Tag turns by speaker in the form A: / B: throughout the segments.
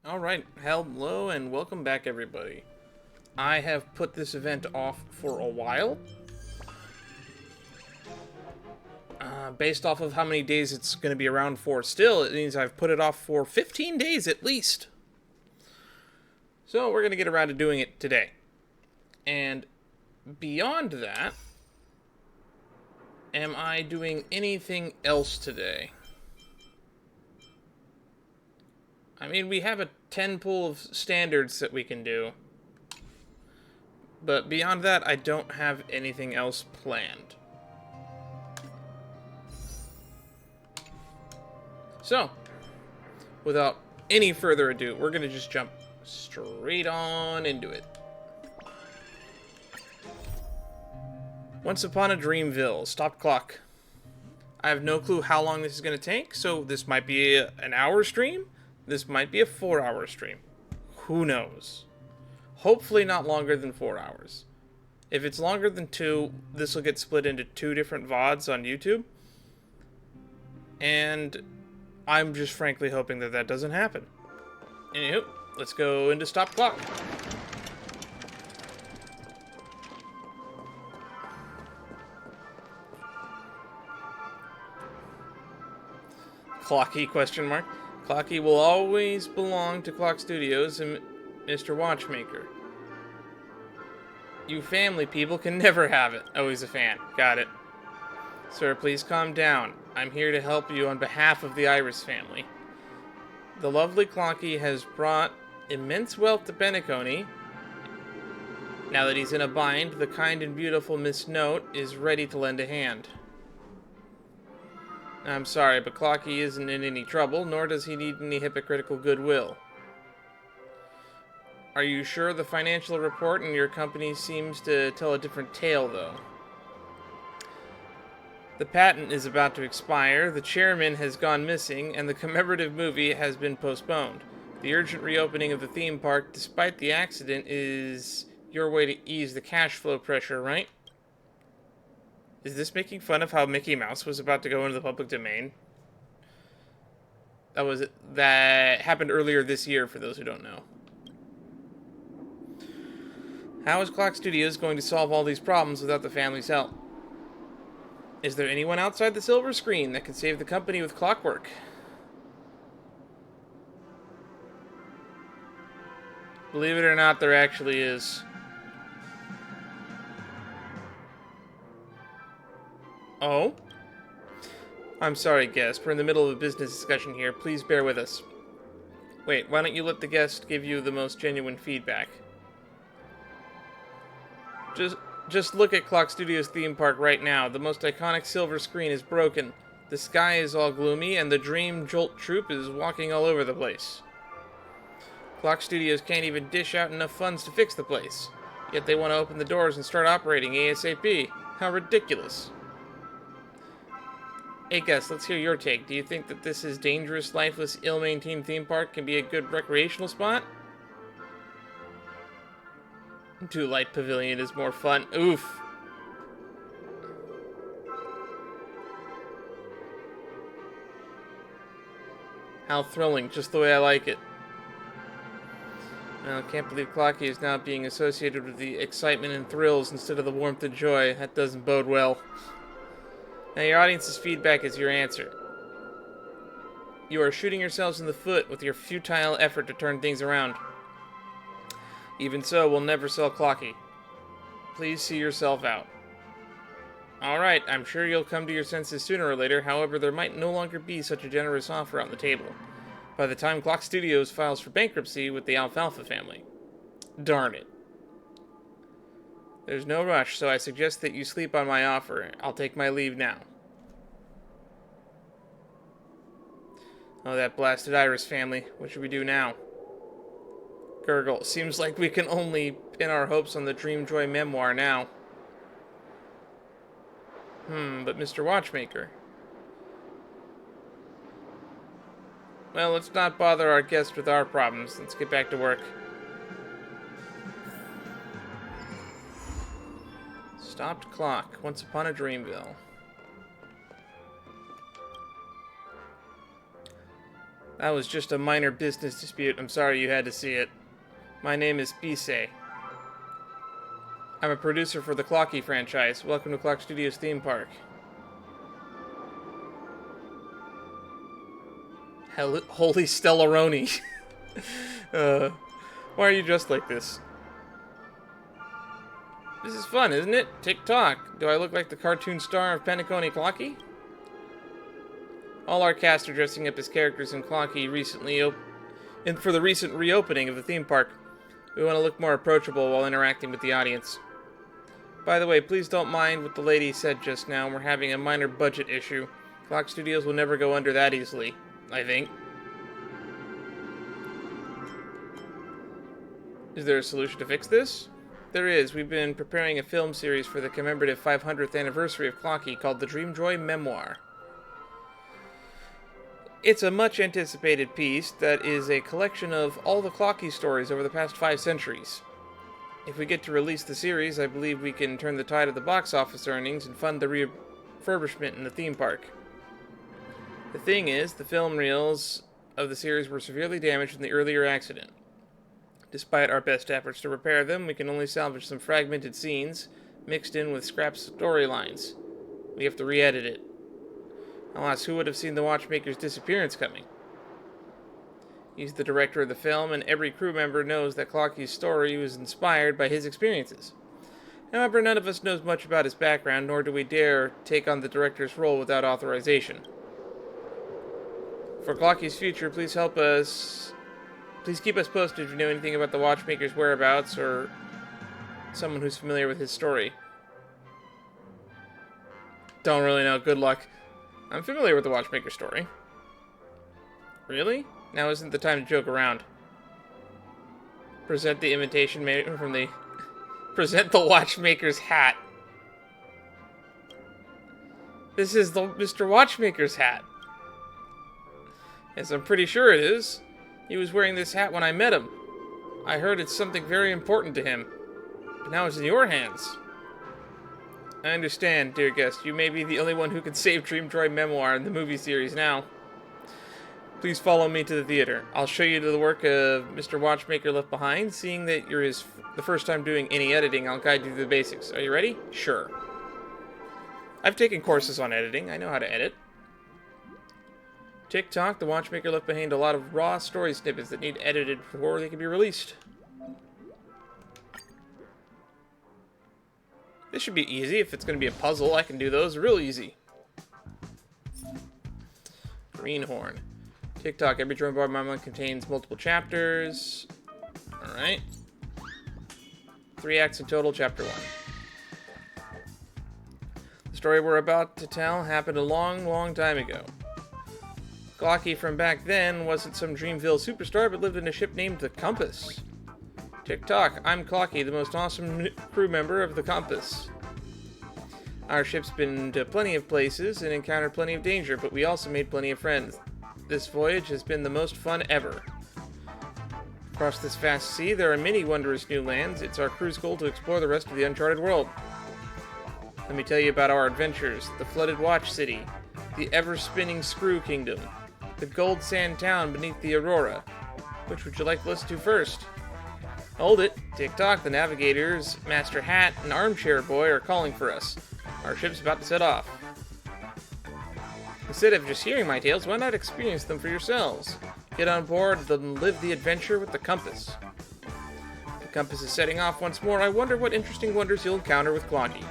A: Alright, hello and welcome back everybody. I have put this event off for a while. Based off of how many days it's going to be around for still, it means I've put it off for 15 days at least. So we're going to get around to doing it today. And beyond that, am I doing anything else today? I mean, we have a 10 pool of standards that we can do. But beyond that, I don't have anything else planned. So, without any further ado, we're going to just jump straight on into it. Once upon a Dreamville. Stop clock. I have no clue how long this is going to take, so this might be an hour stream. This might be a 4-hour stream. Who knows? Hopefully not longer than 4 hours. If it's longer than 2, this will get split into 2 different VODs on YouTube. And I'm just frankly hoping that that doesn't happen. Anywho, let's go into Stop Clock. Clockie, question mark. Clockie will always belong to Clock Studios and Mr. Watchmaker. You family people can never have it. Oh, he's a fan. Got it. Sir, please calm down. I'm here to help you on behalf of the Iris family. The lovely Clockie has brought immense wealth to Benacone. Now that he's in a bind, the kind and beautiful Miss Note is ready to lend a hand. I'm sorry, but Clockie isn't in any trouble, nor does he need any hypocritical goodwill. Are you sure the financial report in your company seems to tell a different tale, though? The patent is about to expire, the chairman has gone missing, and the commemorative movie has been postponed. The urgent reopening of the theme park, despite the accident, is your way to ease the cash flow pressure, right? Is this making fun of how Mickey Mouse was about to go into the public domain? That happened earlier this year, for those who don't know. How is Clock Studios going to solve all these problems without the family's help? Is there anyone outside the silver screen that can save the company with clockwork? Believe it or not, there actually is. Oh? I'm sorry, guest. We're in the middle of a business discussion here. Please bear with us. Wait, why don't you let the guest give you the most genuine feedback? Just look at Clock Studios theme park right now. The most iconic silver screen is broken. The sky is all gloomy, and the Dream Jolt troupe is walking all over the place. Clock Studios can't even dish out enough funds to fix the place. Yet they want to open the doors and start operating ASAP. How ridiculous. Hey guys, let's hear your take. Do you think that this is dangerous, lifeless, ill-maintained theme park can be a good recreational spot? Two Light Pavilion is more fun. Oof. How thrilling, just the way I like it. Well, I can't believe Clockie is now being associated with the excitement and thrills instead of the warmth and joy. That doesn't bode well. Now your audience's feedback is your answer. You are shooting yourselves in the foot with your futile effort to turn things around. Even so, we'll never sell Clockie. Please see yourself out. Alright, I'm sure you'll come to your senses sooner or later, however, there might no longer be such a generous offer on the table by the time Clock Studios files for bankruptcy with the Alfalfa family. Darn it. There's no rush, so I suggest that you sleep on my offer. I'll take my leave now. Oh, that blasted Iris family. What should we do now? Gurgle. Seems like we can only pin our hopes on the Dreamjoy Memoir now. But Mr. Watchmaker. Well, let's not bother our guest with our problems. Let's get back to work. Stopped clock. Once upon a Dreamville. That was just a minor business dispute. I'm sorry you had to see it. My name is Bisei. I'm a producer for the Clockie franchise. Welcome to Clock Studios theme park. Holy Stellaroni. Why are you dressed like this? This is fun, isn't it? Tick-tock. Do I look like the cartoon star of Penacony Clockie? All our cast are dressing up as characters in Clockie for the recent reopening of the theme park. We want to look more approachable while interacting with the audience. By the way, please don't mind what the lady said just now. We're having a minor budget issue. Clock Studios will never go under that easily, I think. Is there a solution to fix this? There is. We've been preparing a film series for the commemorative 500th anniversary of Clockie called the Dreamjoy Memoir. It's a much-anticipated piece that is a collection of all the Clockie stories over the past 5 centuries. If we get to release the series, I believe we can turn the tide of the box office earnings and fund the refurbishment in the theme park. The thing is, the film reels of the series were severely damaged in the earlier accident. Despite our best efforts to repair them, we can only salvage some fragmented scenes, mixed in with scrap storylines. We have to re-edit it. Alas, who would have seen the watchmaker's disappearance coming? He's the director of the film, and every crew member knows that Clockie's story was inspired by his experiences. However, none of us knows much about his background, nor do we dare take on the director's role without authorization. For Clockie's future, please keep us posted if you know anything about the watchmaker's whereabouts or someone who's familiar with his story. Don't really know. Good luck. I'm familiar with the watchmaker's story. Really? Now isn't the time to joke around. Present the imitation made from the... Present the watchmaker's hat. This is the Mr. Watchmaker's hat. Yes, I'm pretty sure it is. He was wearing this hat when I met him. I heard it's something very important to him. But now it's in your hands. I understand, dear guest. You may be the only one who can save Dreamjoy Memoir in the movie series now. Please follow me to the theater. I'll show you the work of Mr. Watchmaker left behind. Seeing that you're the first time doing any editing, I'll guide you through the basics. Are you ready? Sure. I've taken courses on editing. I know how to edit. Tick-tock, the watchmaker left behind a lot of raw story snippets that need edited before they can be released. This should be easy. If it's going to be a puzzle, I can do those real easy. Greenhorn. Tick-tock, every Dream Boy manga contains multiple chapters. Alright. 3 acts in total, chapter 1. The story we're about to tell happened a long, long time ago. Clockie from back then wasn't some Dreamville superstar, but lived in a ship named the Compass. Tick-tock, I'm Clockie, the most awesome crew member of the Compass. Our ship's been to plenty of places and encountered plenty of danger, but we also made plenty of friends. This voyage has been the most fun ever. Across this vast sea, there are many wondrous new lands. It's our crew's goal to explore the rest of the uncharted world. Let me tell you about our adventures. The flooded Watch City, the ever-spinning Screw Kingdom, the Gold Sand Town beneath the Aurora. Which would you like to listen to first? Hold it. Tick-tock, the navigators, Master Hat, and Armchair Boy are calling for us. Our ship's about to set off. Instead of just hearing my tales, why not experience them for yourselves? Get on board and live the adventure with the Compass. The Compass is setting off once more. I wonder what interesting wonders you'll encounter with Clockie.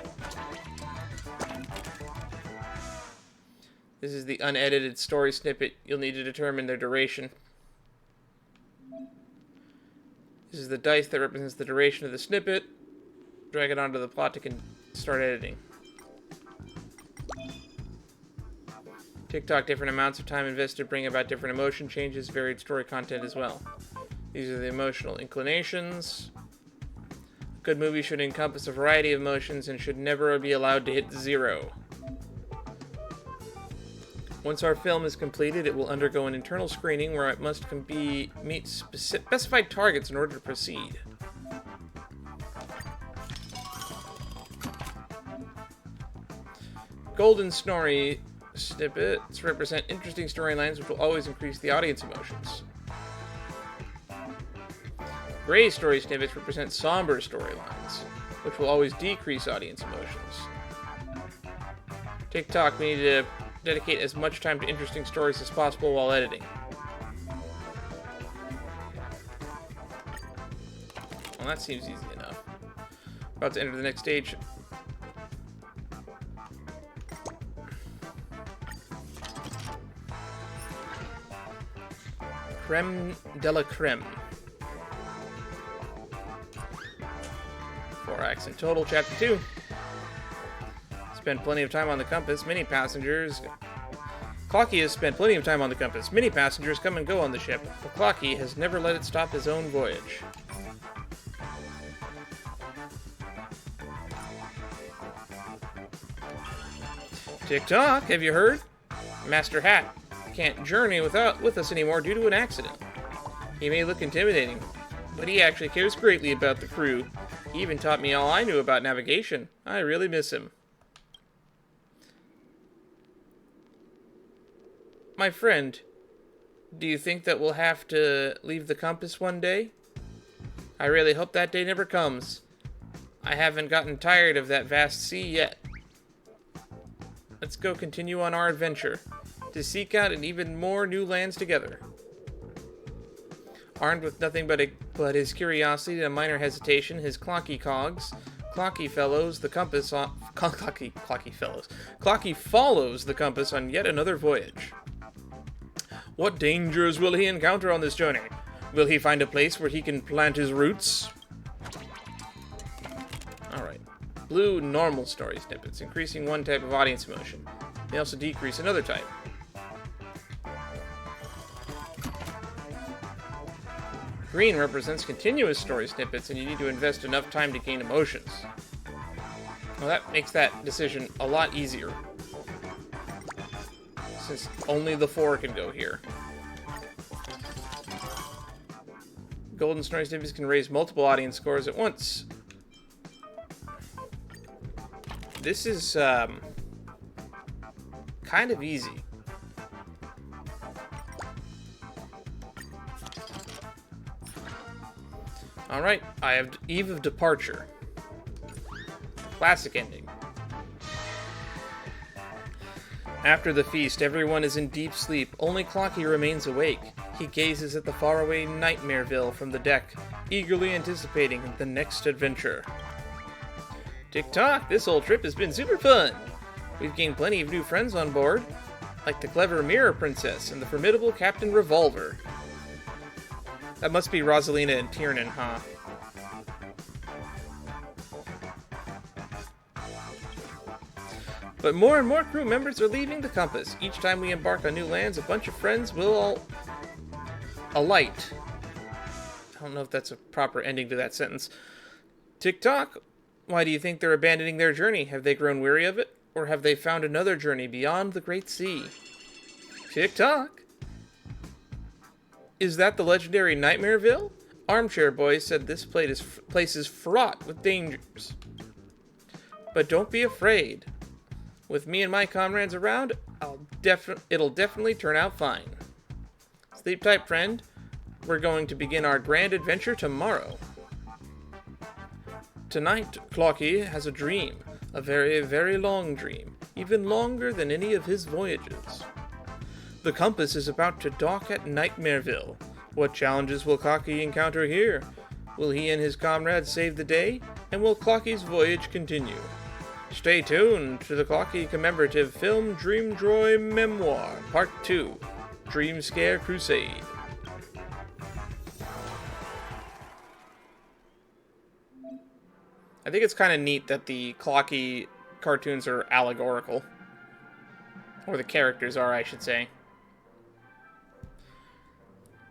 A: This is the unedited story snippet. You'll need to determine their duration. This is the dice that represents the duration of the snippet. Drag it onto the plot to start editing. Tick-tock, different amounts of time invested bring about different emotion changes, varied story content as well. These are the emotional inclinations. A good movie should encompass a variety of emotions and should never be allowed to hit 0. Once our film is completed, it will undergo an internal screening where it must meet specified targets in order to proceed. Golden Snorri snippets represent interesting storylines which will always increase the audience emotions. Gray story snippets represent somber storylines, which will always decrease audience emotions. TikTok, we need to dedicate as much time to interesting stories as possible while editing. Well, that seems easy enough. About to enter the next stage. Creme de la creme. 4 acts in total, Chapter 2. Spend plenty of time on the compass. Many passengers... Clockie has spent plenty of time on the compass. Many passengers come and go on the ship, but Clockie has never let it stop his own voyage. Tick-tock, have you heard? Master Hat can't journey with us anymore due to an accident. He may look intimidating, but he actually cares greatly about the crew. He even taught me all I knew about navigation. I really miss him. My friend, do you think that we'll have to leave the compass one day? I really hope that day never comes. I haven't gotten tired of that vast sea yet. Let's go continue on our adventure, to seek out and even more new lands together. Armed with nothing but his curiosity and a minor hesitation, his Clockie cogs, Clockie follows the compass on... Clockie follows the compass on yet another voyage. What dangers will he encounter on this journey? Will he find a place where he can plant his roots? Alright. Blue, normal story snippets, increasing one type of audience emotion. They also decrease another type. Green represents continuous story snippets, and you need to invest enough time to gain emotions. Well, that makes that decision a lot easier, since only the 4 can go here. Golden story snippets can raise multiple audience scores at once. This is kind of easy. Alright, I have Eve of Departure. Classic ending. After the feast, everyone is in deep sleep. Only Clockie remains awake. He gazes at the faraway Nightmareville from the deck, eagerly anticipating the next adventure. Tick-tock, this whole trip has been super fun. We've gained plenty of new friends on board, like the clever Mirror Princess and the formidable Captain Revolver. That must be Rosalina and Tiernan, huh? But more and more crew members are leaving the compass. Each time we embark on new lands, a bunch of friends will all alight. I don't know if that's a proper ending to that sentence. Tick-tock, why do you think they're abandoning their journey? Have they grown weary of it? Or have they found another journey beyond the Great Sea? Tick-tock! Is that the legendary Nightmareville? Armchair Boy said this place is fraught with dangers. But don't be afraid. With me and my comrades around, it'll definitely turn out fine. Sleep tight, friend. We're going to begin our grand adventure tomorrow. Tonight, Clockie has a dream. A very, very long dream. Even longer than any of his voyages. The compass is about to dock at Nightmareville. What challenges will Clockie encounter here? Will he and his comrades save the day? And will Clockie's voyage continue? Stay tuned to the Clockie commemorative film Dreamjoy Memoir, Part 2, Dream Scare Crusade. I think it's kind of neat that the Clockie cartoons are allegorical. Or the characters are, I should say.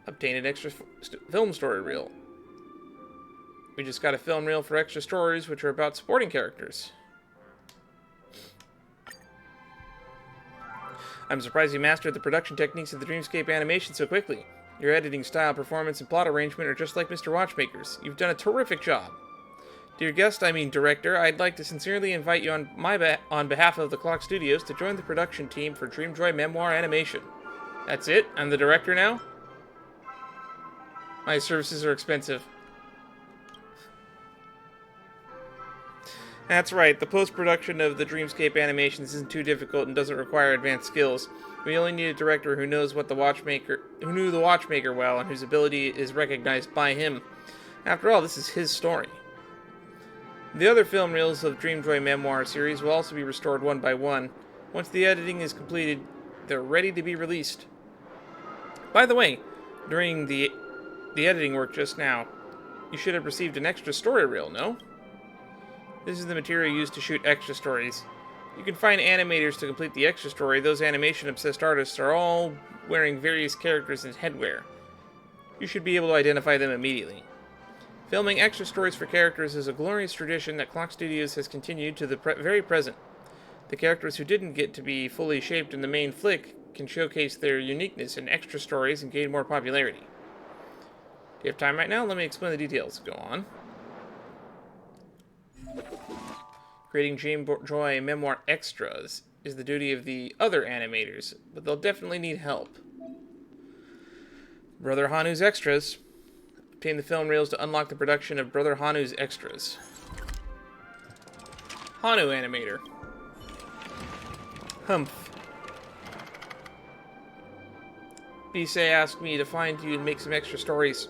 A: Obtain an extra film story reel. We just got a film reel for extra stories, which are about supporting characters. I'm surprised you mastered the production techniques of the Dreamscape animation so quickly. Your editing style, performance, and plot arrangement are just like Mr. Watchmaker's. You've done a terrific job. Dear guest, I mean director, I'd like to sincerely invite you on behalf of the Clock Studios to join the production team for Dreamjoy Memoir animation. That's it? I'm the director now? My services are expensive. That's right, the post-production of the Dreamscape animations isn't too difficult and doesn't require advanced skills. We only need a director who knew the Watchmaker well and whose ability is recognized by him. After all, this is his story. The other film reels of Dreamjoy Memoir series will also be restored one by one. Once the editing is completed, they're ready to be released. By the way, during the editing work just now, you should have received an extra story reel, no? This is the material used to shoot extra stories. You can find animators to complete the extra story. Those animation-obsessed artists are all wearing various characters and headwear. You should be able to identify them immediately. Filming extra stories for characters is a glorious tradition that Clock Studios has continued to the very present. The characters who didn't get to be fully shaped in the main flick can showcase their uniqueness in extra stories and gain more popularity. Do you have time right now? Let me explain the details. Go on. Creating Dreamjoy Memoir extras is the duty of the other animators, but they'll definitely need help. Brother Hanu's Extras. Obtain the film reels to unlock the production of Brother Hanu's Extras. Hanu Animator. Humph. Bisei asked me to find you and make some extra stories.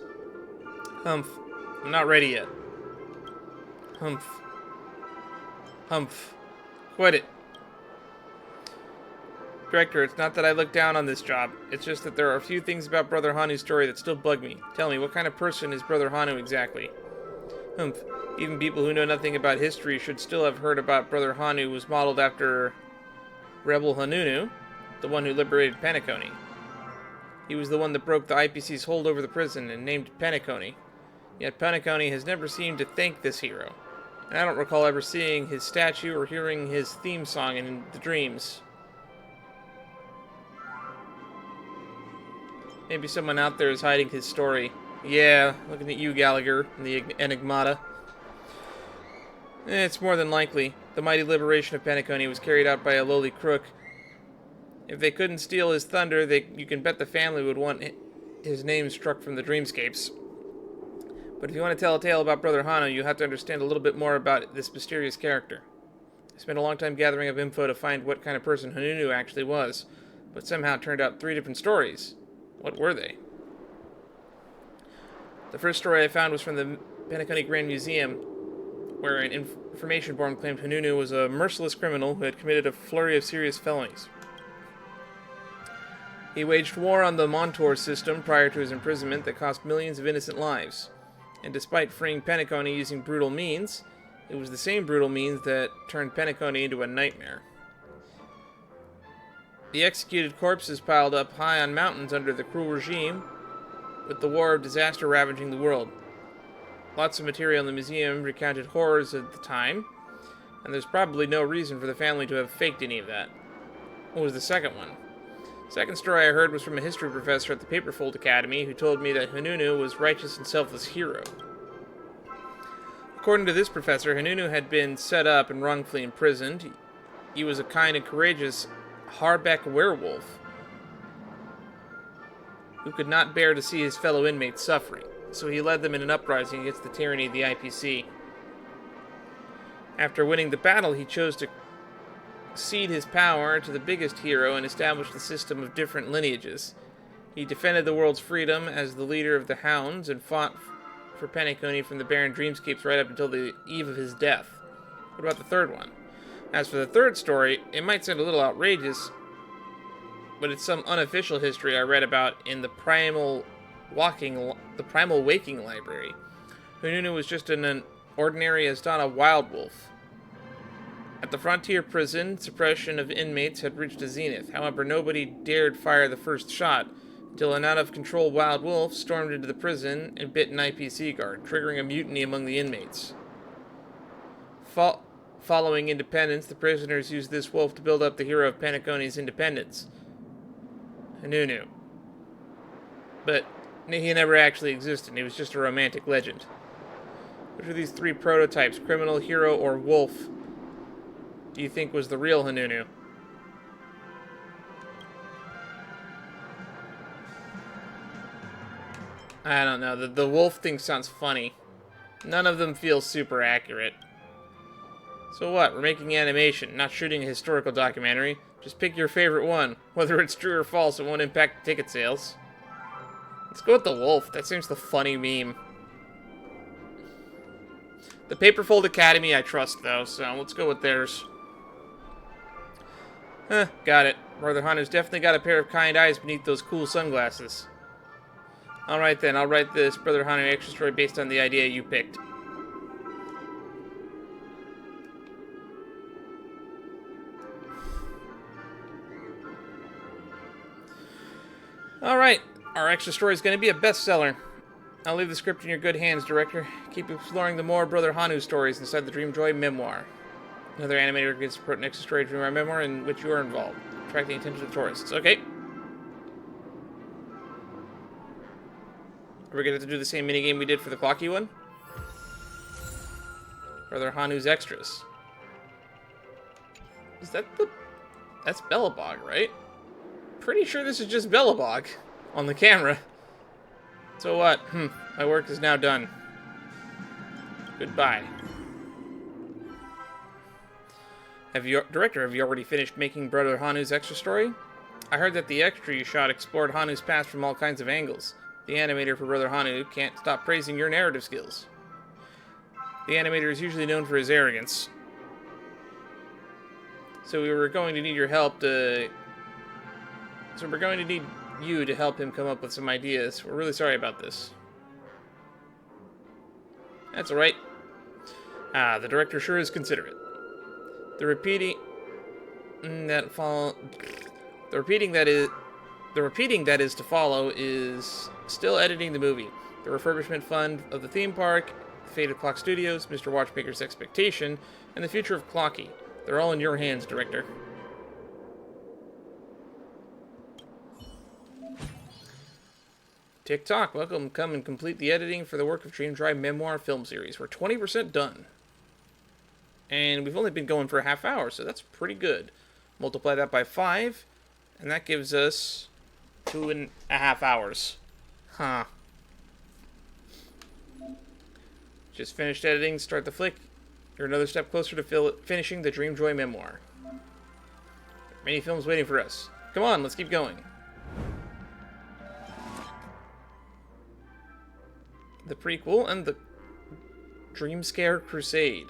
A: Humph. I'm not ready yet. Humph. Humph. Quit it. Director, it's not that I look down on this job. It's just that there are a few things about Brother Hanu's story that still bug me. Tell me, what kind of person is Brother Hanu exactly? Humph. Even people who know nothing about history should still have heard about Brother Hanu was modeled after Rebel Hanunu, the one who liberated Penacony. He was the one that broke the IPC's hold over the prison and named Penacony. Yet Penacony has never seemed to thank this hero. And I don't recall ever seeing his statue or hearing his theme song in the dreams. Maybe someone out there is hiding his story. Yeah, looking at you, Gallagher, and the Enigmata. It's more than likely. The mighty liberation of Penacony was carried out by a lowly crook. If they couldn't steal his thunder, you can bet the family would want his name struck from the dreamscapes. But if you want to tell a tale about Brother Hanu, you have to understand a little bit more about this mysterious character. I spent a long time gathering up info to find what kind of person Hanunu actually was, but somehow it turned out 3 different stories. What were they? The first story I found was from the Penacony Grand Museum, where an information born claimed Hanunu was a merciless criminal who had committed a flurry of serious felonies. He waged war on the Montour system prior to his imprisonment that cost millions of innocent lives. And despite freeing Penacony using brutal means, it was the same brutal means that turned Penacony into a nightmare. The executed corpses piled up high on mountains under the cruel regime, with the war of disaster ravaging the world. Lots of material in the museum recounted horrors of the time, and there's probably no reason for the family to have faked any of that. What was the second one? Second story I heard was from a history professor at the Paperfold Academy who told me that Hanunu was righteous and selfless hero. According to this professor, Hanunu had been set up and wrongfully imprisoned. He was a kind and courageous Harbeck werewolf who could not bear to see his fellow inmates suffering, so he led them in an uprising against the tyranny of the IPC. After winning the battle, he chose to cede his power to the biggest hero and established a system of different lineages. He defended the world's freedom as the leader of the Hounds and fought for Penacony from the barren dreamscapes right up until the eve of his death. What about the third one? As for the third story, it might sound a little outrageous, but it's some unofficial history I read about in the Primal Waking Library. Hanunu was just an ordinary Astana wild wolf. At the frontier prison, suppression of inmates had reached a zenith. However, nobody dared fire the first shot until an out-of-control wild wolf stormed into the prison and bit an IPC guard, triggering a mutiny among the inmates. Following independence, the prisoners used this wolf to build up the hero of Penacony's independence, Hanunu. But he never actually existed. He was just a romantic legend. Which of these three prototypes, criminal, hero, or wolf, do you think was the real Hanu? I don't know. The wolf thing sounds funny. None of them feel super accurate. So what? We're making animation, not shooting a historical documentary. Just pick your favorite one. Whether it's true or false, it won't impact ticket sales. Let's go with the wolf. That seems the funny meme. The Paperfold Academy I trust, though, so let's go with theirs. Got it. Brother Hanu's definitely got a pair of kind eyes beneath those cool sunglasses. Alright then, I'll write this Brother Hanu Extra story based on the idea you picked. Alright, our extra story is going to be a bestseller. I'll leave the script in your good hands, director. Keep exploring the more Brother Hanu stories inside the Dreamjoy Memoir. Another animator can support an extra story Dreamjoy Memoir in which you are involved. Attract the attention of tourists. Okay. Are we going to have to do the same minigame we did for the Clockie one? Brother Hanu's Extras. Is that the... That's Bellabog, right? Pretty sure this is just Bellabog on the camera. So what? My work is now done. Goodbye. Director, have you already finished making Brother Hanu's extra story? I heard that the extra you shot explored Hanu's past from all kinds of angles. The animator for Brother Hanu can't stop praising your narrative skills. The animator is usually known for his arrogance. So we're going to need your help to... So we're going to need you to help him come up with some ideas. We're really sorry about this. That's alright. The director sure is considerate. The repeating that is to follow is still editing the movie. The refurbishment fund of the theme park, the fate of Clock Studios, Mr. Watchmaker's expectation, and the future of Clockie. They're all in your hands, director. Tick-tock, welcome. Come and complete the editing for the work of Dreamjoy Memoir film series. We're 20% done. And we've only been going for a half hour, so that's pretty good. Multiply that by 5, and that gives us 2.5 hours. Huh. Just finished editing, start the flick. You're another step closer to finishing the Dreamjoy Memoir. Many films waiting for us. Come on, let's keep going. The prequel and the Dream Scare Crusade.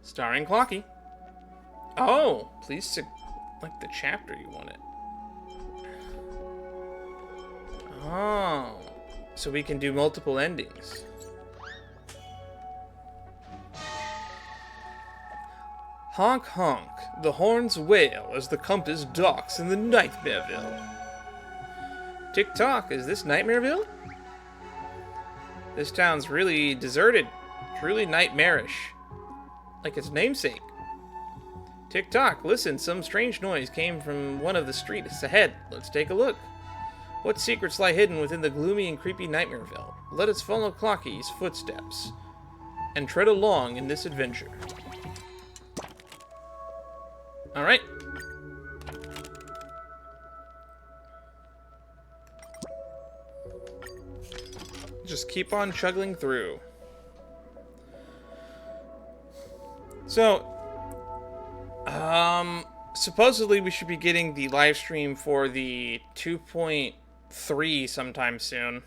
A: Starring Clockie. Oh, please select the chapter you want it. Oh, so we can do multiple endings. Honk honk, the horns wail as the compass docks in the Nightmareville. Tick-tock, is this Nightmareville? This town's really deserted, truly nightmarish, like its namesake. Tick-tock, listen, some strange noise came from one of the streets ahead. Let's take a look. What secrets lie hidden within the gloomy and creepy Nightmareville? Let us follow Clockie's footsteps and tread along in this adventure. Alright. Just keep on chugging through. So, supposedly we should be getting the live stream for the 2.3 sometime soon.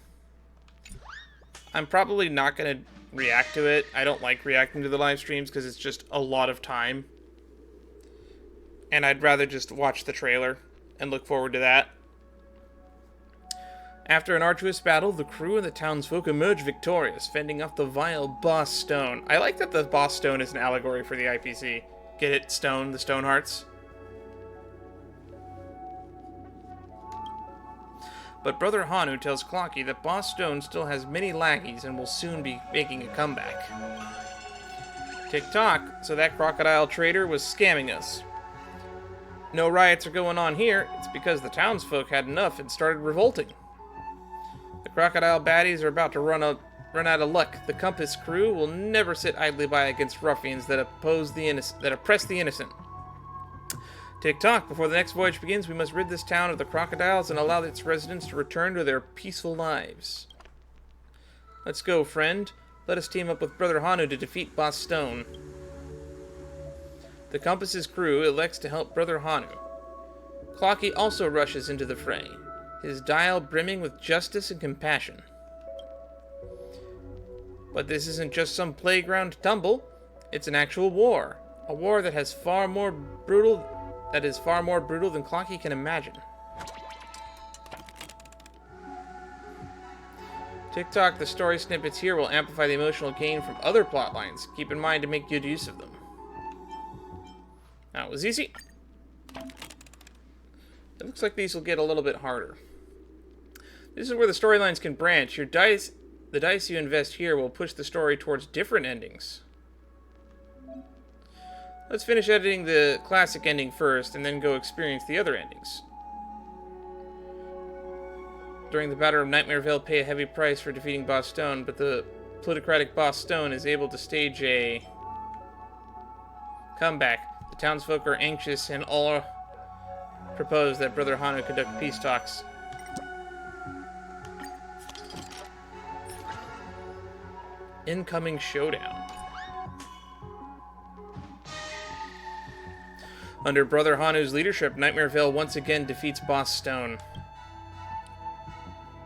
A: I'm probably not going to react to it. I don't like reacting to the live streams because it's just a lot of time. And I'd rather just watch the trailer and look forward to that. After an arduous battle, the crew and the townsfolk emerge victorious, fending off the vile Boss Stone. I like that the Boss Stone is an allegory for the IPC. Get it, Stone, the Stone Hearts? But Brother Hanu tells Clockie that Boss Stone still has many lackeys and will soon be making a comeback. Tick-tock, so that crocodile trader was scamming us. no riots are going on here, it's because the townsfolk had enough and started revolting. The crocodile baddies are about to run out of luck. The Compass crew will never sit idly by against ruffians that oppress the innocent. Tick-tock, before the next voyage begins, we must rid this town of the crocodiles and allow its residents to return to their peaceful lives. Let's go, friend. Let us team up with Brother Hanu to defeat Boss Stone. The Compass's crew elects to help Brother Hanu. Clockie also rushes into the fray, his dial brimming with justice and compassion. But this isn't just some playground tumble. It's an actual war. A war that is far more brutal than Clockie can imagine. Tick-tock, the story snippets here will amplify the emotional gain from other plot lines. Keep in mind to make good use of them. That was easy. It looks like these will get a little bit harder. This is where the storylines can branch. The dice you invest here will push the story towards different endings. Let's finish editing the classic ending first, and then go experience the other endings. During the Battle of Nightmareville, pay a heavy price for defeating Boss Stone, but the plutocratic Boss Stone is able to stage a comeback. The townsfolk are anxious and all propose that Brother Hanu conduct peace talks. Incoming showdown. Under Brother Hanu's leadership, Nightmareville once again defeats Boss Stone.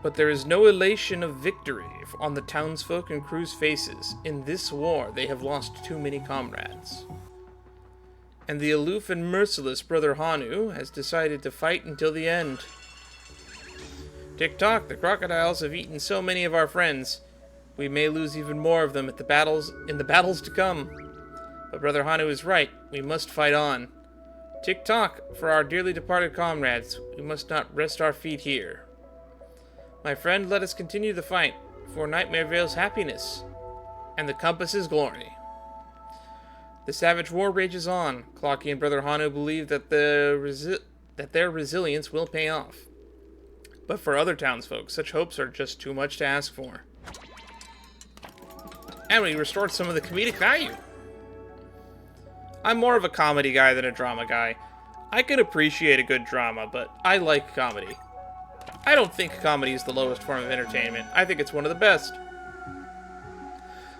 A: But there is no elation of victory on the townsfolk and crew's faces. In this war, they have lost too many comrades. And the aloof and merciless Brother Hanu has decided to fight until the end. Tick-tock, the crocodiles have eaten so many of our friends. We may lose even more of them in the battles to come. But Brother Hanu is right. We must fight on. Tick-tock, for our dearly departed comrades, we must not rest our feet here. My friend, let us continue the fight for Nightmareville's happiness and the Compass's glory. The savage war rages on. Clockie and Brother Hanu believe that their resilience will pay off. But for other townsfolk, such hopes are just too much to ask for. And we restored some of the comedic value. I'm more of a comedy guy than a drama guy. I can appreciate a good drama, but I like comedy. I don't think comedy is the lowest form of entertainment. I think it's one of the best.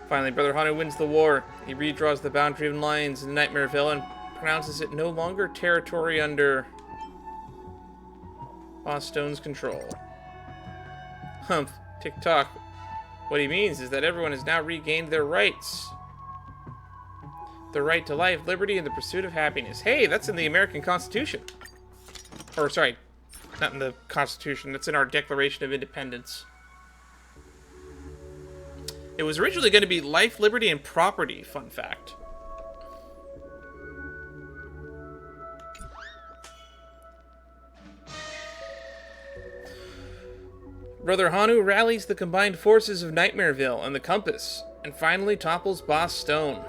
A: Finally, Brother Hanu wins the war. He redraws the boundary lines in Nightmareville and pronounces it no longer territory under Boss Stone's control. Humph, tick-tock. What he means is that everyone has now regained their rights. The right to life, liberty, and the pursuit of happiness. Hey, that's in the American Constitution. Or, sorry, not in the Constitution. That's in our Declaration of Independence. It was originally going to be life, liberty, and property, fun fact. Brother Hanu rallies the combined forces of Nightmareville and the Compass, and finally topples Boss Stone.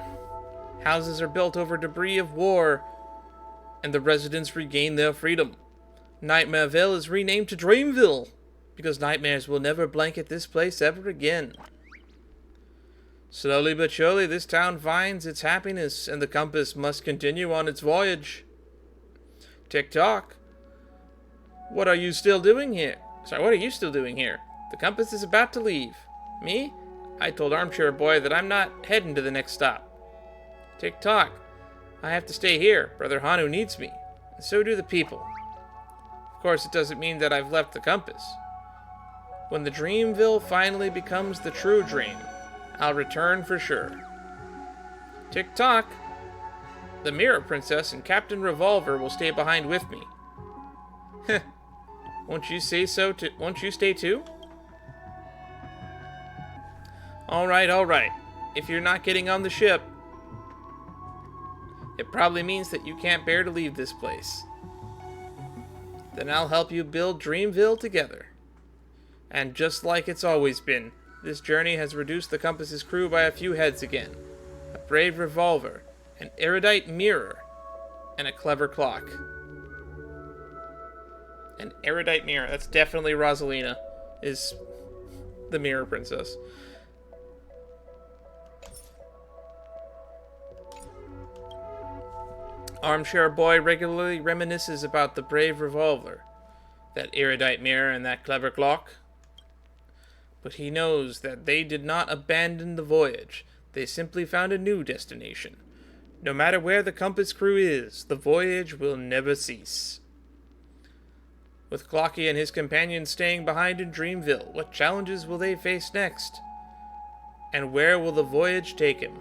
A: Houses are built over debris of war, and the residents regain their freedom. Nightmareville is renamed to Dreamville, because nightmares will never blanket this place ever again. Slowly but surely, this town finds its happiness, and the Compass must continue on its voyage. Tick-tock. What are you still doing here? Sorry, what are you still doing here? The Compass is about to leave. Me? I told Armchair Boy that I'm not heading to the next stop. Tick-tock. I have to stay here. Brother Hanu needs me. And so do the people. Of course, it doesn't mean that I've left the Compass. When the Dreamville finally becomes the true dream, I'll return for sure. Tick-tock. The Mirror Princess and Captain Revolver will stay behind with me. Heh. Won't you say so too? Won't you stay too? Alright, alright. If you're not getting on the ship, it probably means that you can't bear to leave this place. Then I'll help you build Dreamville together. And just like it's always been, this journey has reduced the Compass's crew by a few heads again. A brave revolver, an erudite mirror, and a clever clock. An erudite mirror. That's definitely Rosalina, is the mirror princess. Armchair boy regularly reminisces about the brave revolver, that erudite mirror, and that clever clock. But he knows that they did not abandon the voyage. They simply found a new destination. No matter where the compass crew is, the voyage will never cease. With Clockie and his companions staying behind in Dreamville, what challenges will they face next? And where will the voyage take him?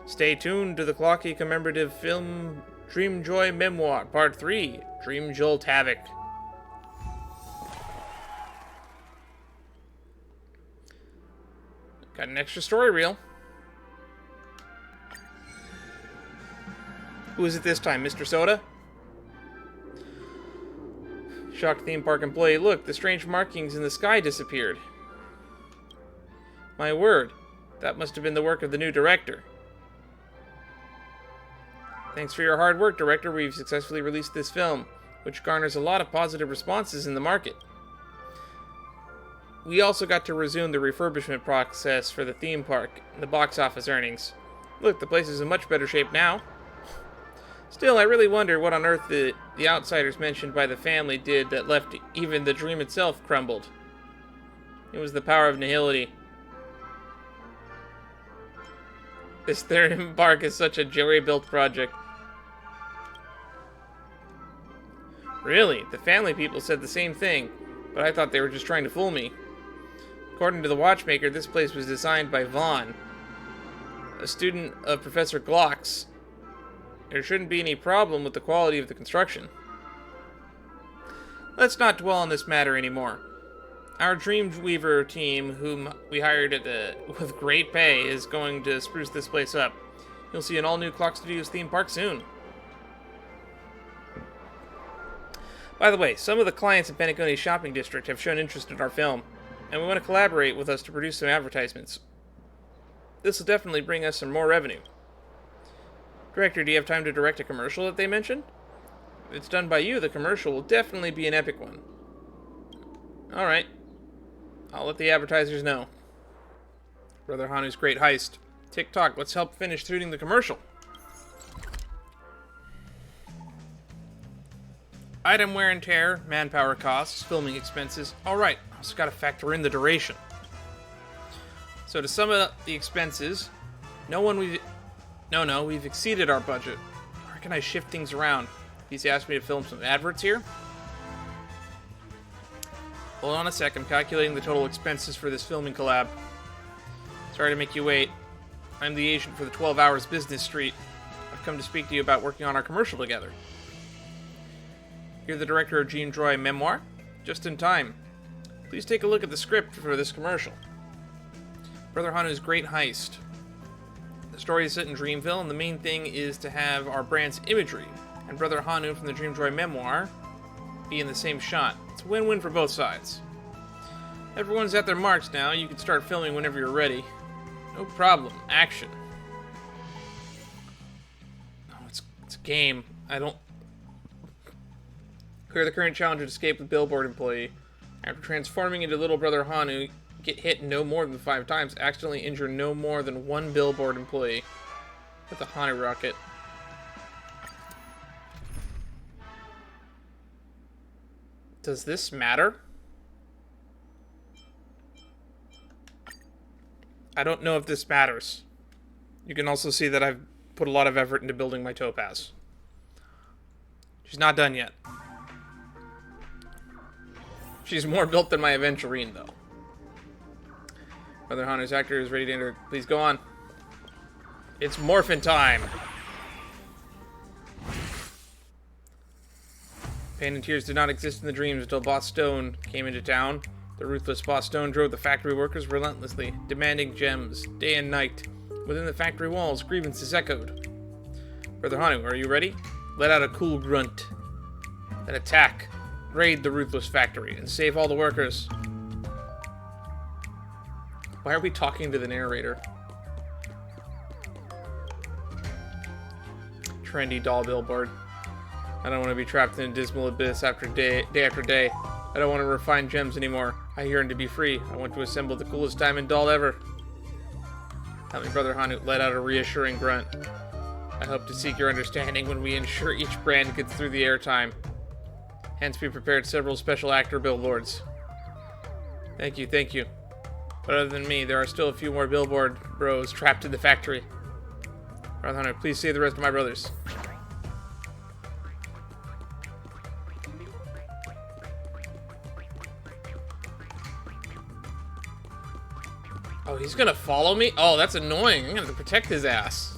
A: Stay tuned to the Clockie commemorative film Dreamjoy Memoir, Part 3, Dreamjolt Havoc. Got an extra story reel. Who is it this time, Mr. Soda? Shocked theme park employee, look, the strange markings in the sky disappeared. My word, that must have been the work of the new director. Thanks for your hard work, director. We've successfully released this film, which garners a lot of positive responses in the market. We also got to resume the refurbishment process for the theme park and the box office earnings. Look, the place is in much better shape now. Still, I really wonder what on earth the outsiders mentioned by the family did that left even the dream itself crumbled. It was the power of nihility. This third park is such a Jerry-built project. Really? The family people said the same thing, but I thought they were just trying to fool me. According to the watchmaker, this place was designed by Vaughn, a student of Professor Glock's. There shouldn't be any problem with the quality of the construction. Let's not dwell on this matter anymore. Our Dreamweaver team, whom we hired with great pay, is going to spruce this place up. You'll see an all-new Clock Studios theme park soon. By the way, some of the clients in Penacony's shopping district have shown interest in our film, and we want to collaborate with us to produce some advertisements. This will definitely bring us some more revenue. Director, do you have time to direct a commercial that they mentioned? If it's done by you, the commercial will definitely be an epic one. Alright. I'll let the advertisers know. Brother Hanu's great heist. Tick-tock, let's help finish shooting the commercial. Item wear and tear, manpower costs, filming expenses. Alright, also gotta factor in the duration. So to sum up the expenses, we've exceeded our budget. Where can I shift things around? He's asked me to film some adverts here. Hold on a sec, I'm calculating the total expenses for this filming collab. Sorry to make you wait. I'm the agent for the 12 Hours Business Street. I've come to speak to you about working on our commercial together. You're the director of Dreamjoy Memoir? Just in time. Please take a look at the script for this commercial. Brother Hanu's great heist. The story is set in Dreamville, and the main thing is to have our brand's imagery and Brother Hanu from the Dreamjoy Memoir be in the same shot. It's a win-win for both sides. Everyone's at their marks now. You can start filming whenever you're ready. No problem. Action. Oh, it's a game. Clear the current challenge and escape the billboard employee. After transforming into little brother Hanu, get hit no more than 5 times. Accidentally injure no more than 1 billboard employee with the Hanu rocket. Does this matter? I don't know if this matters. You can also see that I've put a lot of effort into building my topaz. She's not done yet. She's more built than my Aventurine, though. Brother Hanu's actor is ready to enter. Please go on. It's morphin' time. Pain and tears did not exist in the dreams until Boss Stone came into town. The ruthless Boss Stone drove the factory workers relentlessly, demanding gems, day and night. Within the factory walls, grievances echoed. Brother Hanu, are you ready? Let out a cool grunt. Then attack. Raid the ruthless factory and save all the workers. Why are we talking to the narrator? Trendy doll billboard. I don't want to be trapped in a dismal abyss after day after day. I don't want to refine gems anymore. I yearn to be free. I want to assemble the coolest diamond doll ever. Help me, Brother Hanu let out a reassuring grunt. I hope to seek your understanding when we ensure each brand gets through the airtime. Hence, we prepared several special actor billboards. Thank you, thank you. But other than me, there are still a few more billboard bros trapped in the factory. Brother Hanu, please save the rest of my brothers. Oh, he's gonna follow me? Oh, that's annoying. I'm gonna have to protect his ass.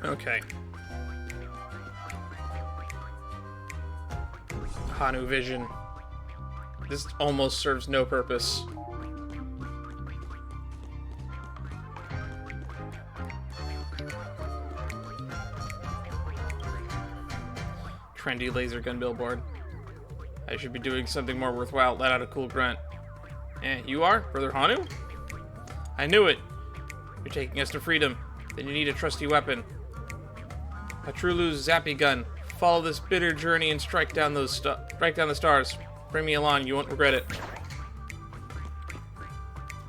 A: Okay. Hanu vision. This almost serves no purpose. Trendy laser gun billboard. I should be doing something more worthwhile. Let out a cool grunt. Eh, you are? Brother Hanu? I knew it. You're taking us to freedom. Then you need a trusty weapon. Patrulu's zappy gun. Follow this bitter journey and strike down the stars. Bring me along, you won't regret it.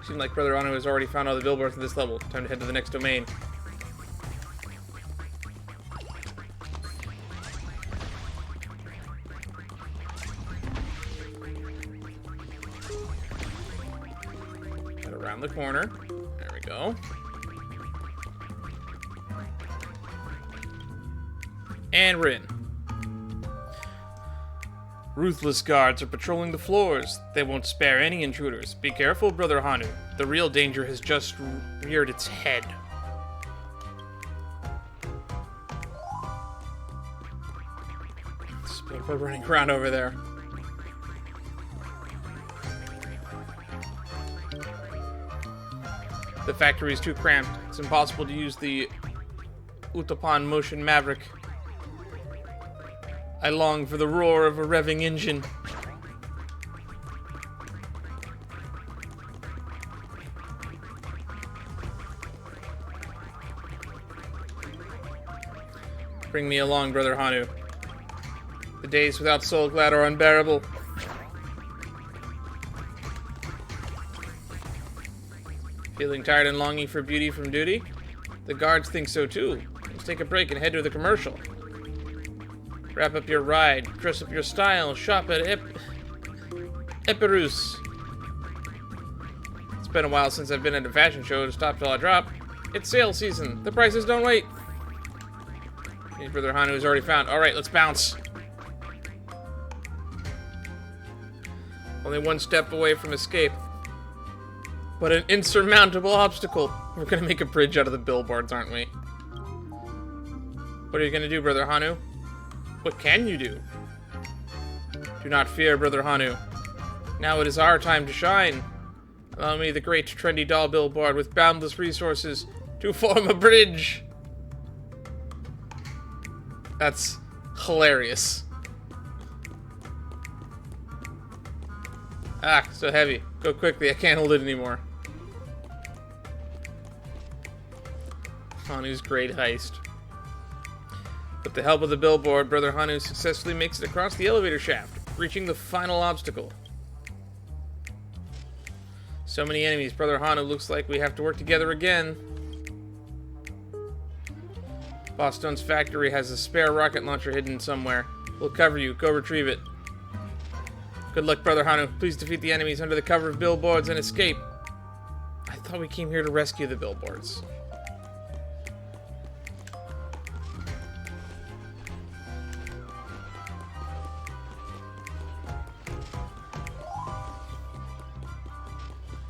A: Seems like Brother Hanu has already found all the billboards in this level. Time to head to the next domain. Get around the corner. There we go. And we're in. Ruthless guards are patrolling the floors. They won't spare any intruders. Be careful, Brother Hanu. The real danger has just reared its head. There's people running around over there. The factory is too cramped. It's impossible to use the Utapan Motion Maverick. I long for the roar of a revving engine. Bring me along, Brother Hanu. The days without SoulGlad are unbearable. Feeling tired and longing for beauty from duty? The guards think so too. Let's take a break and head to the commercial. Wrap up your ride, dress up your style, shop at Epirus. It's been a while since I've been at a fashion show to stop till I drop. It's sale season. The prices don't wait. His Brother Hanu is already found. Alright, let's bounce. Only one step away from escape. But an insurmountable obstacle. We're gonna make a bridge out of the billboards, aren't we? What are you gonna do, Brother Hanu? What can you do? Do not fear, Brother Hanu. Now it is our time to shine. Allow me, the great trendy doll billboard with boundless resources, to form a bridge. That's hilarious. Ah, so heavy. Go quickly, I can't hold it anymore. Hanu's great heist. With the help of the billboard, Brother Hanu successfully makes it across the elevator shaft, reaching the final obstacle. So many enemies, Brother Hanu, looks like we have to work together again. Bosstone's factory has a spare rocket launcher hidden somewhere. We'll cover you. Go retrieve it. Good luck, Brother Hanu. Please defeat the enemies under the cover of billboards and escape. I thought we came here to rescue the billboards.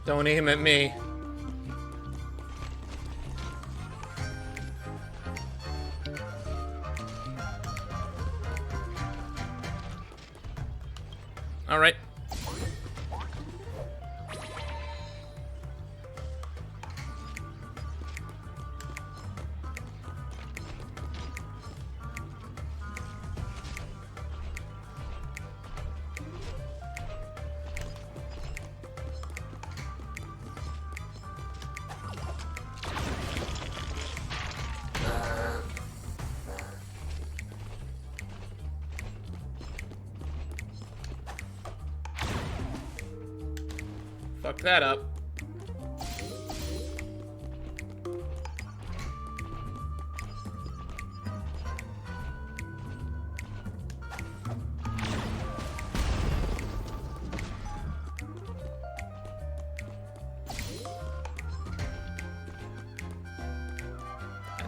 A: Don't aim at me. Alright. Fuck that up.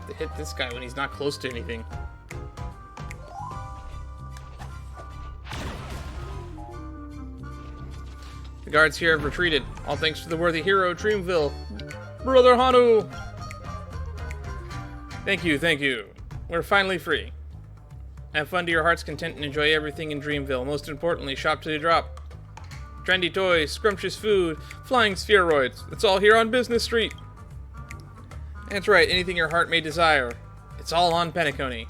A: To hit this guy when he's not close to anything. The guards here have retreated, all thanks to the worthy hero, Dreamville. Brother Hanu! Thank you, thank you. We're finally free. Have fun to your heart's content and enjoy everything in Dreamville. Most importantly, shop till you drop. Trendy toys, scrumptious food, flying spheroids. It's all here on Business Street. That's right, anything your heart may desire. It's all on Penacony.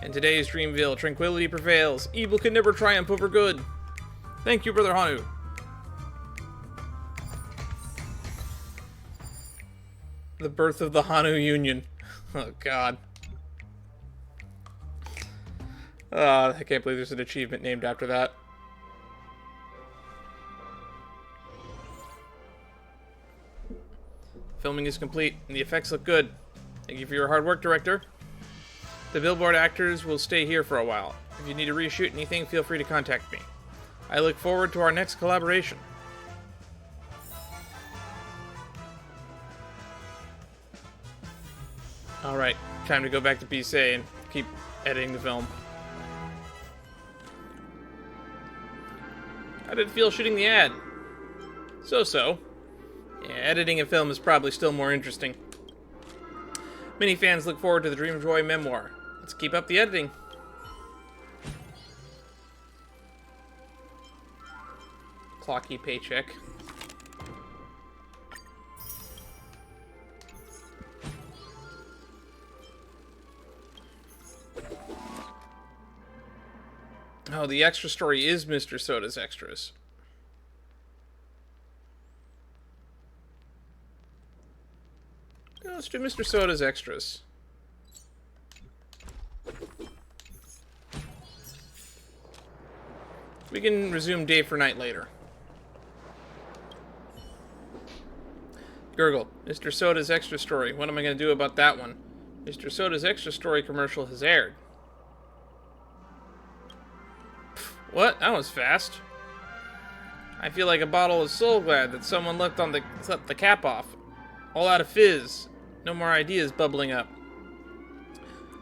A: In today's Dreamville, tranquility prevails. Evil can never triumph over good. Thank you, Brother Hanu. The birth of the Hanu Union. Oh, God. I can't believe there's an achievement named after that. Filming is complete, and the effects look good. Thank you for your hard work, director. The billboard actors will stay here for a while. If you need to reshoot anything, feel free to contact me. I look forward to our next collaboration. Alright, time to go back to PC and keep editing the film. How did it feel shooting the ad? So-so. Yeah, editing a film is probably still more interesting. Many fans look forward to the Dreamjoy Memoir. Let's keep up the editing. Clockie paycheck. Oh, the extra story is Mr. Soda's Extras. Let's do Mr. Soda's Extras. We can resume day for night later. Gurgle, Mr. Soda's Extra story. What am I going to do about that one? Mr. Soda's Extra story commercial has aired. What? That was fast. I feel like a bottle of SoulGlad that someone left the cap off. All out of fizz. No more ideas bubbling up.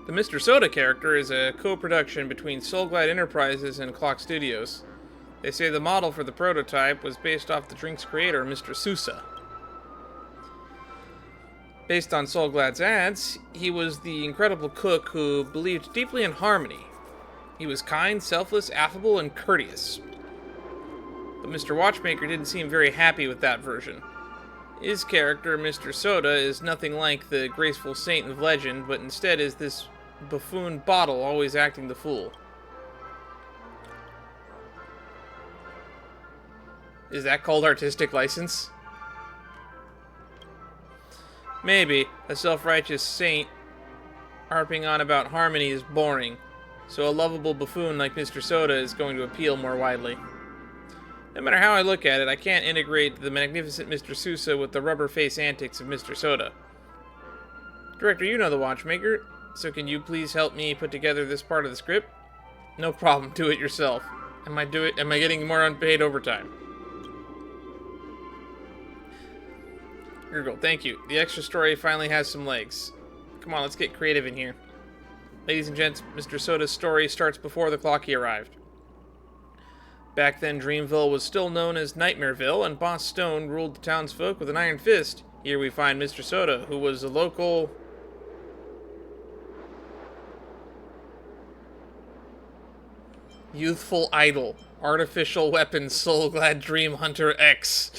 A: The Mr. Soda character is a co-production between SoulGlad Enterprises and Clock Studios. They say the model for the prototype was based off the drink's creator, Mr. Sousa. Based on SoulGlad's ads, he was the incredible cook who believed deeply in harmony. He was kind, selfless, affable, and courteous. But Mr. Watchmaker didn't seem very happy with that version. His character, Mr. Soda, is nothing like the graceful saint of legend, but instead is this buffoon bottle always acting the fool. Is that called artistic license? Maybe. A self-righteous saint harping on about harmony is boring, so a lovable buffoon like Mr. Soda is going to appeal more widely. No matter how I look at it, I can't integrate the magnificent Mr. Sousa with the rubber face antics of Mr. Soda. Director, you know the Watchmaker, so can you please help me put together this part of the script? No problem, do it yourself. Am I getting more unpaid overtime? Gurgle, thank you. The extra story finally has some legs. Come on, let's get creative in here. Ladies and gents, Mr. Soda's story starts before the Clockie arrived. Back then, Dreamville was still known as Nightmareville, and Boss Stone ruled the townsfolk with an iron fist. Here we find Mr. Soda, who was a local... youthful idol. Artificial weapons, SoulGlad Dream Hunter X.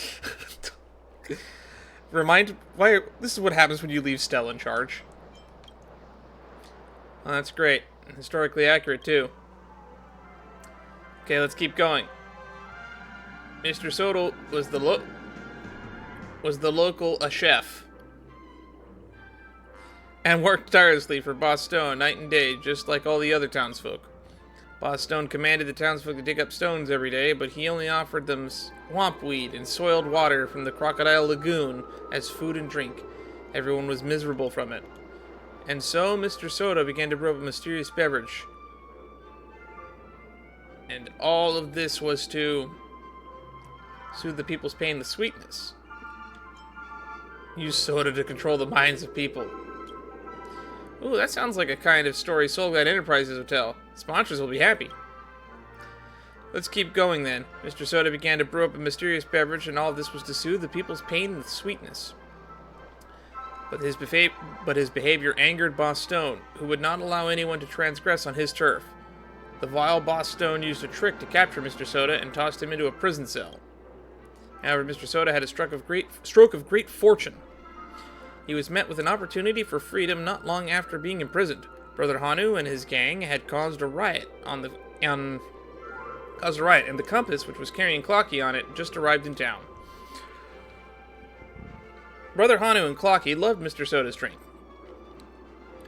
A: This is what happens when you leave Stell in charge. Oh, that's great. Historically accurate, too. Okay, let's keep going. Mr. Soda was the local chef. And worked tirelessly for Boss Stone night and day, just like all the other townsfolk. Boss Stone commanded the townsfolk to dig up stones every day, but he only offered them swamp weed and soiled water from the Crocodile Lagoon as food and drink. Everyone was miserable from it. And so Mr. Soda began to brew up a mysterious beverage. And all of this was to soothe the people's pain with sweetness. Use soda to control the minds of people. Ooh, that sounds like a kind of story SoulGlad Enterprises would tell. Sponsors will be happy. Let's keep going then. Mr. Soda began to brew up a mysterious beverage, and all of this was to soothe the people's pain with sweetness. But his behavior angered Boss Stone, who would not allow anyone to transgress on his turf. The vile Boss Stone used a trick to capture Mr. Soda and tossed him into a prison cell. However, Mr. Soda had a stroke of great fortune. He was met with an opportunity for freedom not long after being imprisoned. Brother Hanu and his gang had caused a riot, and the compass, which was carrying Clockie on it, just arrived in town. Brother Hanu and Clockie loved Mr. Soda's drink,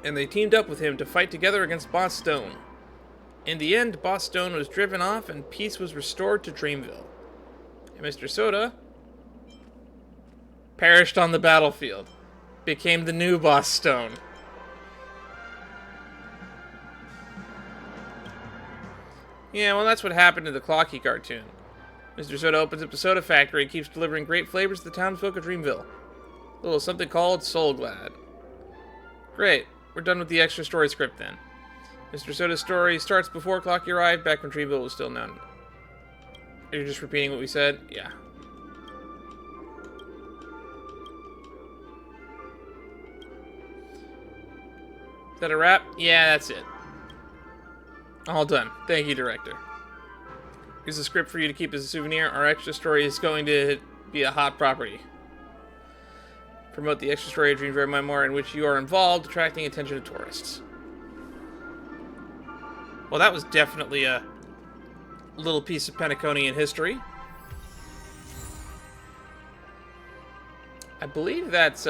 A: and they teamed up with him to fight together against Boss Stone. In the end, Boss Stone was driven off and peace was restored to Dreamville. And Mr. Soda perished on the battlefield, became the new Boss Stone. Yeah, well, that's what happened to the Clockie cartoon. Mr. Soda opens up a soda factory and keeps delivering great flavors to the townsfolk of Dreamville. A little something called SoulGlad. Great, we're done with the extra story script then. Mr. Soda's story starts before Clockie arrived, back when Dreamville was still known. Are you just repeating what we said? Yeah. Is that a wrap? Yeah, that's it. All done. Thank you, director. Here's a script for you to keep as a souvenir. Our extra story is going to be a hot property. Promote the extra story of Dreamjoy Memoir in which you are involved, attracting attention of tourists. Well, that was definitely a little piece of Penaconian history. I believe that's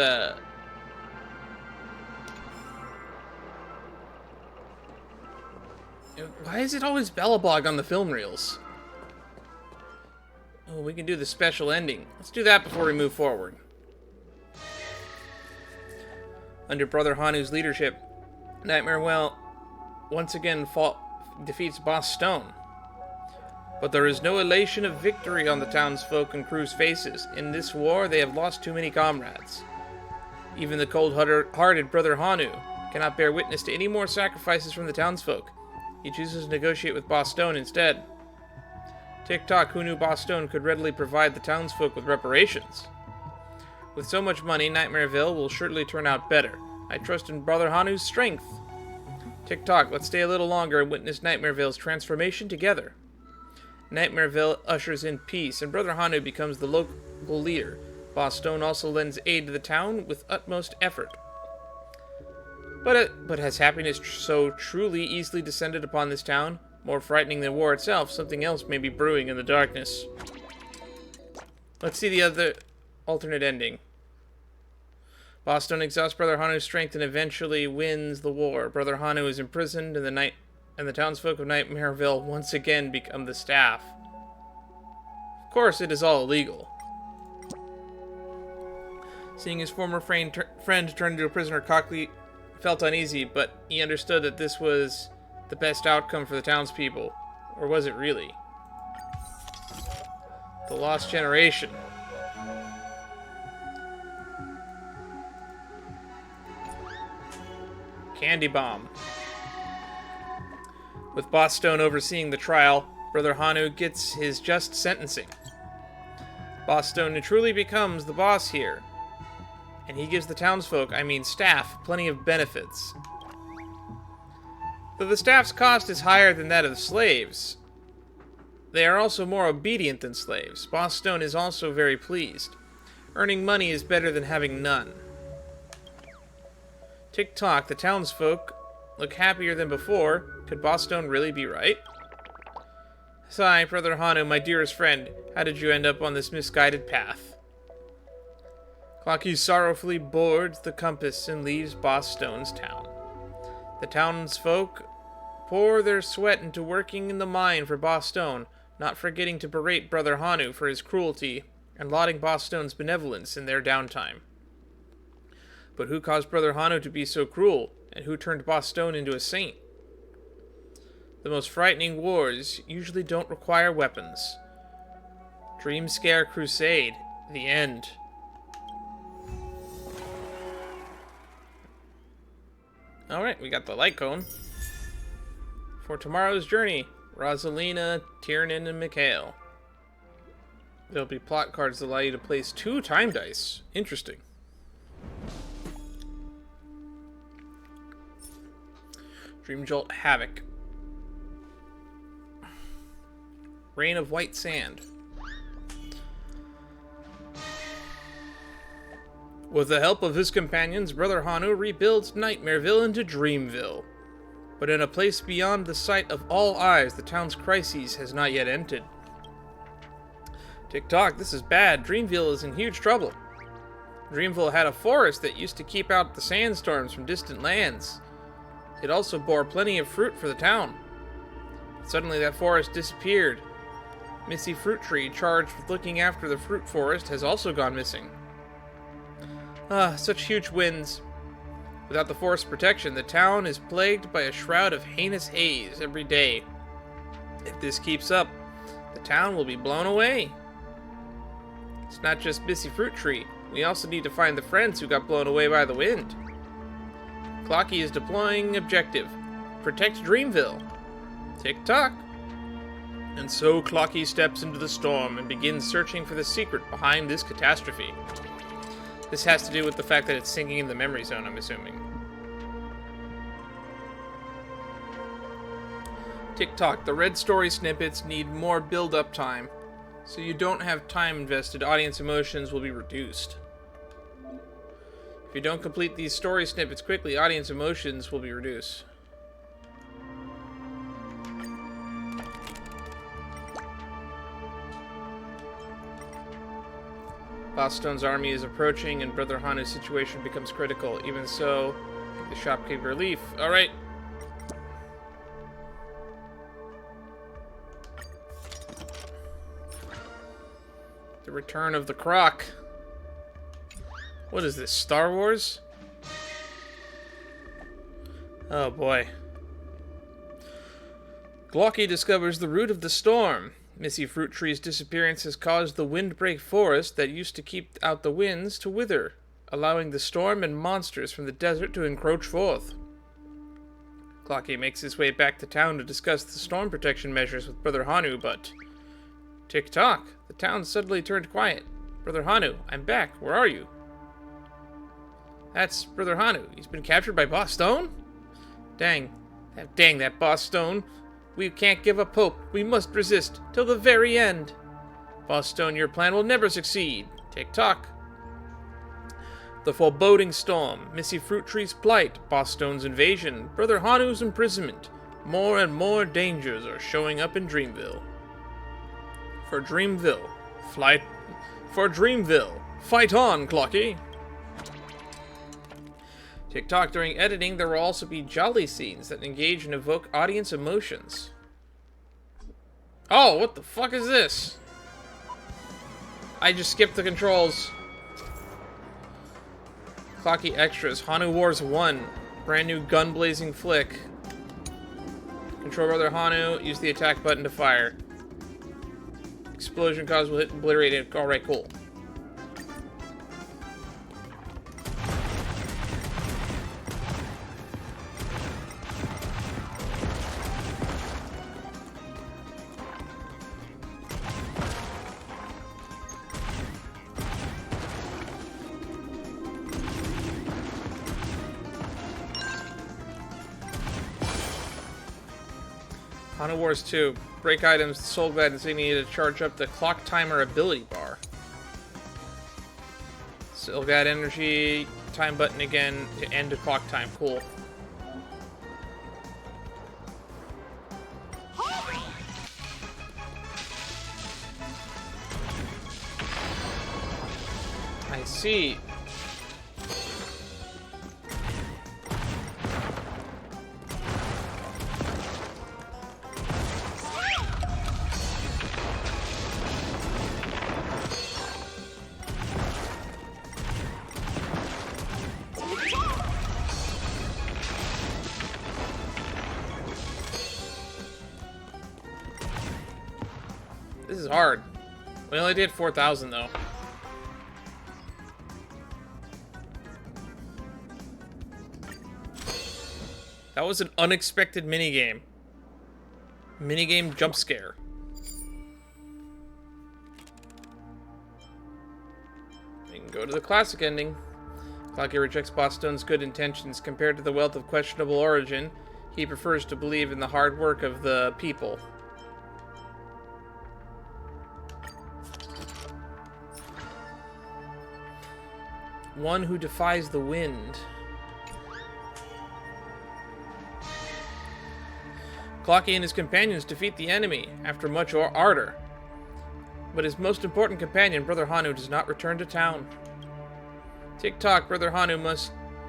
A: why is it always Bellabog on the film reels? Oh, we can do the special ending. Let's do that before we move forward. Under Brother Hanu's leadership, Nightmare once again defeats Boss Stone. But there is no elation of victory on the townsfolk and crew's faces. In this war, they have lost too many comrades. Even the cold-hearted Brother Hanu cannot bear witness to any more sacrifices from the townsfolk. He chooses to negotiate with Boss Stone instead. Tick-Tock, who knew Boss Stone could readily provide the townsfolk with reparations. With so much money, Nightmareville will surely turn out better. I trust in Brother Hanu's strength. Tick-Tock, let's stay a little longer and witness Nightmareville's transformation together. Nightmareville ushers in peace, and Brother Hanu becomes the local leader. Boss Stone also lends aid to the town with utmost effort. But has happiness so truly easily descended upon this town? More frightening than war itself, something else may be brewing in the darkness. Let's see the other alternate ending. Boss Stone exhausts Brother Hanu's strength and eventually wins the war. Brother Hanu is imprisoned, and the townsfolk of Nightmareville once again become the staff. Of course, it is all illegal. Seeing his former friend turn into a prisoner, Clockie felt uneasy, but he understood that this was the best outcome for the townspeople. Or was it really? The Lost Generation. Candy Bomb. With Boss Stone overseeing the trial, Brother Hanu gets his just sentencing. Boss Stone truly becomes the boss here. And he gives the townsfolk, staff, plenty of benefits. Though the staff's cost is higher than that of the slaves, they are also more obedient than slaves. Boss Stone is also very pleased. Earning money is better than having none. Tick-Tock, the townsfolk look happier than before. Could Boss Stone really be right? Sigh, Brother Hanu, my dearest friend, how did you end up on this misguided path? Clockie sorrowfully boards the compass and leaves Boss Stone's town. The townsfolk pour their sweat into working in the mine for Boss Stone, not forgetting to berate Brother Hanu for his cruelty, and lauding Boss Stone's benevolence in their downtime. But who caused Brother Hanu to be so cruel, and who turned Boss Stone into a saint? The most frightening wars usually don't require weapons. Dream Scare Crusade, the end. Alright, we got the light cone. For tomorrow's journey, Rosalina, Tiernan, and Mikhail. There'll be plot cards that allow you to place 2 time dice. Interesting. Dreamjolt Havoc. Rain of White Sand. With the help of his companions, Brother Hanu rebuilds Nightmareville into Dreamville. But in a place beyond the sight of all eyes, the town's crisis has not yet ended. Tick-tock, this is bad. Dreamville is in huge trouble. Dreamville had a forest that used to keep out the sandstorms from distant lands. It also bore plenty of fruit for the town. Suddenly that forest disappeared. Missy Fruit Tree, charged with looking after the fruit forest, has also gone missing. Such huge winds. Without the forest protection, the town is plagued by a shroud of heinous haze every day. If this keeps up, the town will be blown away. It's not just Missy Fruit Tree. We also need to find the friends who got blown away by the wind. Clockie is deploying objective. Protect Dreamville. Tick-tock. And so Clockie steps into the storm and begins searching for the secret behind this catastrophe. This has to do with the fact that it's sinking in the memory zone, I'm assuming. Tick-tock, the red story snippets need more build-up time. So you don't have time invested, audience emotions will be reduced. If you don't complete these story snippets quickly, audience emotions will be reduced. Boss Stone's army is approaching and Brother Hanu's situation becomes critical. Even so, give the shopkeeper relief. Alright. The return of the croc. What is this, Star Wars? Oh boy. Clockie discovers the root of the storm. Missy Fruit Tree's disappearance has caused the windbreak forest that used to keep out the winds to wither, allowing the storm and monsters from the desert to encroach forth. Clockie makes his way back to town to discuss the storm protection measures with Brother Hanu, but... Tick-tock, the town suddenly turned quiet. Brother Hanu, I'm back. Where are you? That's Brother Hanu. He's been captured by Boss Stone? Dang, that Boss Stone. We can't give up hope. We must resist till the very end. Boss Stone, your plan will never succeed. Tick-tock. The foreboding storm, Missy Fruit Tree's plight, Boss Stone's invasion, Brother Hanu's imprisonment. More and more dangers are showing up in Dreamville. For Dreamville, fight on, Clockie. Tick-tock, during editing, there will also be jolly scenes that engage and evoke audience emotions. Oh, what the fuck is this? I just skipped the controls. Clockie Extras, Hanu Wars 1, brand new gun-blazing flick. Control Brother Hanu, use the attack button to fire. Explosion cause will hit and obliterate it. Alright, cool. Hanu Wars 2. Break items, SoulGlad insignia to charge up the clock timer ability bar. SoulGlad energy, time button again to end the clock time. Cool. I see. This is hard. We only did 4,000 though. That was an unexpected minigame. Minigame jump scare. We can go to the classic ending. Clockie rejects Boss Stone's good intentions. Compared to the wealth of questionable origin, he prefers to believe in the hard work of the people. One who defies the wind. Clockie and his companions defeat the enemy after much ardor. But his most important companion, Brother Hanu, does not return to town. Tick-tock, Brother Hanu,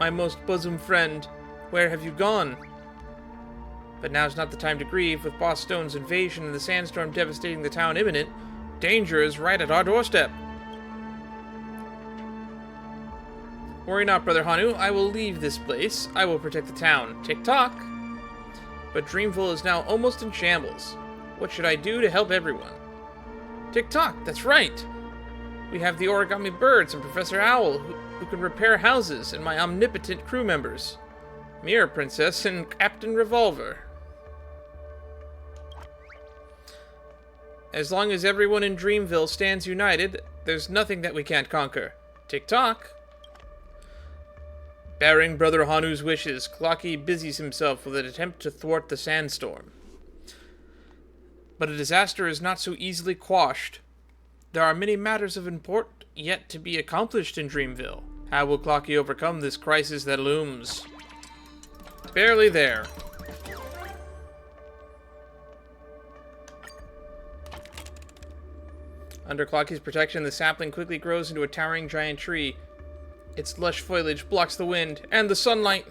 A: my most bosom friend, where have you gone? But now's not the time to grieve. With Boss Stone's invasion and the sandstorm devastating the town imminent, danger is right at our doorstep. Worry not, Brother Hanu. I will leave this place. I will protect the town. Tick-tock. But Dreamville is now almost in shambles. What should I do to help everyone? Tick-tock, that's right! We have the Origami Birds and Professor Owl, who can repair houses, and my omnipotent crew members. Mirror Princess and Captain Revolver. As long as everyone in Dreamville stands united, there's nothing that we can't conquer. Tick-tock! Bearing Brother Hanu's wishes, Clockie busies himself with an attempt to thwart the sandstorm. But a disaster is not so easily quashed. There are many matters of import yet to be accomplished in Dreamville. How will Clockie overcome this crisis that looms? Barely there. Under Clockie's protection, the sapling quickly grows into a towering giant tree. Its lush foliage blocks the wind and the sunlight.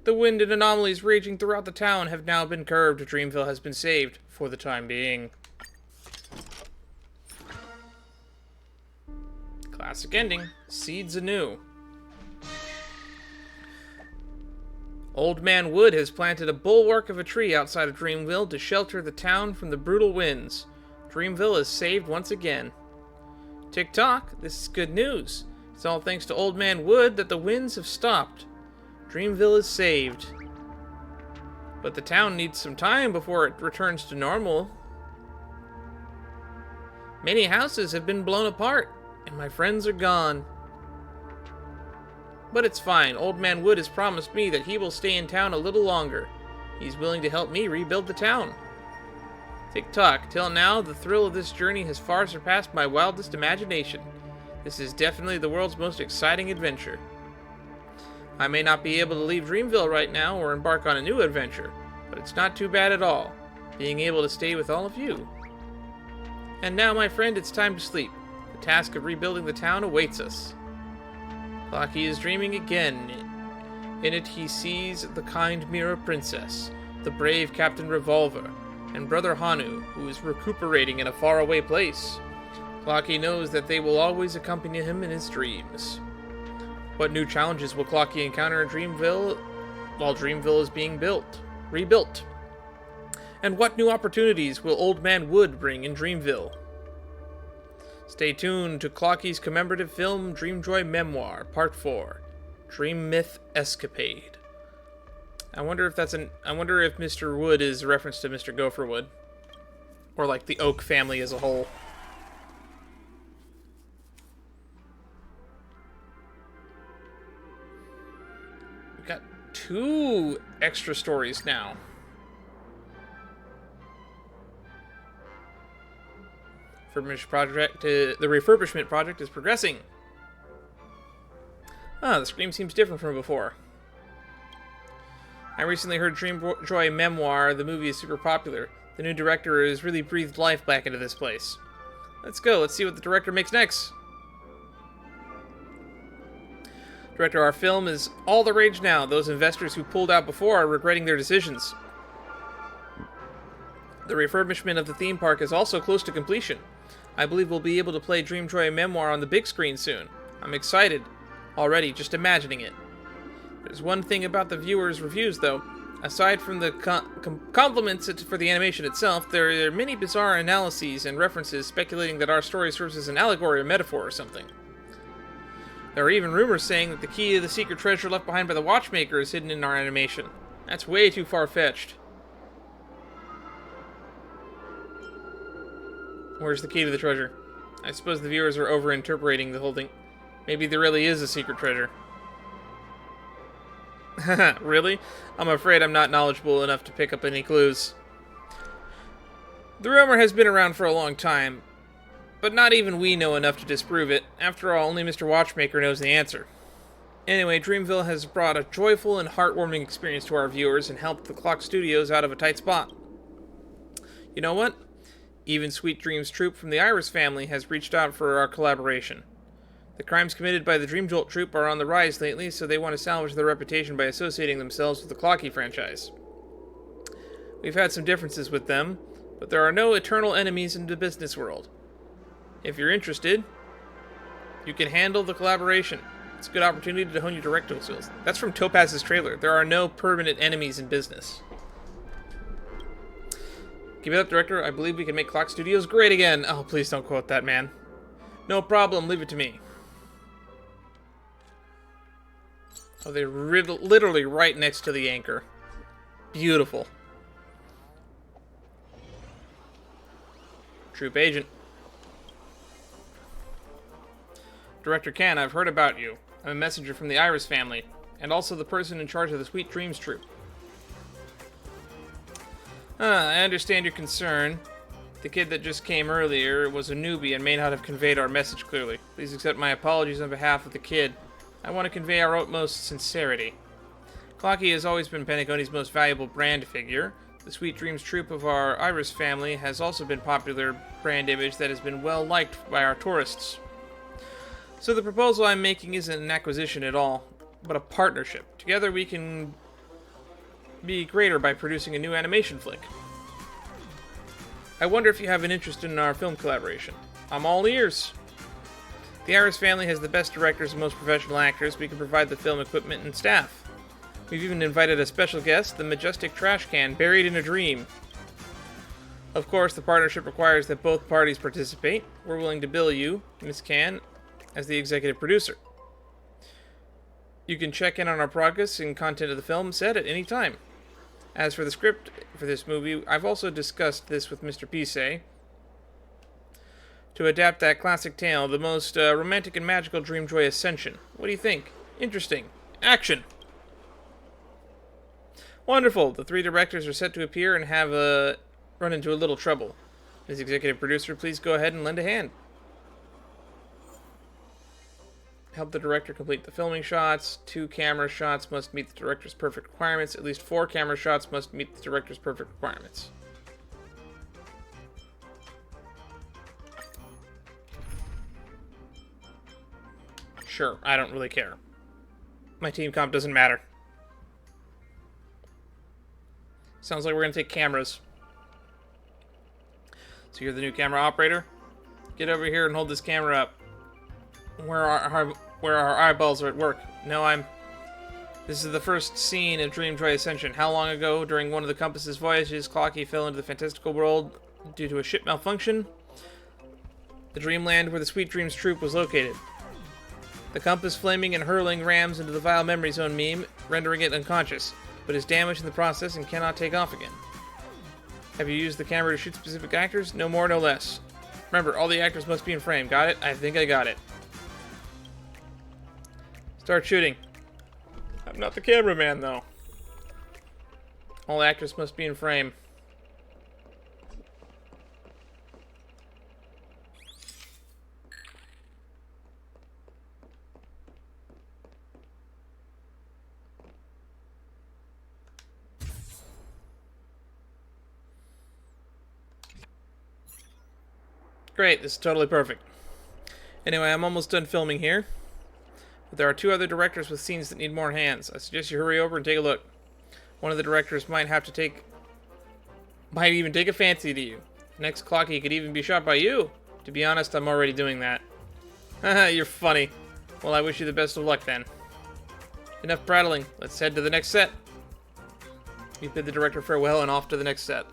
A: The wind and anomalies raging throughout the town have now been curbed. Dreamville has been saved for the time being. Classic ending. Seeds anew. Old Man Wood has planted a bulwark of a tree outside of Dreamville to shelter the town from the brutal winds. Dreamville is saved once again. Tick-tock, this is good news. It's all thanks to Old Man Wood that the winds have stopped. Dreamville is saved. But the town needs some time before it returns to normal. Many houses have been blown apart, and my friends are gone. But it's fine. Old Man Wood has promised me that he will stay in town a little longer. He's willing to help me rebuild the town. Tick-tock, till now, the thrill of this journey has far surpassed my wildest imagination. This is definitely the world's most exciting adventure. I may not be able to leave Dreamville right now or embark on a new adventure, but it's not too bad at all, being able to stay with all of you. And now, my friend, it's time to sleep. The task of rebuilding the town awaits us. Clockie is dreaming again. In it he sees the kind Mirror Princess, the brave Captain Revolver, and Brother Hanu, who is recuperating in a faraway place. Clockie knows that they will always accompany him in his dreams. What new challenges will Clockie encounter in Dreamville while Dreamville is being rebuilt? And what new opportunities will Old Man Wood bring in Dreamville? Stay tuned to Clockie's commemorative film Dreamjoy Memoir, Part 4, Dream Myth Escapade. I wonder if Mr. Wood is a reference to Mr. Gopher Wood. Or like the Oak family as a whole. We've got 2 extra stories now. The refurbishment project is progressing. The scream seems different from before. I recently heard Dreamjoy Memoir. The movie is super popular. The new director has really breathed life back into this place. Let's go. Let's see what the director makes next. Director, our film is all the rage now. Those investors who pulled out before are regretting their decisions. The refurbishment of the theme park is also close to completion. I believe we'll be able to play Dreamjoy Memoir on the big screen soon. I'm excited already, just imagining it. There's one thing about the viewers' reviews, though. Aside from the compliments for the animation itself, there are many bizarre analyses and references speculating that our story serves as an allegory or metaphor or something. There are even rumors saying that the key to the secret treasure left behind by the Watchmaker is hidden in our animation. That's way too far-fetched. Where's the key to the treasure? I suppose the viewers are over-interpreting the whole thing. Maybe there really is a secret treasure. Really? I'm afraid I'm not knowledgeable enough to pick up any clues. The rumor has been around for a long time, but not even we know enough to disprove it. After all, only Mr. Watchmaker knows the answer. Anyway, Dreamville has brought a joyful and heartwarming experience to our viewers and helped the Clock Studios out of a tight spot. You know what? Even Sweet Dreams Troop from the Iris family has reached out for our collaboration. The crimes committed by the Dreamjolt Troop are on the rise lately, so they want to salvage their reputation by associating themselves with the Clockie franchise. We've had some differences with them, but there are no eternal enemies in the business world. If you're interested, you can handle the collaboration. It's a good opportunity to hone your directing skills. That's from Topaz's trailer. There are no permanent enemies in business. Keep it up, director. I believe we can make Clock Studios great again. Oh, please don't quote that, man. No problem. Leave it to me. Oh, they're literally right next to the anchor. Beautiful. Troop agent. Director Can, I've heard about you. I'm a messenger from the Iris family, and also the person in charge of the Sweet Dreams Troop. I understand your concern. The kid that just came earlier was a newbie and may not have conveyed our message clearly. Please accept my apologies on behalf of the kid. I want to convey our utmost sincerity. Clockie has always been Pentagoni's most valuable brand figure. The Sweet Dreams Troop of our Iris family has also been a popular brand image that has been well liked by our tourists. So the proposal I'm making isn't an acquisition at all, but a partnership. Together we can be greater by producing a new animation flick. I wonder if you have an interest in our film collaboration. I'm all ears. The Iris family has the best directors and most professional actors. We can provide the film equipment and staff. We've even invited a special guest, the majestic trash can buried in a dream. Of course, the partnership requires that both parties participate. We're willing to bill you, Miss Can, as the executive producer. You can check in on our progress and content of the film set at any time. As for the script for this movie, I've also discussed this with Mr. Pisay. To adapt that classic tale, the most romantic and magical Dreamjoy Ascension. What do you think? Interesting. Action! Wonderful. The three directors are set to appear and have run into a little trouble. Ms. Executive Producer, please go ahead and lend a hand. Help the director complete the filming shots. 2 camera shots must meet the director's perfect requirements. At least 4 camera shots must meet the director's perfect requirements. Sure, I don't really care. My team comp doesn't matter. Sounds like we're gonna take cameras. So you're the new camera operator? Get over here and hold this camera up. Where our eyeballs are at work. No, This is the first scene of Dreamjoy Ascension. How long ago, during one of the Compass's voyages, Clockie fell into the fantastical world due to a ship malfunction? The dreamland where the Sweet Dreams Troop was located. The Compass flaming and hurling rams into the vile memory zone meme, rendering it unconscious, but is damaged in the process and cannot take off again. Have you used the camera to shoot specific actors? No more, no less. Remember, all the actors must be in frame. Got it? I think I got it. Start shooting. I'm not the cameraman, though. All actors must be in frame. Great, this is totally perfect. Anyway, I'm almost done filming here. But there are 2 other directors with scenes that need more hands. I suggest you hurry over and take a look. One of the directors might even take a fancy to you. Next Clockie could even be shot by you. To be honest, I'm already doing that. Haha, you're funny. Well, I wish you the best of luck then. Enough prattling. Let's head to the next set. You bid the director farewell and off to the next set.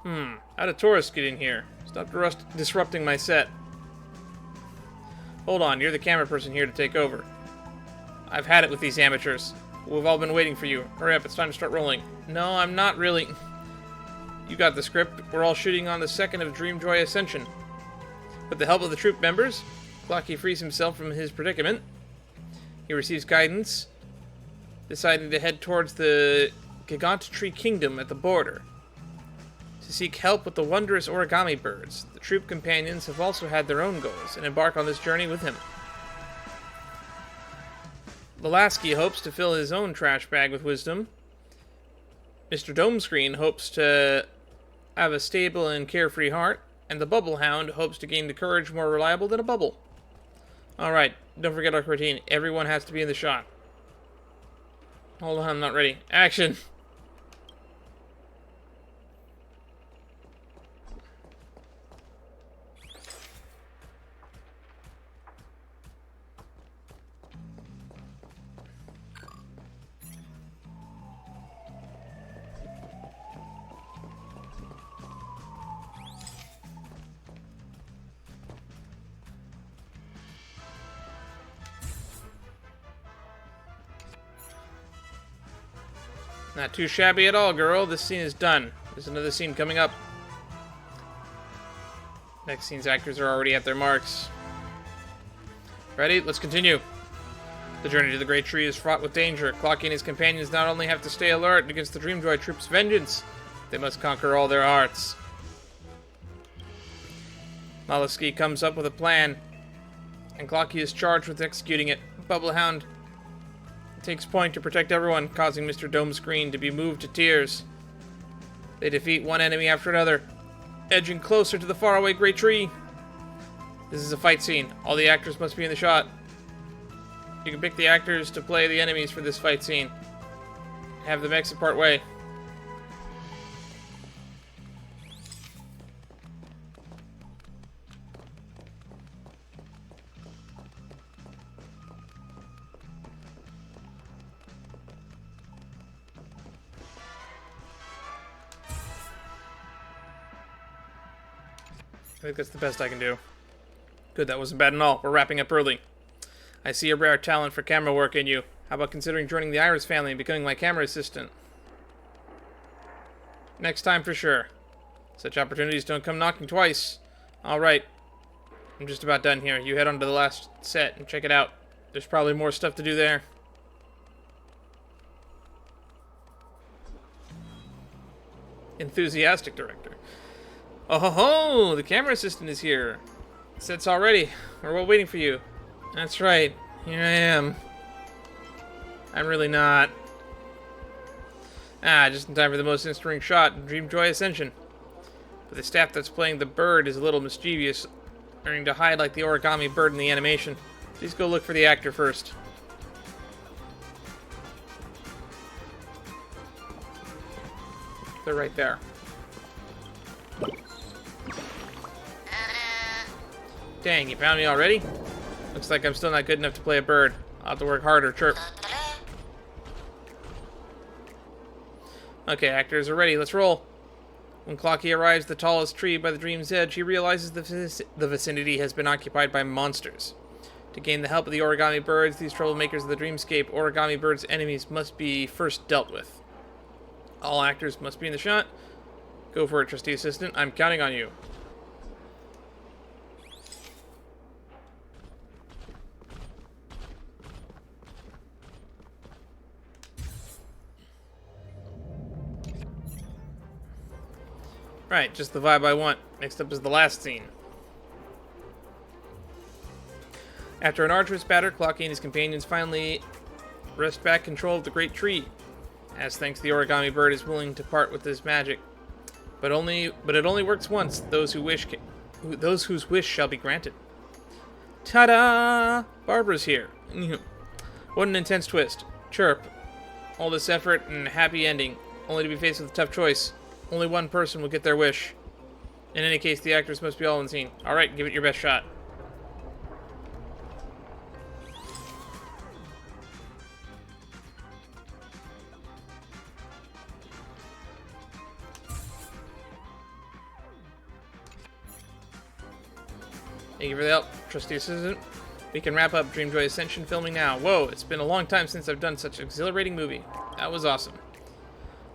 A: How'd a tourist get in here? Stop disrupting my set. Hold on, you're the camera person here to take over. I've had it with these amateurs. We've all been waiting for you. Hurry up, it's time to start rolling. No, I'm not really. You got the script. We're all shooting on the second of Dreamjoy Ascension. With the help of the troop members, Clockie frees himself from his predicament. He receives guidance, deciding to head towards the Giganttree Kingdom at the border to seek help with the wondrous origami birds. The troop companions have also had their own goals and embark on this journey with him. Lasky hopes to fill his own trash bag with wisdom. Mr. Domescreen hopes to have a stable and carefree heart, and the Bubble Hound hopes to gain the courage more reliable than a bubble. Alright, don't forget our routine. Everyone has to be in the shot. Hold on, I'm not ready. Action! Not too shabby at all, girl. This scene is done. There's another scene coming up. Next scene's actors are already at their marks. Ready? Let's continue. The journey to the Great Tree is fraught with danger. Clockie and his companions not only have to stay alert against the Dreamjoy troops' vengeance, they must conquer all their hearts. Mollusky comes up with a plan, and Clockie is charged with executing it. Bubblehound takes point to protect everyone, causing Mr. Domescreen to be moved to tears. They defeat one enemy after another, edging closer to the faraway Great Tree. This is a fight scene. All the actors must be in the shot. You can pick the actors to play the enemies for this fight scene. Have them exit part way. I think that's the best I can do. Good, that wasn't bad at all. We're wrapping up early. I see a rare talent for camera work in you. How about considering joining the Iris family and becoming my camera assistant? Next time for sure. Such opportunities don't come knocking twice. Alright. I'm just about done here. You head on to the last set and check it out. There's probably more stuff to do there. Enthusiastic director. Oh ho ho! The camera assistant is here. Set's all ready. We're all waiting for you. That's right. Here I am. I'm really not. Just in time for the most interesting shot in Dreamjoy Ascension. But the staff that's playing the bird is a little mischievous, learning to hide like the origami bird in the animation. Please go look for the actor first. They're right there. Dang, you found me already? Looks like I'm still not good enough to play a bird. I'll have to work harder, chirp. Okay, actors are ready. Let's roll. When Clockie arrives at the tallest tree by the dream's edge, he realizes the vicinity has been occupied by monsters. To gain the help of the origami birds, these troublemakers of the dreamscape, origami birds' enemies must be first dealt with. All actors must be in the shot. Go for it, trusty assistant. I'm counting on you. Right, just the vibe I want. Next up is the last scene. After an arduous battle, Clockie and his companions finally wrest back control of the Great Tree. As thanks, the origami bird is willing to part with his magic. But it only works once. Those whose wish shall be granted. Ta-da! Barbara's here. What an intense twist. Chirp. All this effort and happy ending, only to be faced with a tough choice. Only one person will get their wish. In any case, the actors must be all in scene. Alright, give it your best shot. Thank you for the help, trusty assistant. We can wrap up Dreamjoy Ascension filming now. Whoa, it's been a long time since I've done such an exhilarating movie. That was awesome.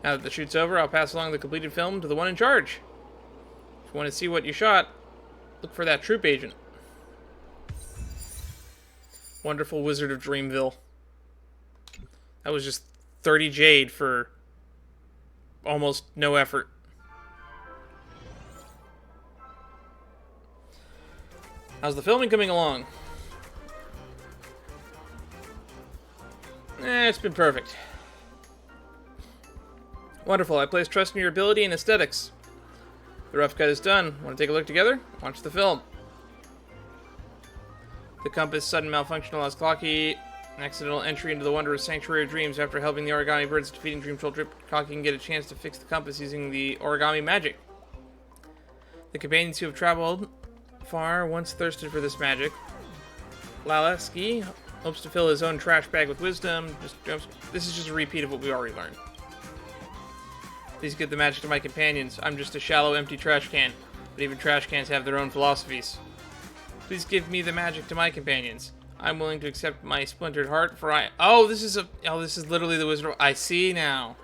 A: Now that the shoot's over, I'll pass along the completed film to the one in charge. If you want to see what you shot, look for that troop agent. Wonderful Wizard of Dreamville. That was just 30 jade for almost no effort. How's the filming coming along? It's been perfect. Wonderful. I place trust in your ability and aesthetics. The rough cut is done. Want to take a look together? Watch the film. The compass sudden malfunction allows Clockie an accidental entry into the wondrous Sanctuary of Dreams. After helping the Origami birds defeating Dream Troll Trip, Clockie can get a chance to fix the compass using the Origami magic. The companions who have traveled far once thirsted for this magic. Laleski hopes to fill his own trash bag with wisdom. This is just a repeat of what we already learned. Please give the magic to my companions. I'm just a shallow, empty trash can. But even trash cans have their own philosophies. Please give me the magic to my companions. I'm willing to accept my splintered heart, for I... this is literally the Wizard of... I see now.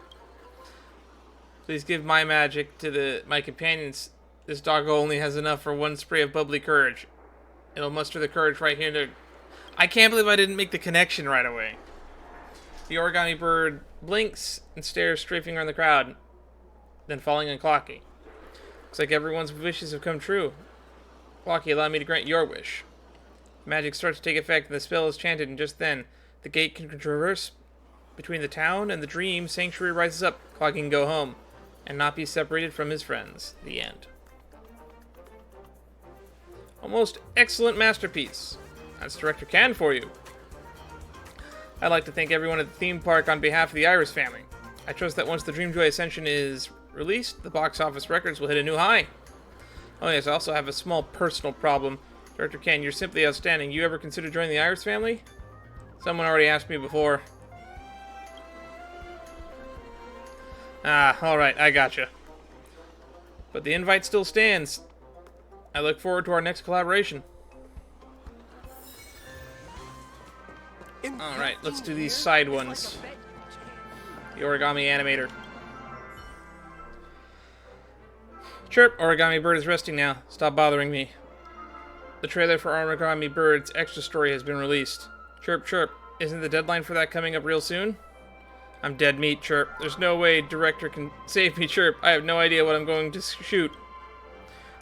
A: Please give my magic to my companions. This doggo only has enough for one spray of bubbly courage. It'll muster the courage right here to... I can't believe I didn't make the connection right away. The Origami bird blinks and stares, strafing around the crowd, then falling on Clockie. Looks like everyone's wishes have come true. Clockie, allow me to grant your wish. Magic starts to take effect, and the spell is chanted, and just then, the gate can traverse between the town and the dream. Sanctuary rises up. Clockie can go home, and not be separated from his friends. The end. A most excellent masterpiece. That's Director Can for you. I'd like to thank everyone at the theme park on behalf of the Iris family. I trust that once the Dreamjoy Ascension is released, the box office records will hit a new high. Oh yes, I also have a small personal problem. Director Ken, you're simply outstanding. You ever consider joining the Iris family? Someone already asked me before. Alright, I gotcha. But the invite still stands. I look forward to our next collaboration. Alright, let's do these side ones. The Origami Animator. Chirp, Origami Bird is resting now. Stop bothering me. The trailer for Origami Bird's Extra story has been released. Chirp, chirp. Isn't the deadline for that coming up real soon? I'm dead meat, Chirp. There's no way director can save me, Chirp. I have no idea what I'm going to shoot.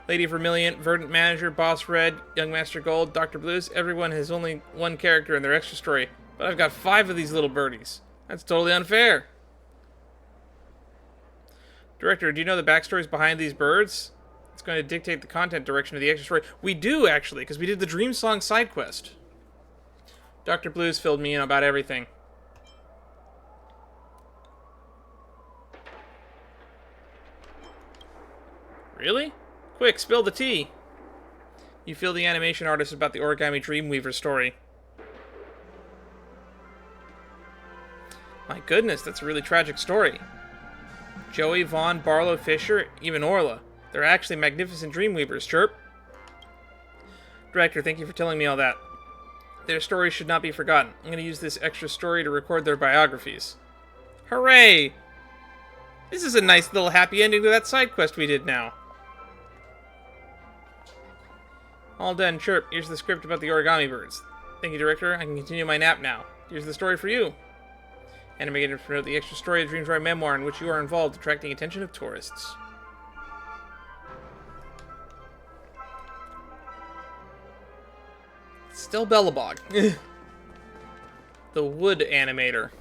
A: Lady Vermilion, Verdant Manager, Boss Red, Young Master Gold, Dr. Blues, everyone has only one character in their extra story, but I've got 5 of these little birdies. That's totally unfair. Director, do you know the backstories behind these birds? It's going to dictate the content direction of the extra story. We do, actually, because we did the Dream Song side quest. Dr. Blues filled me in about everything. Really? Quick, spill the tea. You feel the animation artist about the Origami Dreamweaver story. My goodness, that's a really tragic story. Joey, Vaughn, Barlow, Fisher, even Orla. They're actually magnificent Dreamweavers, Chirp. Director, thank you for telling me all that. Their stories should not be forgotten. I'm going to use this extra story to record their biographies. Hooray! This is a nice little happy ending to that side quest we did now. All done, Chirp. Here's the script about the Origami birds. Thank you, Director. I can continue my nap now. Here's the story for you. Animated to promote the extra story of Dreamjoy Memoir in which you are involved, attracting attention of tourists. Still Bellabog. The Wood Animator.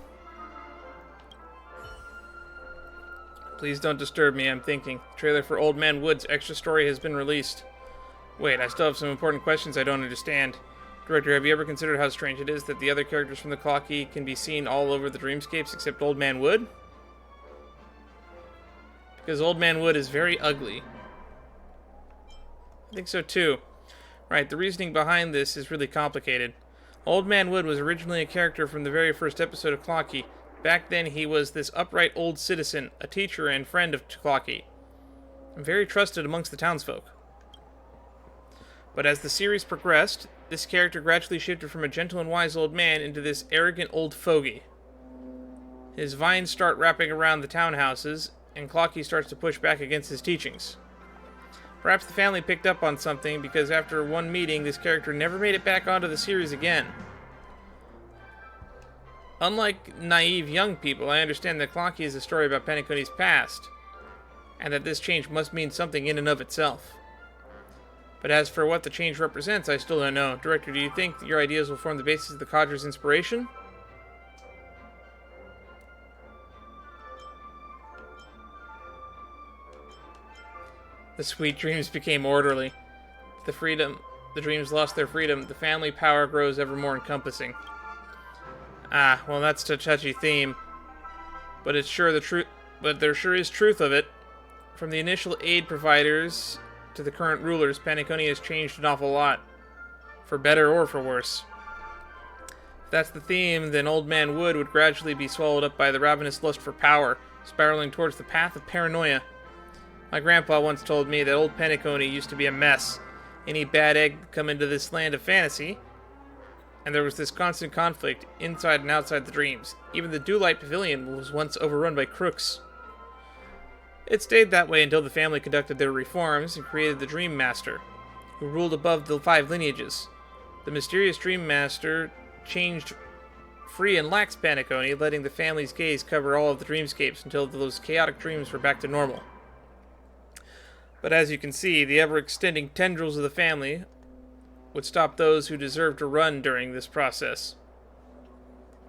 A: Please don't disturb me, I'm thinking. The trailer for Old Man Wood's extra story has been released. Wait, I still have some important questions I don't understand. Director, have you ever considered how strange it is that the other characters from the Clockie can be seen all over the dreamscapes except Old Man Wood? Because Old Man Wood is very ugly. I think so too. Right, the reasoning behind this is really complicated. Old Man Wood was originally a character from the very first episode of Clockie. Back then he was this upright old citizen, a teacher and friend of Clockie, and very trusted amongst the townsfolk. But as the series progressed, this character gradually shifted from a gentle and wise old man into this arrogant old fogey. His vines start wrapping around the townhouses, and Clockie starts to push back against his teachings. Perhaps the family picked up on something, because after one meeting, this character never made it back onto the series again. Unlike naive young people, I understand that Clockie is a story about Penacony's past, and that this change must mean something in and of itself. But as for what the change represents, I still don't know. Director, do you think your ideas will form the basis of the Cadre's inspiration? The sweet dreams became orderly. The dreams lost their freedom. The family power grows ever more encompassing. Ah, well, that's a touchy theme. But it's sure the truth. But there sure is truth of it. From the initial aid providers to the current rulers, Penacony has changed an awful lot. For better or for worse. If that's the theme, then Old Man Wood would gradually be swallowed up by the ravenous lust for power, spiraling towards the path of paranoia. My grandpa once told me that old Penacony used to be a mess. Any bad egg would come into this land of fantasy, and there was this constant conflict inside and outside the dreams. Even the Dewlight Pavilion was once overrun by crooks. It stayed that way until the family conducted their reforms and created the Dream Master, who ruled above the 5 lineages. The mysterious Dream Master changed free and lax Penacony, letting the family's gaze cover all of the dreamscapes until those chaotic dreams were back to normal. But as you can see, the ever-extending tendrils of the family would stop those who deserved to run during this process.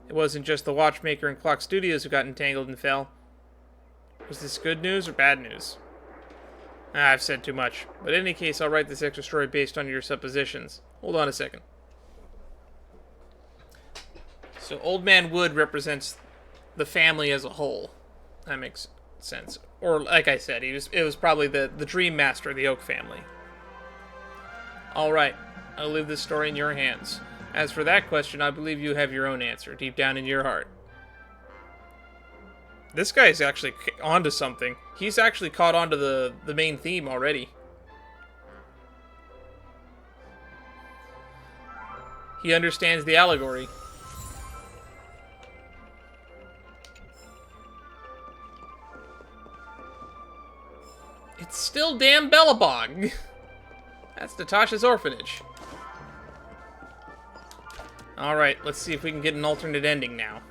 A: It wasn't just the watchmaker and clock studios who got entangled and fell. Was this good news or bad news? I've said too much. But in any case, I'll write this extra story based on your suppositions. Hold on a second. So Old Man Wood represents the family as a whole. That makes sense. Or, like I said, it was probably the Dream Master of the Oak family. Alright, I'll leave this story in your hands. As for that question, I believe you have your own answer, deep down in your heart. This guy's actually onto something. He's actually caught onto the main theme already. He understands the allegory. It's still damn Bellabog. That's Natasha's orphanage. Alright, let's see if we can get an alternate ending now.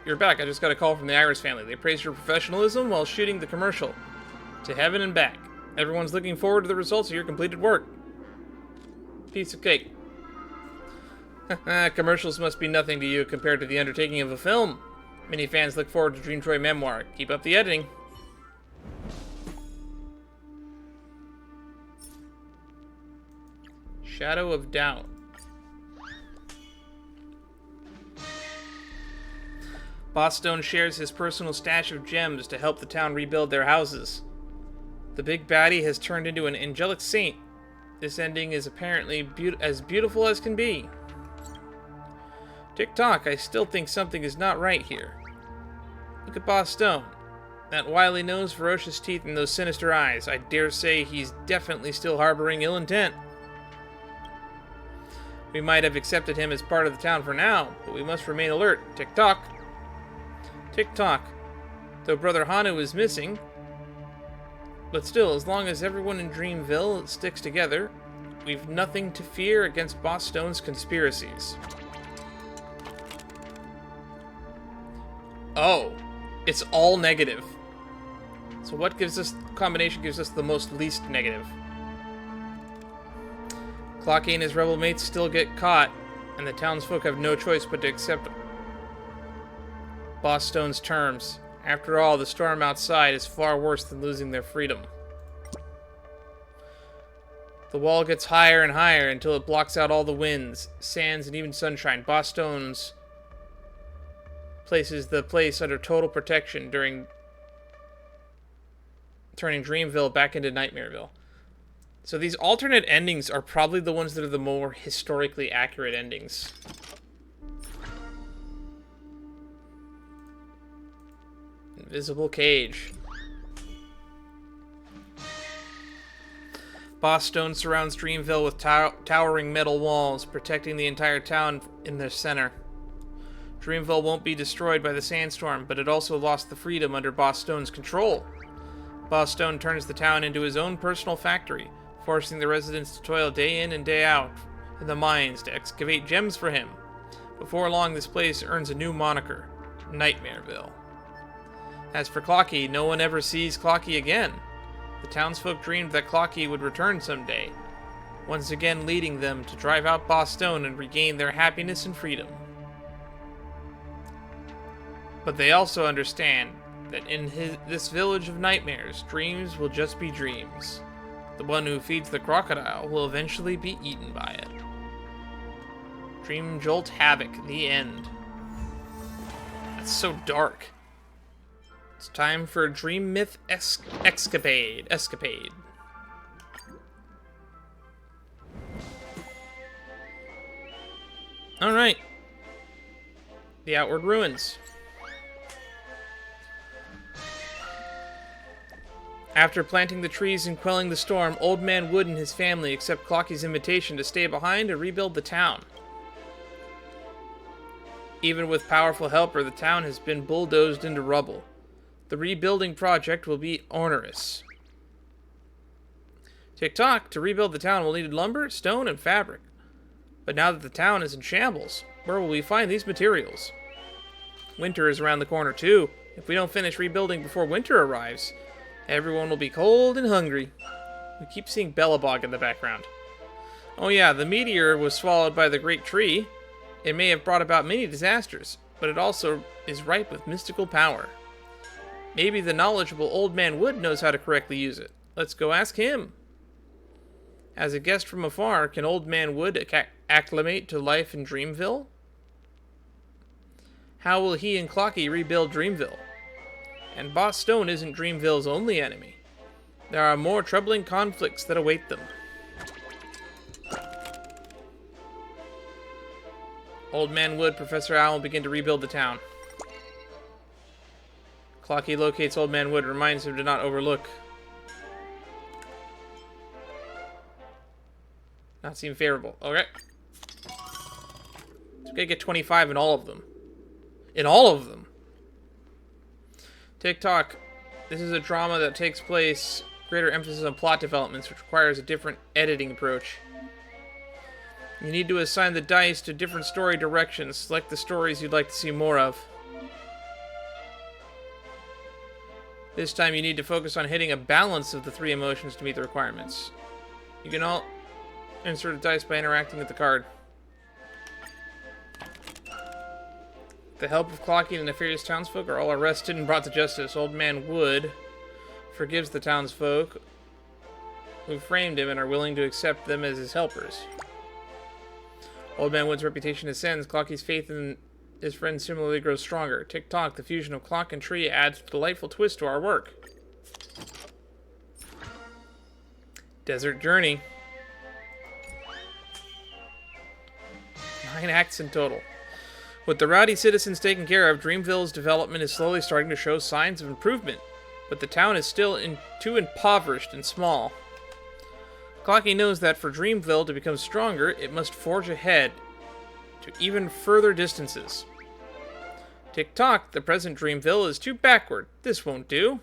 A: You're back. I just got a call from the Iris family. They praised your professionalism while shooting the commercial. To heaven and back. Everyone's looking forward to the results of your completed work. Piece of cake. Commercials must be nothing to you compared to the undertaking of a film. Many fans look forward to Dreamjoy Memoir. Keep up the editing. Shadow of Doubt. Bossstone shares his personal stash of gems to help the town rebuild their houses. The big baddie has turned into an angelic saint. This ending is apparently as beautiful as can be. Tick-tock, I still think something is not right here. Look at Boss Stone. That wily nose, ferocious teeth, and those sinister eyes. I dare say he's definitely still harboring ill intent. We might have accepted him as part of the town for now, but we must remain alert. Tick-tock. Tick-tock. Though Brother Hanu is missing. But still, as long as everyone in Dreamville sticks together, we've nothing to fear against Boss Stone's conspiracies. Oh, it's all negative. So what combination gives us the most least negative? Clockie and his rebel mates still get caught, and the townsfolk have no choice but to accept Boss Stone's terms. After all, the storm outside is far worse than losing their freedom. The wall gets higher and higher until it blocks out all the winds, sands, and even sunshine. Boss Stone's places the place under total protection during turning Dreamville back into Nightmareville. So these alternate endings are probably the ones that are the more historically accurate endings. Invisible cage. Boss Stone surrounds Dreamville with towering metal walls, protecting the entire town in their center. Dreamville won't be destroyed by the sandstorm, but it also lost the freedom under Boss Stone's control. Boss Stone turns the town into his own personal factory, forcing the residents to toil day in and day out in the mines to excavate gems for him. Before long, this place earns a new moniker, Nightmareville. As for Clockie, no one ever sees Clockie again. The townsfolk dreamed that Clockie would return someday, once again leading them to drive out Boss Stone and regain their happiness and freedom. But they also understand that in this village of nightmares, dreams will just be dreams. The one who feeds the crocodile will eventually be eaten by it. Dream Jolt Havoc, the end. That's so dark. It's time for a Dream Myth escapade. Alright. The Outward Ruins. After planting the trees and quelling the storm, Old Man Wood and his family accept Clockie's invitation to stay behind and rebuild the town. Even with powerful helper, the town has been bulldozed into rubble. The rebuilding project will be onerous. Tick-tock, to rebuild the town we'll need lumber, stone, and fabric. But now that the town is in shambles, where will we find these materials? Winter is around the corner too. If we don't finish rebuilding before winter arrives, everyone will be cold and hungry. We keep seeing Bellabog in the background. Oh yeah, the meteor was swallowed by the great tree. It may have brought about many disasters, but it also is ripe with mystical power. Maybe the knowledgeable Old Man Wood knows how to correctly use it. Let's go ask him. As a guest from afar, can Old Man Wood acclimate to life in Dreamville? How will he and Clockie rebuild Dreamville? And Boss Stone isn't Dreamville's only enemy. There are more troubling conflicts that await them. Old Man Wood, Professor Owl begin to rebuild the town. Clockie locates Old Man Wood, reminds him to not overlook. Not seem favorable. Okay. It's okay to get 25 in all of them. In all of them. Tick-tock. This is a drama that takes place, greater emphasis on plot developments, which requires a different editing approach. You need to assign the dice to different story directions. Select the stories you'd like to see more of. This time you need to focus on hitting a balance of the three emotions to meet the requirements. You can all insert a dice by interacting with the card. With the help of Clockie and the nefarious townsfolk are all arrested and brought to justice. Old Man Wood forgives the townsfolk who framed him and are willing to accept them as his helpers. Old Man Wood's reputation ascends. Clockie's faith in his friend similarly grows stronger. Tick-tock, the fusion of clock and tree adds a delightful twist to our work. Desert Journey. 9 acts in total. With the rowdy citizens taken care of, Dreamville's development is slowly starting to show signs of improvement, but the town is still too impoverished and small. Clockie knows that for Dreamville to become stronger, it must forge ahead to even further distances. Tick-tock, the present Dreamville is too backward. This won't do.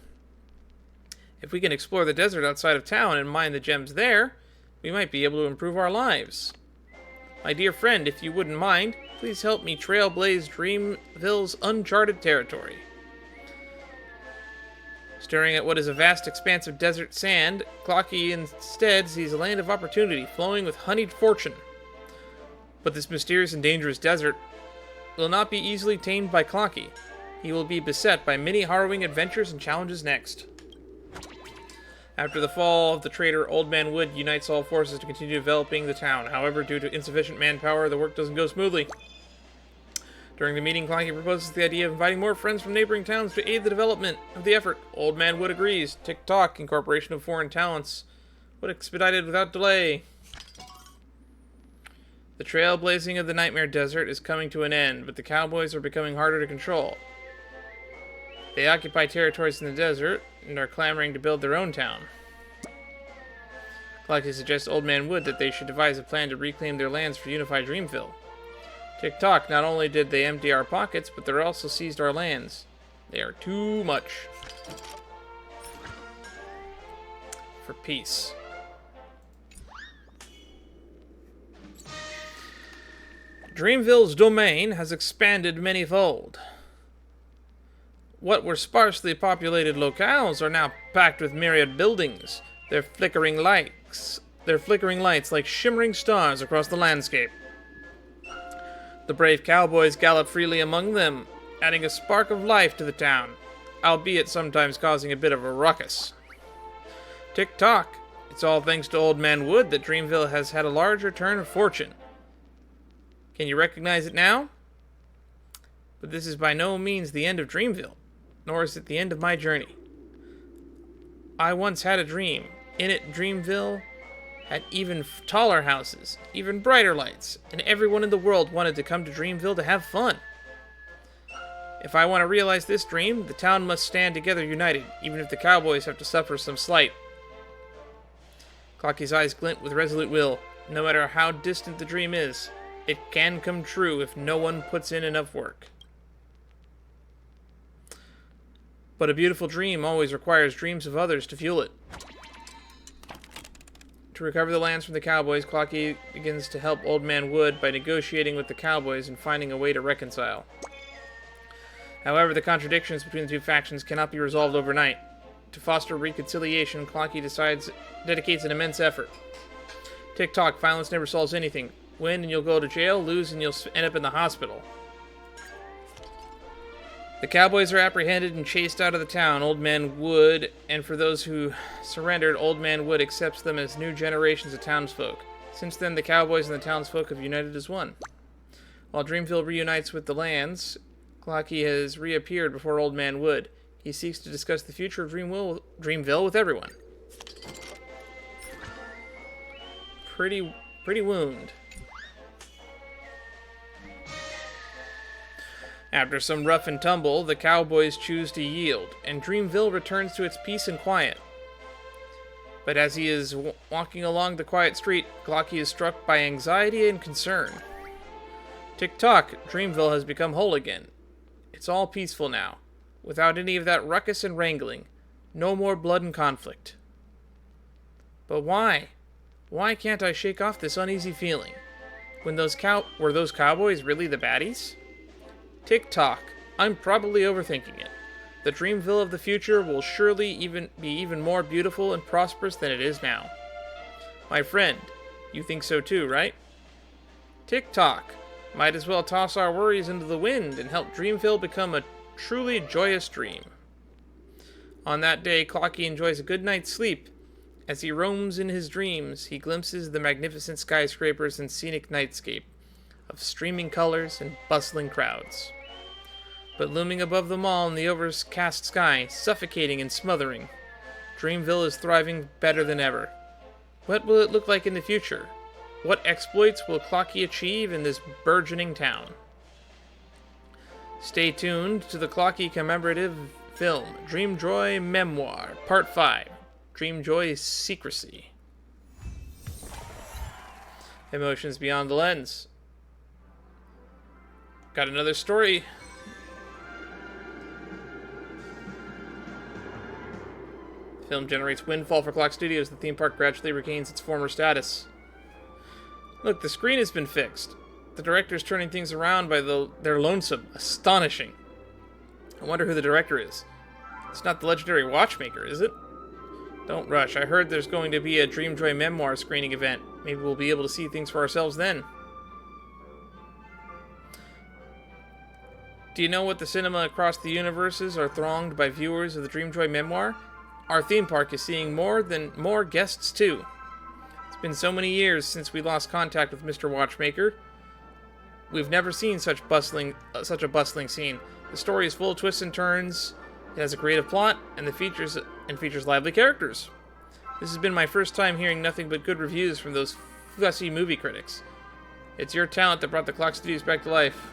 A: If we can explore the desert outside of town and mine the gems there, we might be able to improve our lives. My dear friend, if you wouldn't mind, please help me trailblaze Dreamville's uncharted territory. Staring at what is a vast expanse of desert sand, Clockie instead sees a land of opportunity flowing with honeyed fortune. But this mysterious and dangerous desert will not be easily tamed by Clockie. He will be beset by many harrowing adventures and challenges next. After the fall of the traitor, Old Man Wood unites all forces to continue developing the town. However, due to insufficient manpower, the work doesn't go smoothly. During the meeting, Clockie proposes the idea of inviting more friends from neighboring towns to aid the development of the effort. Old Man Wood agrees. Tick-tock, incorporation of foreign talents. Would expedited without delay. The trailblazing of the Nightmare Desert is coming to an end, but the cowboys are becoming harder to control. They occupy territories in the desert and are clamoring to build their own town. Clockie suggests Old Man Wood that they should devise a plan to reclaim their lands for unified Dreamville. Tock, not only did they empty our pockets, but they also seized our lands. They are too much for peace. Dreamville's domain has expanded manyfold. What were sparsely populated locales are now packed with myriad buildings, their flickering lights like shimmering stars across the landscape. The brave cowboys gallop freely among them, adding a spark of life to the town, albeit sometimes causing a bit of a ruckus. Tock, it's all thanks to Old Man Wood that Dreamville has had a large return of fortune. Can you recognize it now? But this is by no means the end of Dreamville, nor is it the end of my journey. I once had a dream. In it, Dreamville had even taller houses, even brighter lights, and everyone in the world wanted to come to Dreamville to have fun. If I want to realize this dream, the town must stand together united, even if the cowboys have to suffer some slight. Clockie's eyes glint with resolute will. No matter how distant the dream is, it can come true if no one puts in enough work. But a beautiful dream always requires dreams of others to fuel it. To recover the lands from the cowboys, Clockie begins to help Old Man Wood by negotiating with the cowboys and finding a way to reconcile. However, the contradictions between the two factions cannot be resolved overnight. To foster reconciliation, Clockie dedicates an immense effort. Tock, violence never solves anything. Win and you'll go to jail, lose and you'll end up in the hospital. The cowboys are apprehended and chased out of the town, Old Man Wood, and for those who surrendered, Old Man Wood accepts them as new generations of townsfolk. Since then, the cowboys and the townsfolk have united as one. While Dreamville reunites with the lands, Clockie has reappeared before Old Man Wood. He seeks to discuss the future of Dreamville with everyone. Pretty wound. After some rough and tumble, the cowboys choose to yield, and Dreamville returns to its peace and quiet. But as he is walking along the quiet street, Clockie is struck by anxiety and concern. Tock, Dreamville has become whole again. It's all peaceful now, without any of that ruckus and wrangling. No more blood and conflict. But why? Why can't I shake off this uneasy feeling? Were those cowboys really the baddies? Tock, I'm probably overthinking it. The Dreamville of the future will surely be even more beautiful and prosperous than it is now. My friend, you think so too, right? Tock, might as well toss our worries into the wind and help Dreamville become a truly joyous dream. On that day, Clockie enjoys a good night's sleep. As he roams in his dreams, he glimpses the magnificent skyscrapers and scenic nightscape of streaming colors and bustling crowds. But looming above them all in the overcast sky, suffocating and smothering, Dreamville is thriving better than ever. What will it look like in the future? What exploits will Clockie achieve in this burgeoning town? Stay tuned to the Clockie commemorative film, Dreamjoy Memoir, Part 5, Dreamjoy's Secrecy. Emotions beyond the lens. Got another story. The film generates windfall for Clock Studios. The theme park gradually regains its former status. Look, the screen has been fixed. The director's turning things around by their lonesome. Astonishing. I wonder who the director is. It's not the legendary watchmaker, is it? Don't rush. I heard there's going to be a Dreamjoy Memoir screening event. Maybe we'll be able to see things for ourselves then. Do you know what the cinema across the universes are thronged by viewers of the Dreamjoy Memoir? Our theme park is seeing more guests too. It's been so many years since we lost contact with Mr. Watchmaker. We've never seen such a bustling scene. The story is full of twists and turns. It has a creative plot and features lively characters. This has been my first time hearing nothing but good reviews from those fussy movie critics. It's your talent that brought the Clock Studios back to life.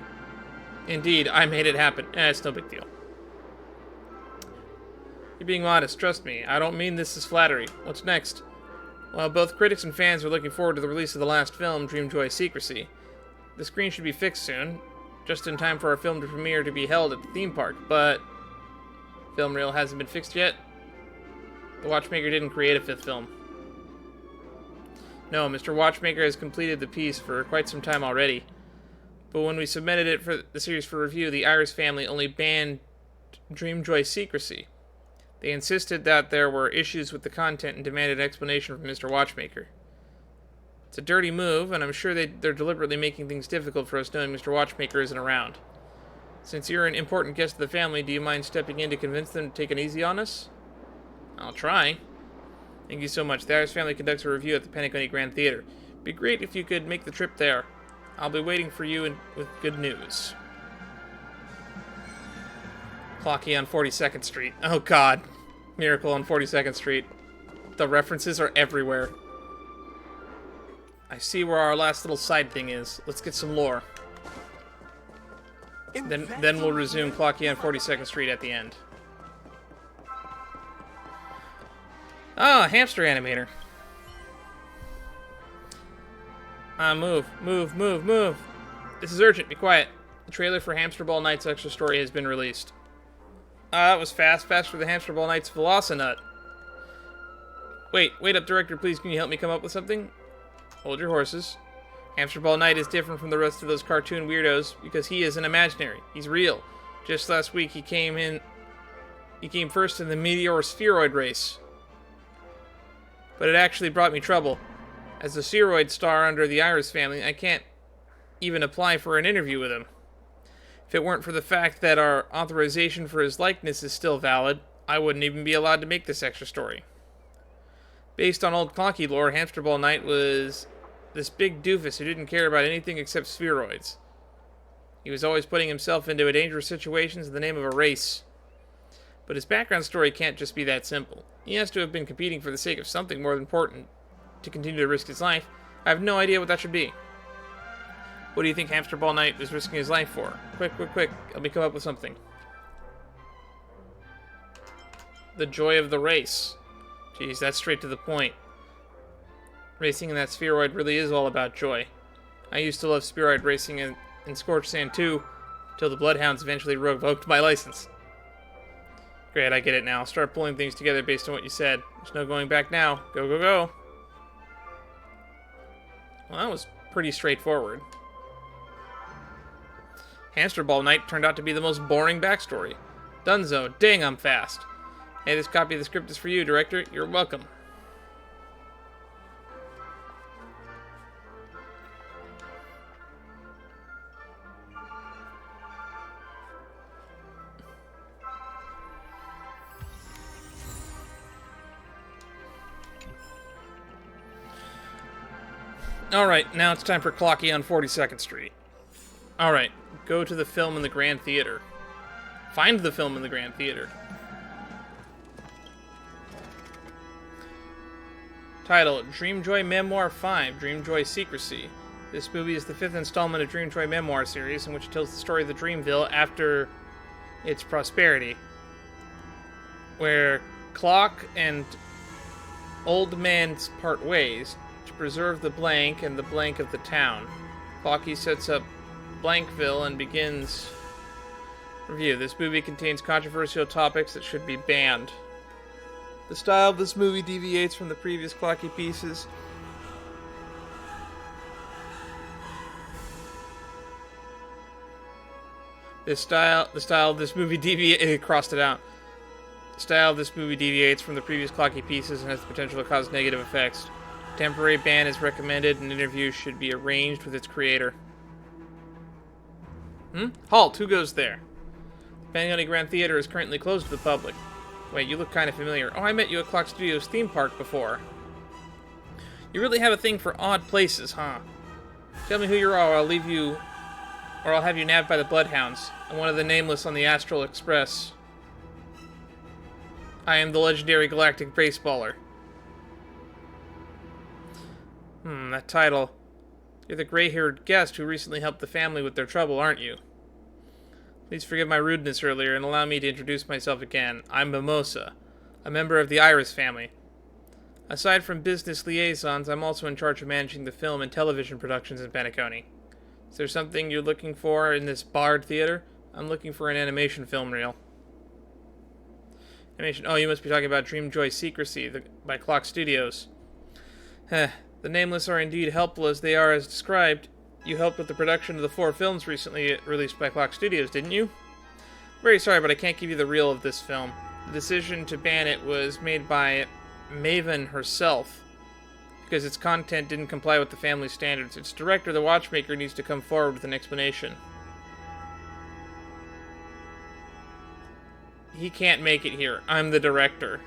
A: Indeed, I made it happen. It's no big deal. You're being modest, trust me. I don't mean this as flattery. What's next? Well, both critics and fans are looking forward to the release of the last film, Dreamjoy Secrecy. The screen should be fixed soon, just in time for our film to premiere to be held at the theme park, but film reel hasn't been fixed yet. The watchmaker didn't create a fifth film. No, Mr. Watchmaker has completed the piece for quite some time already. But when we submitted it for the series for review, the Iris family only banned Dreamjoy Secrecy. They insisted that there were issues with the content and demanded an explanation from Mr. Watchmaker. It's a dirty move, and I'm sure they're deliberately making things difficult for us knowing Mr. Watchmaker isn't around. Since you're an important guest of the family, do you mind stepping in to convince them to take it easy on us? I'll try. Thank you so much. The Iris family conducts a review at the Pentagonal Grand Theater. It'd be great if you could make the trip there. I'll be waiting for you with good news. Clockie on 42nd Street. Oh god. Miracle on 42nd Street. The references are everywhere. I see where our last little side thing is. Let's get some lore. Then we'll resume Clockie on 42nd Street at the end. Ah, hamster animator. Move. This is urgent, be quiet. The trailer for Hamsterball Night's Extra Story has been released. That was fast. Fast for the Hamsterball Night's Velocinut. Wait up, director, please, can you help me come up with something? Hold your horses. Hamsterball Knight is different from the rest of those cartoon weirdos because he isn't imaginary. He's real. Just last week he came first in the Meteor Spheroid race. But it actually brought me trouble. As a spheroid star under the Iris family, I can't even apply for an interview with him. If it weren't for the fact that our authorization for his likeness is still valid, I wouldn't even be allowed to make this extra story. Based on old Clockie lore, Hamsterball Knight was this big doofus who didn't care about anything except spheroids. He was always putting himself into dangerous situations in the name of a race. But his background story can't just be that simple. He has to have been competing for the sake of something more important to continue to risk his life. I have no idea what that should be. What do you think Hamsterball Knight is risking his life for? Quick. Let me come up with something. The joy of the race. Jeez, that's straight to the point. Racing in that spheroid really is all about joy. I used to love spheroid racing in Scorched Sand too, till the Bloodhounds eventually revoked my license. Great, I get it now. I'll start pulling things together based on what you said. There's no going back now. Go. Well, that was pretty straightforward. Hamsterball Knight turned out to be the most boring backstory. Dunzo. Dang, I'm fast. Hey, this copy of the script is for you, director. You're welcome. Alright, now it's time for Clockie on 42nd Street. Alright, go to the film in the Grand Theater. Find the film in the Grand Theater. Title, Dreamjoy Memoir 5, Dreamjoy Secrecy. This movie is the 5th installment of Dreamjoy Memoir series, in which it tells the story of the Dreamville after its prosperity, where Clock and Old Man part ways to preserve the blank and the blank of the town. Clockie sets up Blankville and begins review. This movie contains controversial topics that should be banned. The style of this movie deviates from the previous Clockie pieces. The style of this movie crossed it out. The style of this movie deviates from the previous Clockie pieces and has the potential to cause negative effects. Temporary ban is recommended, and interviews should be arranged with its creator. Halt! Who goes there? The Pangoni Grand Theater is currently closed to the public. Wait, you look kind of familiar. Oh, I met you at Clock Studios theme park before. You really have a thing for odd places, huh? Tell me who you are, or I'll have you nabbed by the Bloodhounds. I'm one of the nameless on the Astral Express. I am the legendary galactic baseballer. That title. You're the gray-haired guest who recently helped the family with their trouble, aren't you? Please forgive my rudeness earlier and allow me to introduce myself again. I'm Mimosa. A member of the Iris family. Aside from business liaisons, I'm also in charge of managing the film and television productions in Penacony. Is there something you're looking for in this Bard theater? I'm looking for an animation film reel. Animation. Oh, you must be talking about Dreamjoy Secrecy by Clock Studios. The Nameless are indeed helpful as they are as described. You helped with the production of the 4 films recently released by Clock Studios, didn't you? Very sorry, but I can't give you the reel of this film. The decision to ban it was made by Maven herself, because its content didn't comply with the family standards. Its director, the Watchmaker, needs to come forward with an explanation. He can't make it here. I'm the director.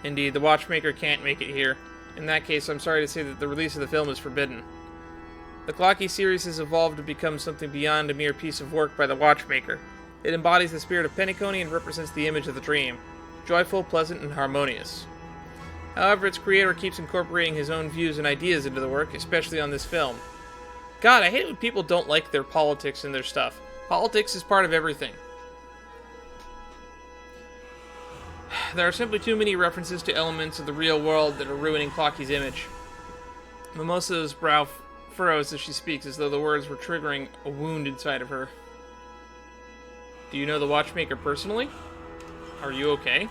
A: Indeed, the Watchmaker can't make it here. In that case, I'm sorry to say that the release of the film is forbidden. The Clockie series has evolved to become something beyond a mere piece of work by the Watchmaker. It embodies the spirit of Penacony and represents the image of the dream. Joyful, pleasant, and harmonious. However, its creator keeps incorporating his own views and ideas into the work, especially on this film. God, I hate it when people don't like their politics and their stuff. Politics is part of everything. There are simply too many references to elements of the real world that are ruining Clockie's image. Mimosa's brow furrows as she speaks, as though the words were triggering a wound inside of her. Do you know the Watchmaker personally? Are you okay?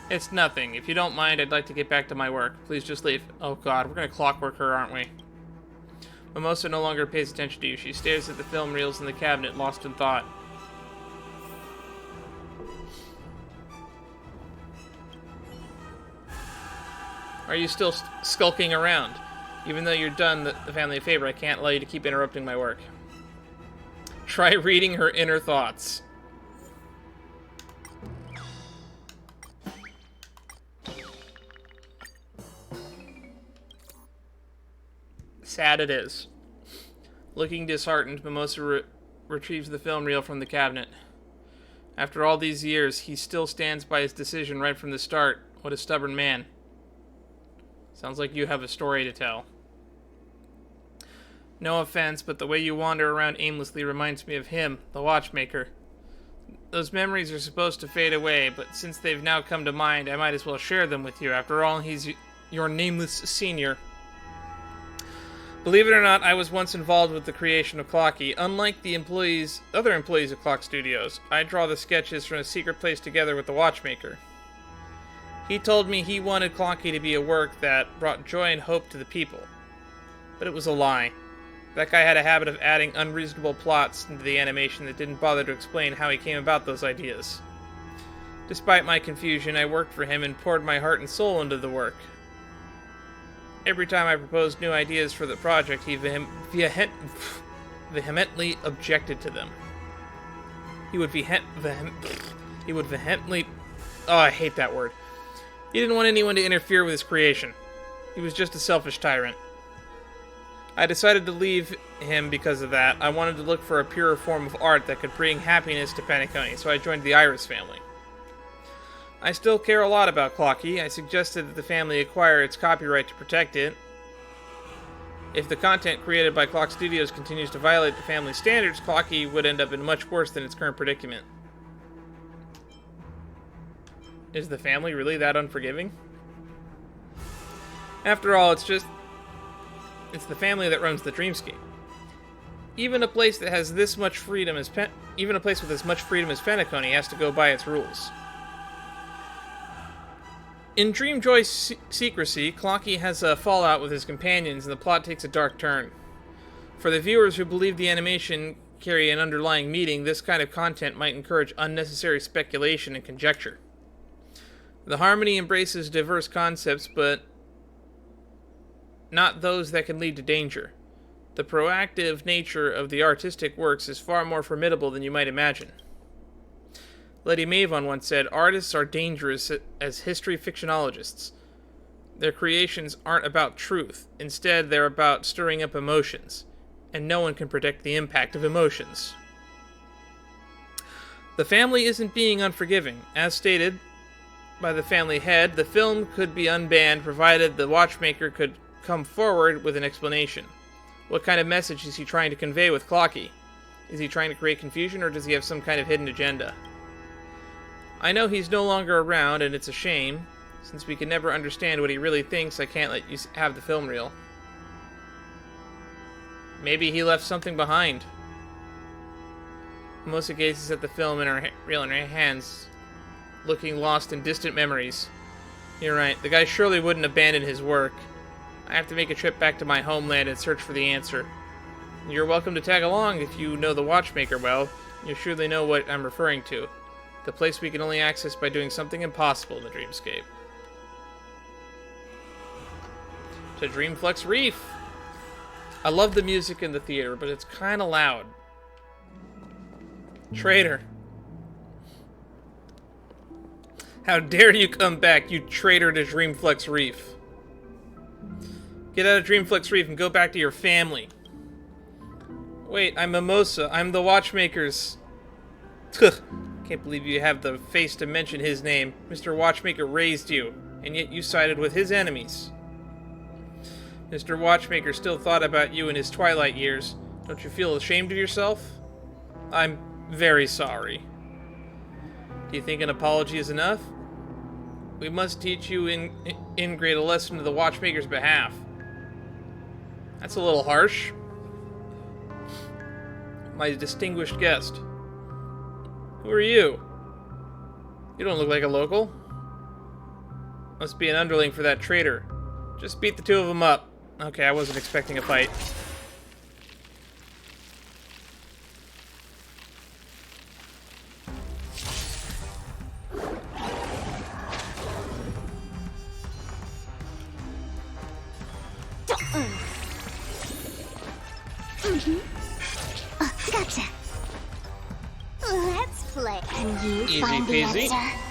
A: It's nothing. If you don't mind, I'd like to get back to my work. Please just leave. Oh god, we're gonna clockwork her, aren't we? Mimosa no longer pays attention to you. She stares at the film reels in the cabinet, lost in thought. Are you still skulking around? Even though you're done the family a favor, I can't allow you to keep interrupting my work. Try reading her inner thoughts. Sad it is. Looking disheartened, Mimosa retrieves the film reel from the cabinet. After all these years, he still stands by his decision right from the start. What a stubborn man. Sounds like you have a story to tell. No offense, but the way you wander around aimlessly reminds me of him, the Watchmaker. Those memories are supposed to fade away, but since they've now come to mind, I might as well share them with you. After all, he's your nameless senior. Believe it or not, I was once involved with the creation of Clockie. Unlike the other employees of Clock Studios, I draw the sketches from a secret place together with the Watchmaker. He told me he wanted Clockie to be a work that brought joy and hope to the people. But it was a lie. That guy had a habit of adding unreasonable plots into the animation that didn't bother to explain how he came about those ideas. Despite my confusion, I worked for him and poured my heart and soul into the work. Every time I proposed new ideas for the project, he vehemently objected to them. He would vehemently... Oh, I hate that word. He didn't want anyone to interfere with his creation. He was just a selfish tyrant. I decided to leave him because of that. I wanted to look for a purer form of art that could bring happiness to Penacony, so I joined the Iris family. I still care a lot about Clockie. I suggested that the family acquire its copyright to protect it. If the content created by Clock Studios continues to violate the family standards, Clockie would end up in much worse than its current predicament. Is the family really that unforgiving? After all, it's the family that runs the dreamscape. Even a place that has this much freedom as even a place with as much freedom as Penacony has to go by its rules. In Dreamjoy Secrecy, Clockie has a fallout with his companions, and the plot takes a dark turn. For the viewers who believe the animation carry an underlying meaning, this kind of content might encourage unnecessary speculation and conjecture. The harmony embraces diverse concepts, but not those that can lead to danger. The proactive nature of the artistic works is far more formidable than you might imagine. Lady Mavon once said, "Artists are dangerous as history fictionologists. Their creations aren't about truth. Instead, they're about stirring up emotions, and no one can predict the impact of emotions." The family isn't being unforgiving. As stated by the family head, the film could be unbanned provided the Watchmaker could come forward with an explanation. What kind of message is he trying to convey with Clockie? Is he trying to create confusion, or does he have some kind of hidden agenda? I know he's no longer around, and it's a shame. Since we can never understand what he really thinks, I can't let you have the film reel. Maybe he left something behind. Mimosa gazes at the film reel in her hands, looking lost in distant memories. You're right, the guy surely wouldn't abandon his work. I have to make a trip back to my homeland and search for the answer. You're welcome to tag along if you know the watchmaker well. You surely know what I'm referring to. The place we can only access by doing something impossible in the dreamscape. To Dreamflex Reef! I love the music in the theater, but it's kind of loud. Traitor. How dare you come back, you traitor to Dreamflex Reef. Get out of Dreamflex Reef and go back to your family. Wait, I'm Mimosa. I'm the watchmaker's... Can't believe you have the face to mention his name. Mr. Watchmaker raised you, and yet you sided with his enemies. Mr. Watchmaker still thought about you in his twilight years. Don't you feel ashamed of yourself? I'm very sorry. Do you think an apology is enough? We must teach you integrate a lesson to the Watchmaker's behalf. That's a little harsh. My distinguished guest. Who are you? You don't look like a local. Must be an underling for that traitor. Just beat the two of them up. Okay, I wasn't expecting a fight.
B: Gotcha. Let's play. Can you
A: Easy
B: find the
A: peasy.
B: answer?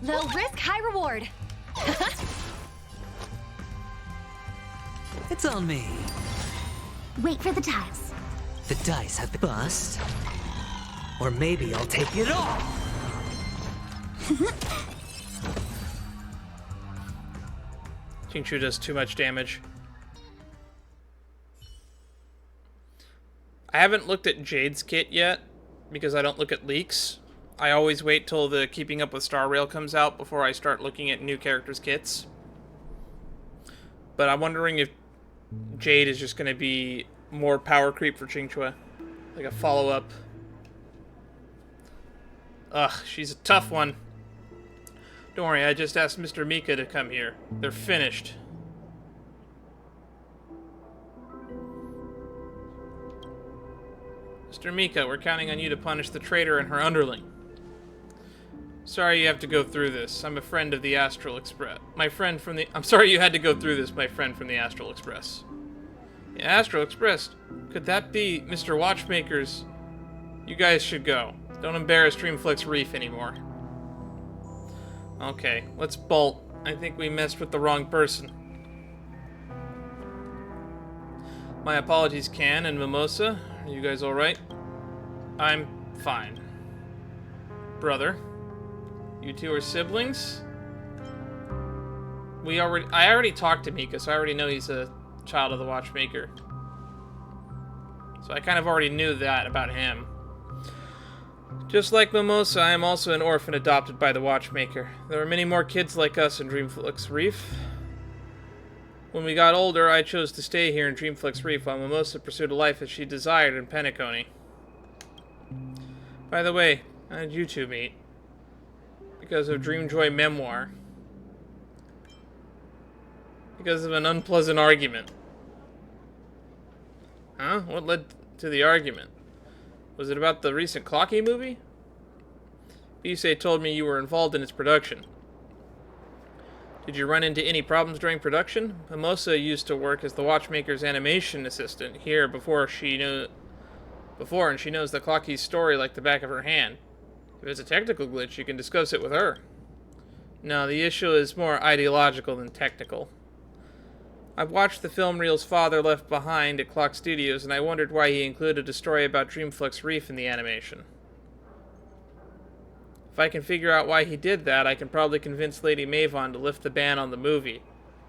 C: Low risk, high reward.
D: It's on me.
B: Wait for the dice.
D: The dice have been bust. Or maybe I'll take it all.
A: Xingqiu does too much damage. I haven't looked at Jade's kit yet, because I don't look at leaks. I always wait till the Keeping Up with Star Rail comes out before I start looking at new characters' kits. But I'm wondering if Jade is just going to be more power creep for Xingqiu. Like a follow-up. Ugh, she's a tough one. Don't worry, I just asked Mr. Mika to come here. They're finished. Mr. Mika, we're counting on you to punish the traitor and her underling. Sorry you have to go through this. I'm a friend of the Astral Express. I'm sorry you had to go through this, my friend from the Astral Express. The Astral Express? Could that be Mr. Watchmaker's? You guys should go. Don't embarrass Dreamflex Reef anymore. Okay, let's bolt. I think we messed with the wrong person. My apologies, Can and Mimosa. Are you guys alright? I'm fine. Brother. You two are siblings? I already talked to Mika, so I already know he's a child of the Watchmaker. So I kind of already knew that about him. Just like Mimosa, I am also an orphan adopted by the Watchmaker. There are many more kids like us in Dreamflex Reef. When we got older, I chose to stay here in Dreamflex Reef while Mimosa pursued a life as she desired in Penacony. By the way, how did you two meet? Because of Dreamjoy Memoir. Because of an unpleasant argument. Huh? What led to the argument? Was it about the recent Clockie movie? Bisei told me you were involved in its production. Did you run into any problems during production? Mimosa used to work as the Watchmaker's animation assistant here and she knows the Clockie's story like the back of her hand. If it's a technical glitch, you can discuss it with her. No, the issue is more ideological than technical. I've watched the film reels Father left behind at Clock Studios, and I wondered why he included a story about Dreamflex Reef in the animation. If I can figure out why he did that, I can probably convince Lady Mavon to lift the ban on the movie.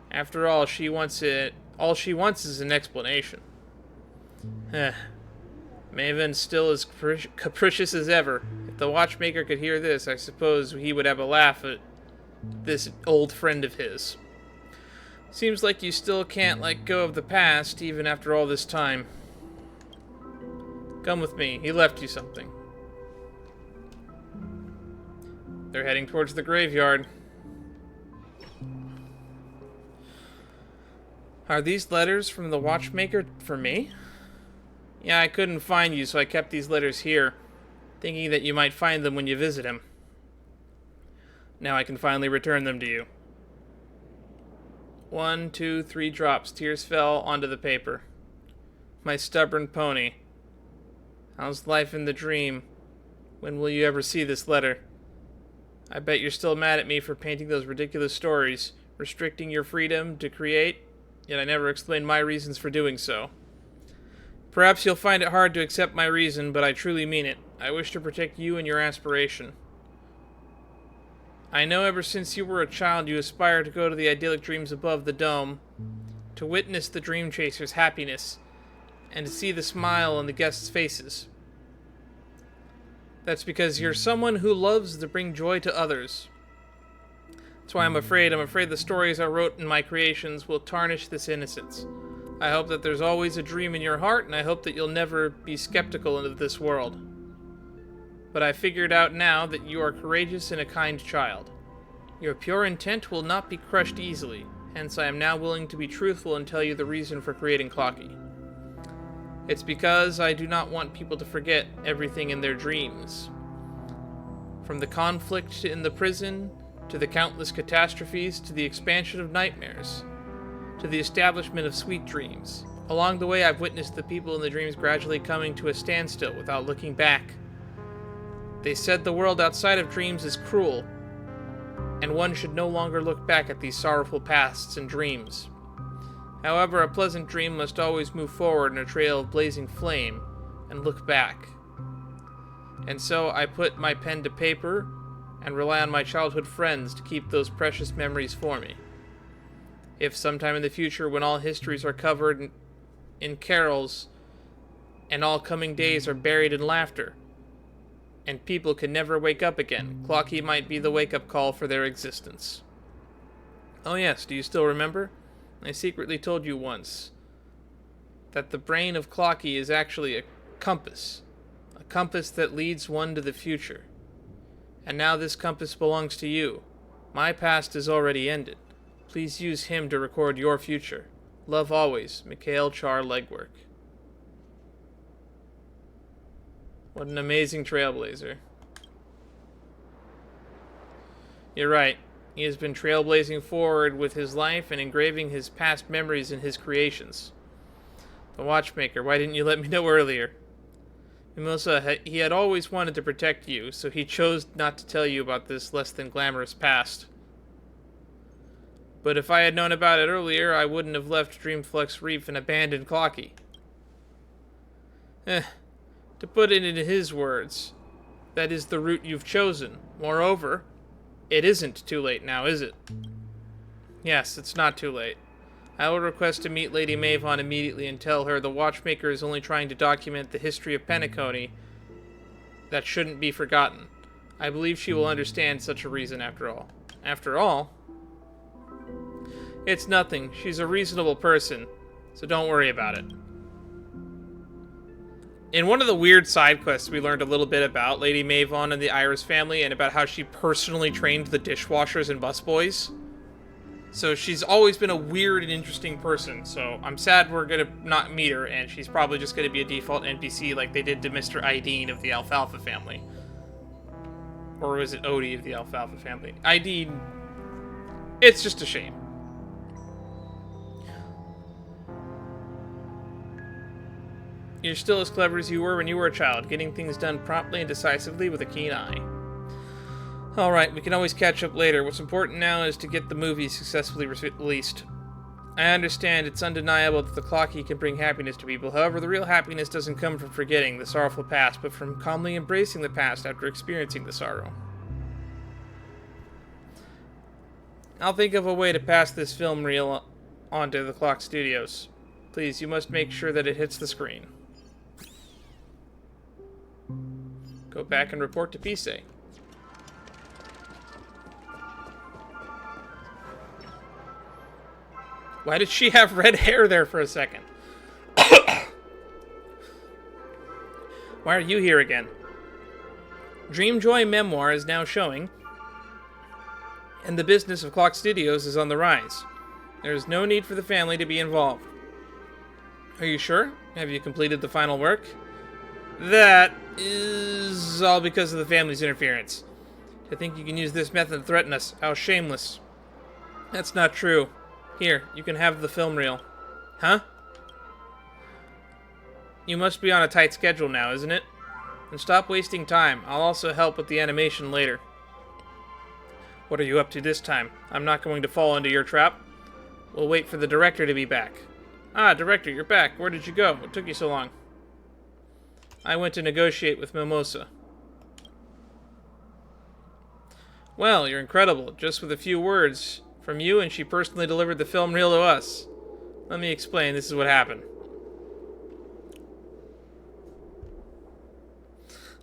A: After all, all she wants is an explanation. Maven's still as capricious as ever. If the watchmaker could hear this, I suppose he would have a laugh at this old friend of his. Seems like you still can't let go of the past, even after all this time. Come with me. He left you something. They're heading towards the graveyard. Are these letters from the watchmaker for me? Yeah, I couldn't find you, so I kept these letters here, thinking that you might find them when you visit him. Now I can finally return them to you. 1, 2, 3 drops. Tears fell onto the paper. My stubborn pony. How's life in the dream? When will you ever see this letter? I bet you're still mad at me for painting those ridiculous stories, restricting your freedom to create, yet I never explained my reasons for doing so. Perhaps you'll find it hard to accept my reason, but I truly mean it. I wish to protect you and your aspiration. I know ever since you were a child you aspire to go to the idyllic dreams above the dome, to witness the dream chaser's happiness, and to see the smile on the guests' faces. That's because you're someone who loves to bring joy to others. That's why I'm afraid the stories I wrote in my creations will tarnish this innocence. I hope that there's always a dream in your heart, and I hope that you'll never be skeptical of this world. But I figured out now that you are courageous and a kind child. Your pure intent will not be crushed easily, hence I am now willing to be truthful and tell you the reason for creating Clockie. It's because I do not want people to forget everything in their dreams. From the conflict in the prison, to the countless catastrophes, to the expansion of nightmares, to the establishment of sweet dreams. Along the way, I've witnessed the people in the dreams gradually coming to a standstill without looking back. They said the world outside of dreams is cruel, and one should no longer look back at these sorrowful pasts and dreams. However, a pleasant dream must always move forward in a trail of blazing flame and look back. And so I put my pen to paper and rely on my childhood friends to keep those precious memories for me. If sometime in the future, when all histories are covered in carols and all coming days are buried in laughter, and people can never wake up again, Clockie might be the wake-up call for their existence. Oh yes, do you still remember? I secretly told you once that the brain of Clockie is actually a compass that leads one to the future. And now this compass belongs to you. My past is already ended. Please use him to record your future. Love always, Mikhail Char Legwork. What an amazing trailblazer. You're right. He has been trailblazing forward with his life and engraving his past memories in his creations. The watchmaker, why didn't you let me know earlier? Mimosa, he had always wanted to protect you, so he chose not to tell you about this less than glamorous past. But if I had known about it earlier, I wouldn't have left Dreamflux Reef and abandoned Clockie. To put it in his words, that is the route you've chosen. Moreover, it isn't too late now, is it? Yes, it's not too late. I will request to meet Lady Mavon immediately and tell her the watchmaker is only trying to document the history of Penacony that shouldn't be forgotten. I believe she will understand such a reason after all. After all? It's nothing. She's a reasonable person, so don't worry about it. In one of the weird side quests, we learned a little bit about Lady Mavon and the Iris family and about how she personally trained the dishwashers and busboys. So she's always been a weird and interesting person, so I'm sad we're gonna not meet her, and she's probably just gonna be a default NPC like they did to Mr. Ideen of the Alfalfa family. Or was it Odie of the Alfalfa family? Ideen... It's just a shame. You're still as clever as you were when you were a child, getting things done promptly and decisively with a keen eye. Alright, we can always catch up later. What's important now is to get the movie successfully released. I understand it's undeniable that the Clockie can bring happiness to people. However, the real happiness doesn't come from forgetting the sorrowful past, but from calmly embracing the past after experiencing the sorrow. I'll think of a way to pass this film reel onto the Clock Studios. Please, you must make sure that it hits the screen. Go back and report to Pise. Why did she have red hair there for a second? Why are you here again? Dreamjoy Memoir is now showing, and the business of Clock Studios is on the rise. There is no need for the family to be involved. Are you sure? Have you completed the final work? That is all because of the family's interference. I think you can use this method to threaten us. How shameless. That's not true. Here, you can have the film reel. Huh? You must be on a tight schedule now, isn't it? And stop wasting time. I'll also help with the animation later. What are you up to this time? I'm not going to fall into your trap. We'll wait for the director to be back. Ah, director, you're back. Where did you go? What took you so long? I went to negotiate with Mimosa. Well, you're incredible. Just with a few words from you, and she personally delivered the film reel to us. Let me explain. This is what happened.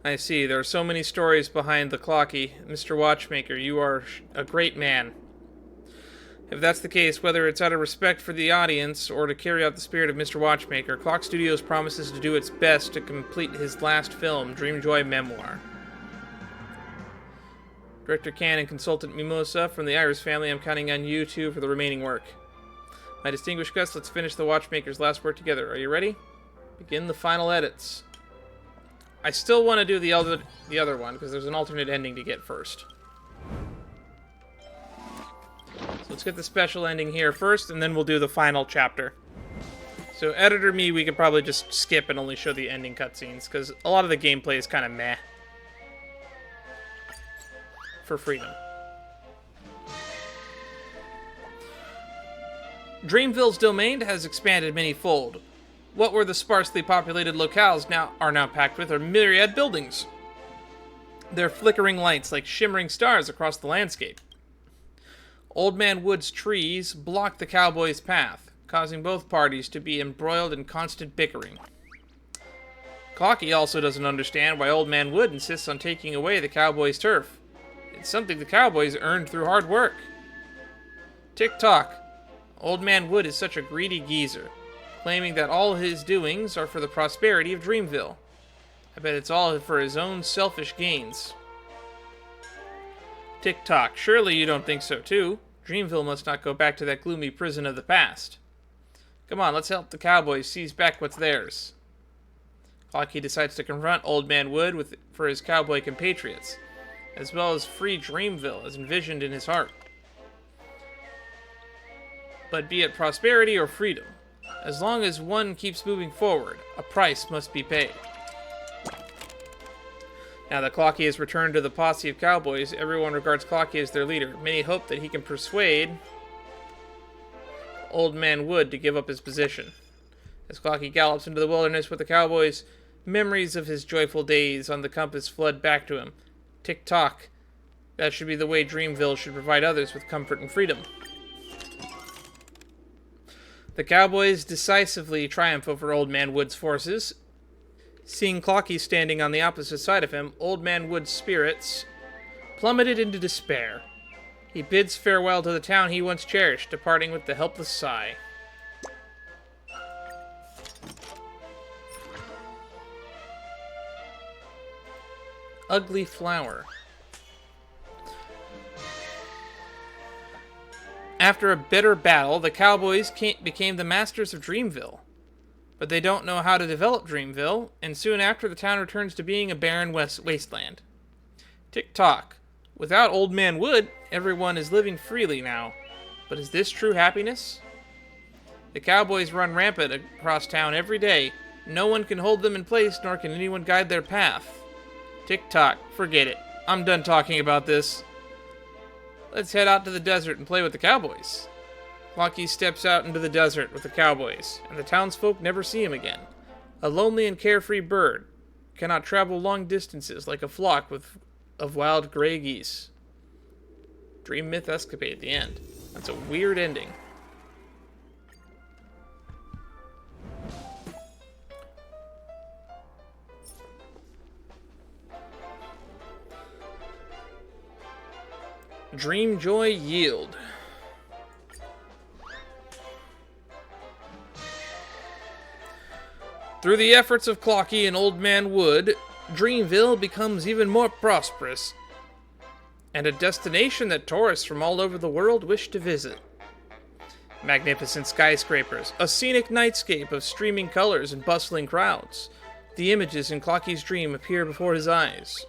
A: I see. There are so many stories behind the Clockie. Mr. Watchmaker, you are a great man. If that's the case, whether it's out of respect for the audience or to carry out the spirit of Mr. Watchmaker, Clock Studios promises to do its best to complete his last film, Dreamjoy Memoir. Director Can and consultant Mimosa from the Iris family, I'm counting on you two for the remaining work. My distinguished guests, let's finish the Watchmaker's last work together. Are you ready? Begin the final edits. I still want to do the other one, because there's an alternate ending to get first. So let's get the special ending here first, and then we'll do the final chapter. So editor me, we could probably just skip and only show the ending cutscenes, because a lot of the gameplay is kind of meh. For freedom. Dreamville's domain has expanded many-fold. What were the sparsely populated locales are now packed with are myriad buildings. Their flickering lights like shimmering stars across the landscape. Old Man Wood's trees block the cowboys' path, causing both parties to be embroiled in constant bickering. Clockie also doesn't understand why Old Man Wood insists on taking away the cowboys' turf. It's something the cowboys earned through hard work. Tick-tock. Old Man Wood is such a greedy geezer, claiming that all his doings are for the prosperity of Dreamville. I bet it's all for his own selfish gains. Tick-tock. Surely you don't think so too. Dreamville must not go back to that gloomy prison of the past. Come on, let's help the cowboys seize back what's theirs. Clockie decides to confront Old Man Wood for his cowboy compatriots, as well as free Dreamville as envisioned in his heart. But be it prosperity or freedom, as long as one keeps moving forward, a price must be paid. Now that Clockie has returned to the posse of cowboys, everyone regards Clockie as their leader. Many hope that he can persuade Old Man Wood to give up his position. As Clockie gallops into the wilderness with the cowboys, memories of his joyful days on the compass flood back to him. Tick-tock. That should be the way Dreamville should provide others with comfort and freedom. The cowboys decisively triumph over Old Man Wood's forces. Seeing Clockie standing on the opposite side of him, Old Man Wood's spirits plummeted into despair. He bids farewell to the town he once cherished, departing with the helpless sigh. Ugly flower. After a bitter battle, the cowboys became the masters of Dreamville. But they don't know how to develop Dreamville, and soon after the town returns to being a barren wasteland. Tick-tock. Without Old Man Wood, everyone is living freely now. But is this true happiness? The cowboys run rampant across town every day. No one can hold them in place, nor can anyone guide their path. Tick-tock. Forget it. I'm done talking about this. Let's head out to the desert and play with the cowboys. Clockie steps out into the desert with the cowboys, and the townsfolk never see him again. A lonely and carefree bird cannot travel long distances like a flock of wild gray geese. Dream Myth Escapade at the end. That's a weird ending. Dreamjoy Yield. Through the efforts of Clockie and Old Man Wood, Dreamville becomes even more prosperous, and a destination that tourists from all over the world wish to visit. Magnificent skyscrapers, a scenic nightscape of streaming colors and bustling crowds. The images in Clockie's dream appear before his eyes.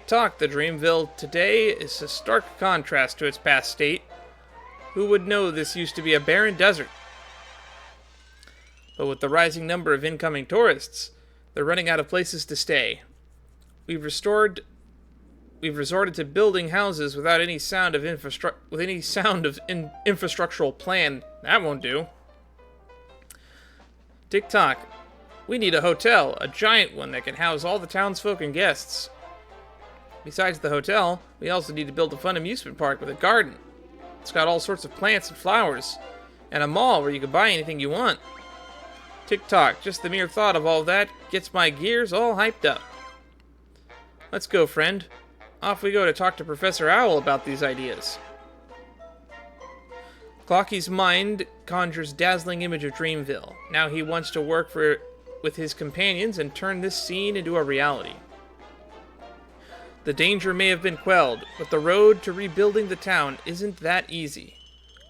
A: Tock, the Dreamville today is a stark contrast to its past state. Who would know this used to be a barren desert? But with the rising number of incoming tourists, they're running out of places to stay. We've resorted to building houses without any sound of infrastructural plan. That won't do. Tock, we need a hotel, a giant one that can house all the townsfolk and guests. Besides the hotel, we also need to build a fun amusement park with a garden. It's got all sorts of plants and flowers, and a mall where you can buy anything you want. Tock, just the mere thought of all that gets my gears all hyped up. Let's go, friend. Off we go to talk to Professor Owl about these ideas. Clockie's mind conjures dazzling image of Dreamville. Now he wants to work with his companions and turn this scene into a reality. The danger may have been quelled, but the road to rebuilding the town isn't that easy.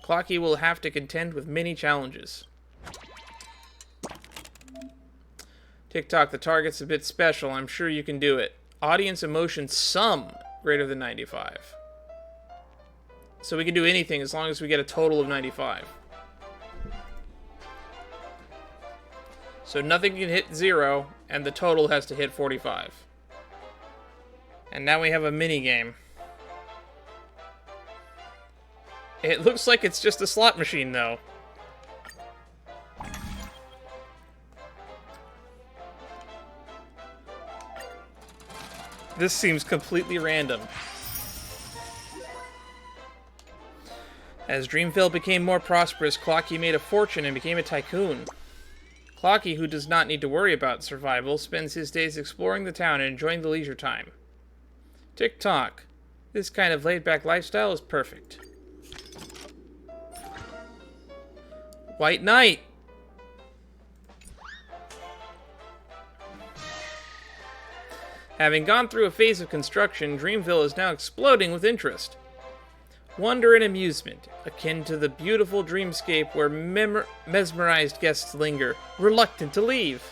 A: Clockie will have to contend with many challenges. Tock, the target's a bit special. I'm sure you can do it. Audience emotion sum greater than 95. So we can do anything as long as we get a total of 95. So nothing can hit 0, and the total has to hit 45. And now we have a mini game. It looks like it's just a slot machine, though. This seems completely random. As Dreamville became more prosperous, Clockie made a fortune and became a tycoon. Clockie, who does not need to worry about survival, spends his days exploring the town and enjoying the leisure time. Tock, this kind of laid-back lifestyle is perfect. White Knight! Having gone through a phase of construction, Dreamville is now exploding with interest. Wonder and amusement, akin to the beautiful dreamscape where mesmerized guests linger, reluctant to leave.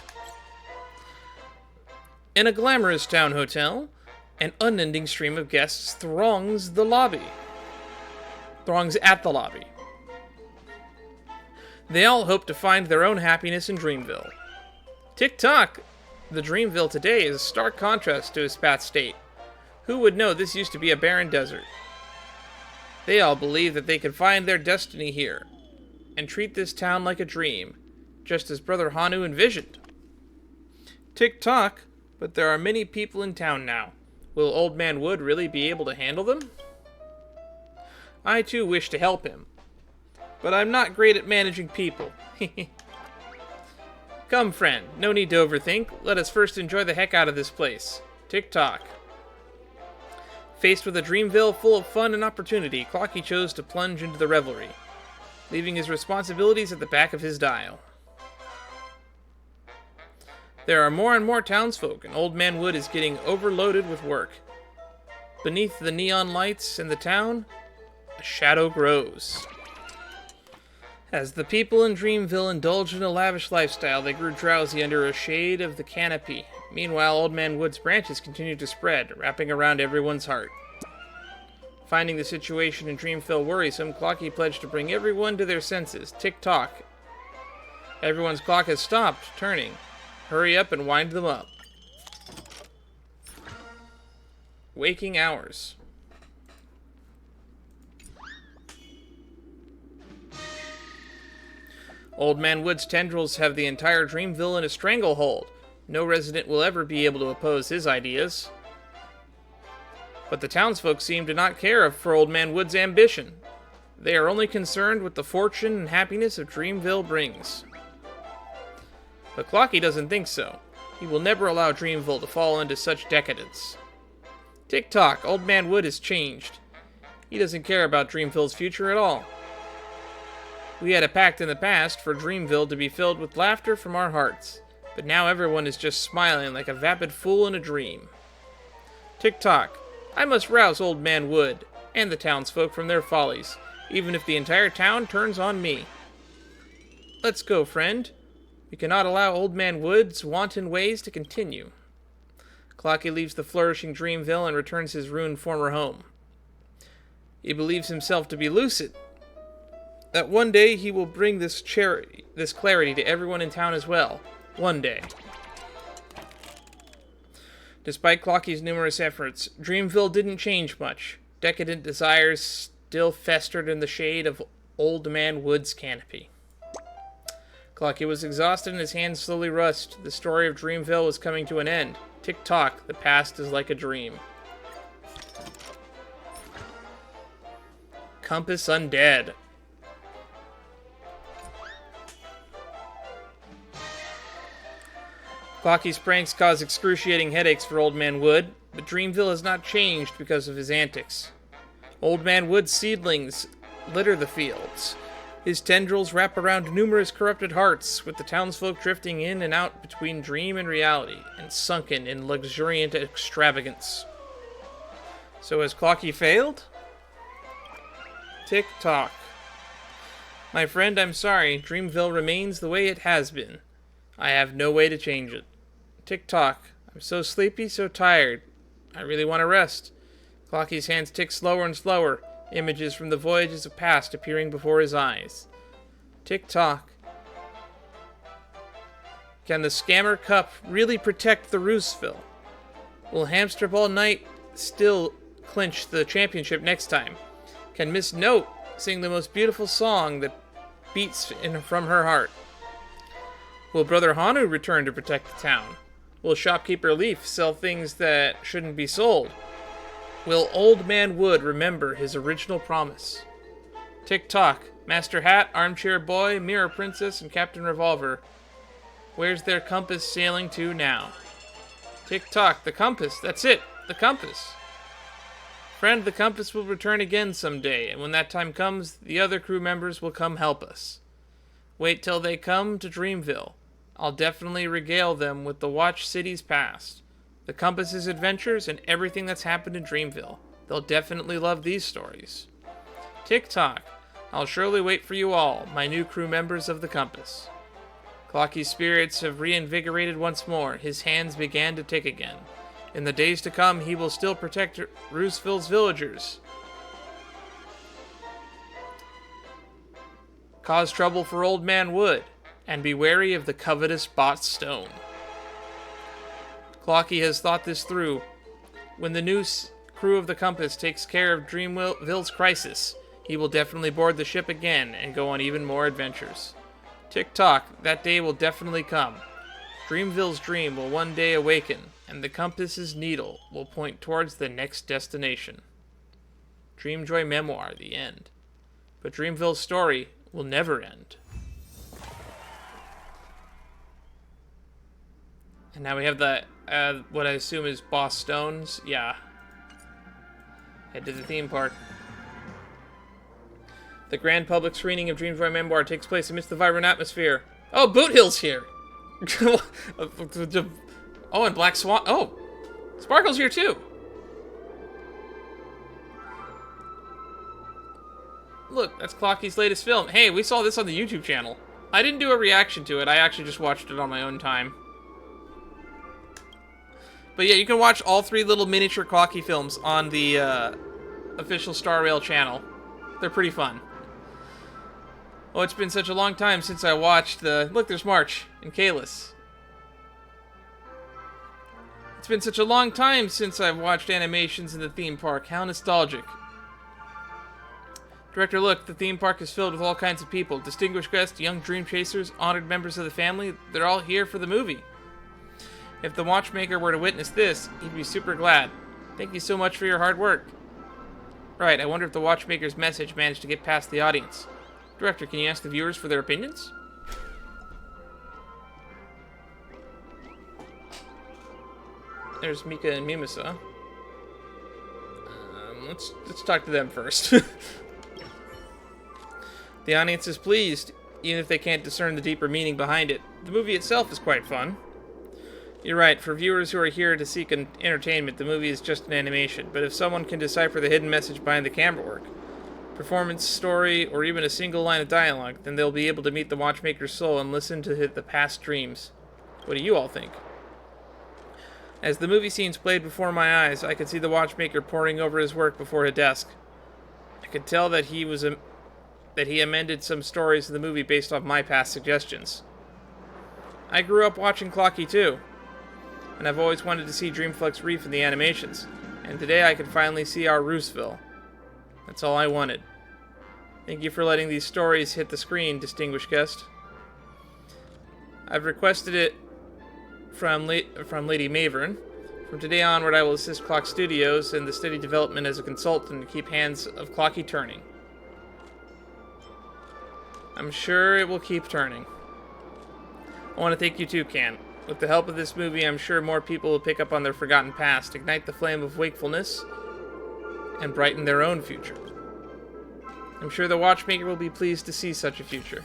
A: In a glamorous town hotel, an unending stream of guests throngs at the lobby. They all hope to find their own happiness in Dreamville. Tock, the Dreamville today is a stark contrast to his past state. Who would know this used to be a barren desert? They all believe that they can find their destiny here, and treat this town like a dream, just as Brother Hanu envisioned. Tock, but there are many people in town now. Will Old Man Wood really be able to handle them? I too wish to help him, but I'm not great at managing people. Come, friend, no need to overthink. Let us first enjoy the heck out of this place. Tock. Faced with a Dreamville full of fun and opportunity, Clockie chose to plunge into the revelry, leaving his responsibilities at the back of his dial. There are more and more townsfolk, and Old Man Wood is getting overloaded with work. Beneath the neon lights in the town, a shadow grows. As the people in Dreamville indulged in a lavish lifestyle, they grew drowsy under a shade of the canopy. Meanwhile, Old Man Wood's branches continued to spread, wrapping around everyone's heart. Finding the situation in Dreamville worrisome, Clockie pledged to bring everyone to their senses. Tock. Everyone's clock has stopped turning. Hurry up and wind them up. Waking hours. Old Man Wood's tendrils have the entire Dreamville in a stranglehold. No resident will ever be able to oppose his ideas. But the townsfolk seem to not care for Old Man Wood's ambition. They are only concerned with the fortune and happiness of Dreamville brings. But Clockie doesn't think so. He will never allow Dreamville to fall into such decadence. Tick-tock, Old Man Wood has changed. He doesn't care about Dreamville's future at all. We had a pact in the past for Dreamville to be filled with laughter from our hearts, but now everyone is just smiling like a vapid fool in a dream. Tick-tock, I must rouse Old Man Wood and the townsfolk from their follies, even if the entire town turns on me. Let's go, friend. We cannot allow Old Man Wood's wanton ways to continue. Clockie leaves the flourishing Dreamville and returns his ruined former home. He believes himself to be lucid, that one day he will bring this clarity to everyone in town as well. One day. Despite Clockie's numerous efforts, Dreamville didn't change much. Decadent desires still festered in the shade of Old Man Wood's canopy. Clockie was exhausted and his hands slowly rust. The story of Dreamville was coming to an end. Tick-tock, the past is like a dream. Compass Undead. Clockie's pranks cause excruciating headaches for Old Man Wood, but Dreamville has not changed because of his antics. Old Man Wood's seedlings litter the fields. His tendrils wrap around numerous corrupted hearts, with the townsfolk drifting in and out between dream and reality, and sunken in luxuriant extravagance. So has Clockie failed? Tick-tock. My friend, I'm sorry. Dreamville remains the way it has been. I have no way to change it. Tick-tock. I'm so sleepy, so tired. I really want to rest. Clockie's hands tick slower and slower, images from the voyages of past appearing before his eyes. Tick-tock. Can the Scammer Cup really protect the Rooseville? Will Hamsterball Knight still clinch the championship next time? Can Miss Note sing the most beautiful song that beats from her heart? Will Brother Hanu return to protect the town? Will Shopkeeper Leaf sell things that shouldn't be sold? Will Old Man Wood remember his original promise? Tick-tock, Master Hat, Armchair Boy, Mirror Princess, and Captain Revolver. Where's their compass sailing to now? Tick-tock, the compass, that's it, the compass. Friend, the compass will return again someday, and when that time comes, the other crew members will come help us. Wait till they come to Dreamville. I'll definitely regale them with the Watch City's past, the Compass's adventures, and everything that's happened in Dreamville. They'll definitely love these stories. Tick-tock, I'll surely wait for you all, my new crew members of the Compass. Clockie's spirits have reinvigorated once more. His hands began to tick again. In the days to come, he will still protect Rooseville's villagers. Cause trouble for Old Man Wood, and be wary of the covetous bought stone. Clockie has thought this through. When the new crew of the Compass takes care of Dreamville's crisis, he will definitely board the ship again and go on even more adventures. Tick-tock, that day will definitely come. Dreamville's dream will one day awaken, and the compass's needle will point towards the next destination. Dreamjoy Memoir, the end. But Dreamville's story will never end. And now we have the, what I assume is Boss Stones. Yeah. Head to the theme park. The grand public screening of Dreamjoy Memoir takes place amidst the vibrant atmosphere. Oh, Boot Hill's here! Oh, and Black Swan. Oh! Sparkle's here too! Look, that's Clockie's latest film. Hey, we saw this on the YouTube channel. I didn't do a reaction to it. I actually just watched it on my own time. But yeah, you can watch all 3 little miniature Clockie films on the official Star Rail channel. They're pretty fun. Oh, it's been such a long time since I watched the... Look, there's March and Kalis. It's been such a long time since I've watched animations in the theme park. How nostalgic. Director, look, the theme park is filled with all kinds of people. Distinguished guests, young dream chasers, honored members of the family. They're all here for the movie. If the watchmaker were to witness this, he'd be super glad. Thank you so much for your hard work. Right, I wonder if the watchmaker's message managed to get past the audience. Director, can you ask the viewers for their opinions? There's Mika and Mimasa. Let's talk to them first. The audience is pleased, even if they can't discern the deeper meaning behind it. The movie itself is quite fun. You're right, for viewers who are here to seek entertainment, the movie is just an animation. But if someone can decipher the hidden message behind the camera work, performance, story, or even a single line of dialogue, then they'll be able to meet the watchmaker's soul and listen to the past dreams. What do you all think? As the movie scenes played before my eyes, I could see the watchmaker poring over his work before a desk. I could tell that he amended some stories in the movie based off my past suggestions. I grew up watching Clockie too, and I've always wanted to see Dreamflex Reef in the animations, and today I could finally see our Rooseville. That's all I wanted. Thank you for letting these stories hit the screen, distinguished guest. I've requested it from Lady Mavern. From today onward, I will assist Clock Studios in the steady development as a consultant and keep hands of Clockie turning. I'm sure it will keep turning. I want to thank you too, Can. With the help of this movie, I'm sure more people will pick up on their forgotten past, ignite the flame of wakefulness, and brighten their own future. I'm sure the watchmaker will be pleased to see such a future.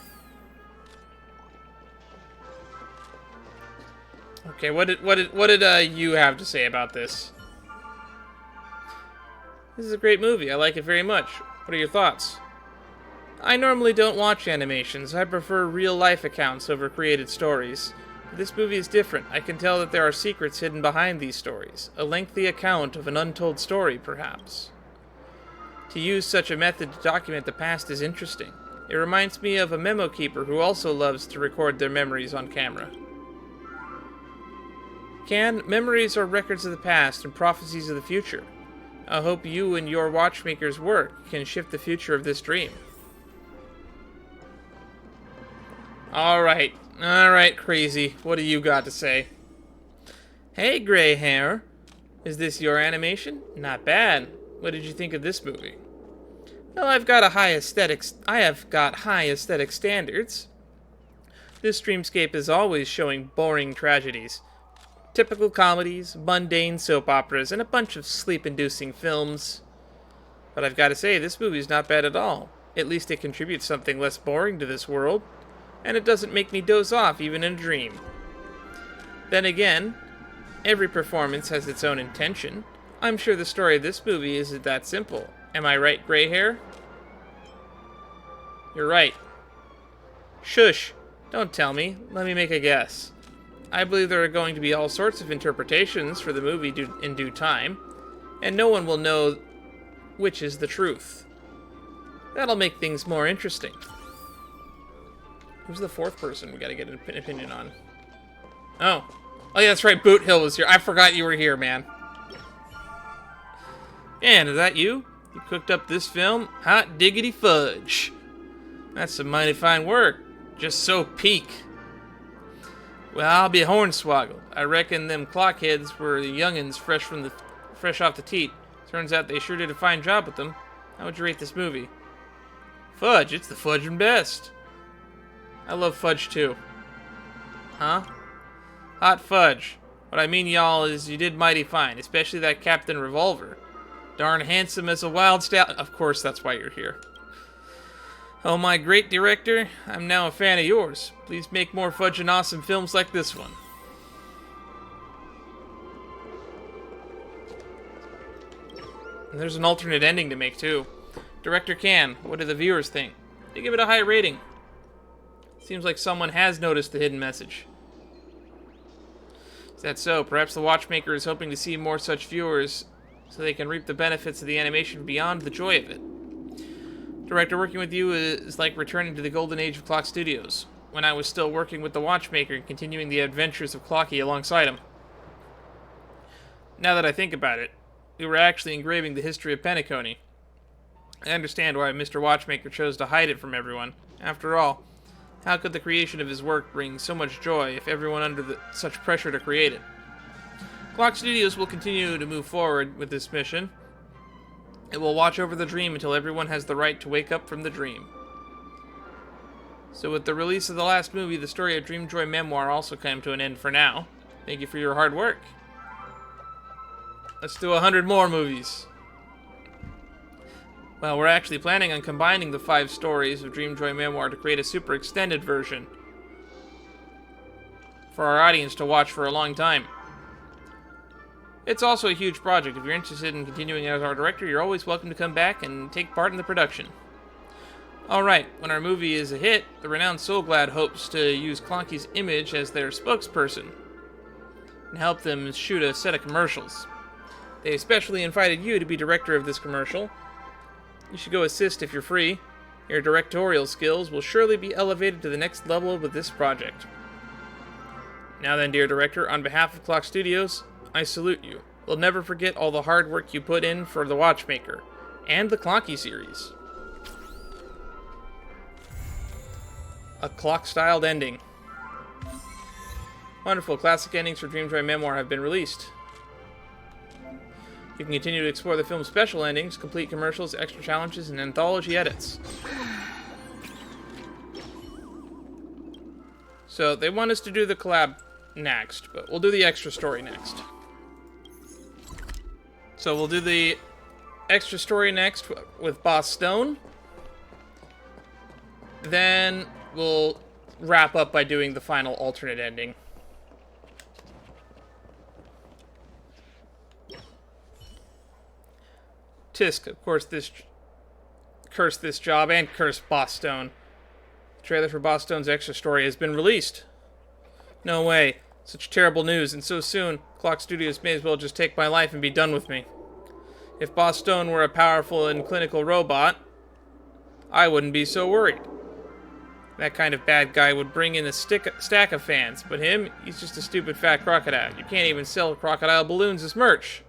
A: Okay, what did you have to say about this? This is a great movie. I like it very much. What are your thoughts? I normally don't watch animations. I prefer real-life accounts over created stories. This movie is different. I can tell that there are secrets hidden behind these stories. A lengthy account of an untold story, perhaps. To use such a method to document the past is interesting. It reminds me of a memo keeper who also loves to record their memories on camera. Memories are records of the past and prophecies of the future. I hope you and your watchmaker's work can shift the future of this dream. Alright, crazy. What do you got to say? Hey, gray hair. Is this your animation? Not bad. What did you think of this movie? Well, I have got high aesthetic standards. This dreamscape is always showing boring tragedies. Typical comedies, mundane soap operas, and a bunch of sleep-inducing films. But I've got to say, this movie's not bad at all. At least it contributes something less boring to this world. And it doesn't make me doze off even in a dream. Then again, every performance has its own intention. I'm sure the story of this movie isn't that simple. Am I right, gray hair? You're right. Shush. Don't tell me. Let me make a guess. I believe there are going to be all sorts of interpretations for the movie in due time, and no one will know which is the truth. That'll make things more interesting. Who's the fourth person we gotta get an opinion on? Oh, yeah, that's right, Boot Hill was here. I forgot you were here, man. And is that you? You cooked up this film? Hot diggity fudge. That's some mighty fine work. Just so peak. Well, I'll be hornswoggled. I reckon them clockheads were the youngins fresh off the teat. Turns out they sure did a fine job with them. How would you rate this movie? Fudge, it's the fudging best. I love fudge too. Huh? Hot fudge. What I mean, y'all, is you did mighty fine, especially that Captain Revolver. Darn handsome as a wild stallion. Of course, that's why you're here. Oh, my great director, I'm now a fan of yours. Please make more fudge and awesome films like this one. And there's an alternate ending to make, too. Director Can, what do the viewers think? They give it a high rating. Seems like someone has noticed the hidden message. Is that so? Perhaps the watchmaker is hoping to see more such viewers so they can reap the benefits of the animation beyond the joy of it. Director, working with you is like returning to the golden age of Clock Studios, when I was still working with the watchmaker and continuing the adventures of Clockie alongside him. Now that I think about it, we were actually engraving the history of Penacony. I understand why Mr. Watchmaker chose to hide it from everyone. After all, how could the creation of his work bring so much joy if everyone under such pressure to create it? Clock Studios will continue to move forward with this mission. It will watch over the dream until everyone has the right to wake up from the dream. So with the release of the last movie, the story of Dreamjoy Memoir also came to an end for now. Thank you for your hard work. Let's do 100 more movies. Well, we're actually planning on combining the 5 stories of Dreamjoy Memoir to create a super extended version for our audience to watch for a long time. It's also a huge project. If you're interested in continuing as our director, you're always welcome to come back and take part in the production. Alright, when our movie is a hit, the renowned SoulGlad hopes to use Clockie's image as their spokesperson and help them shoot a set of commercials. They especially invited you to be director of this commercial. You should go assist if you're free. Your directorial skills will surely be elevated to the next level with this project. Now then, dear director, on behalf of Clock Studios, I salute you. We'll never forget all the hard work you put in for The Watchmaker and the Clockie series. A clock-styled ending. Wonderful. Classic endings for Dreamjoy Memoir have been released. You can continue to explore the film's special endings, complete commercials, extra challenges, and anthology edits. So, they want us to do the collab next, but we'll do the extra story next. So, we'll do the extra story next with Boss Stone. Then, we'll wrap up by doing the final alternate ending. Tisk, of course, curse this job and curse Boss Stone. The trailer for Boss Stone's extra story has been released. No way. Such terrible news, and so soon. Clock Studios may as well just take my life and be done with me. If Boss Stone were a powerful and clinical robot, I wouldn't be so worried. That kind of bad guy would bring in a stack of fans, but him, he's just a stupid fat crocodile. You can't even sell crocodile balloons as merch.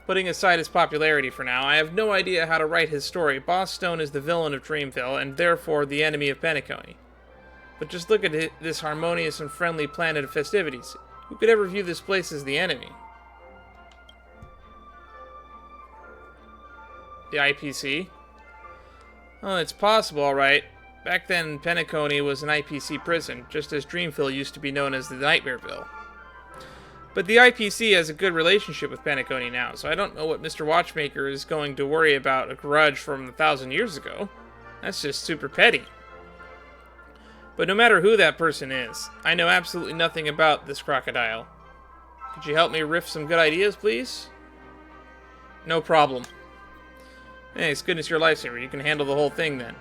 A: Putting aside his popularity for now, I have no idea how to write his story. Boss Stone is the villain of Dreamville, and therefore the enemy of Penacony. But just look at this harmonious and friendly planet of festivities. Who could ever view this place as the enemy? The IPC? Oh, it's possible, alright. Back then, Penacony was an IPC prison, just as Dreamville used to be known as the Nightmareville. But the IPC has a good relationship with Penacony now, so I don't know what Mr. Watchmaker is going to worry about a grudge from 1,000 years ago. That's just super petty. But no matter who that person is, I know absolutely nothing about this crocodile. Could you help me riff some good ideas, please? No problem. Hey, it's goodness you're a lifesaver. You can handle the whole thing then.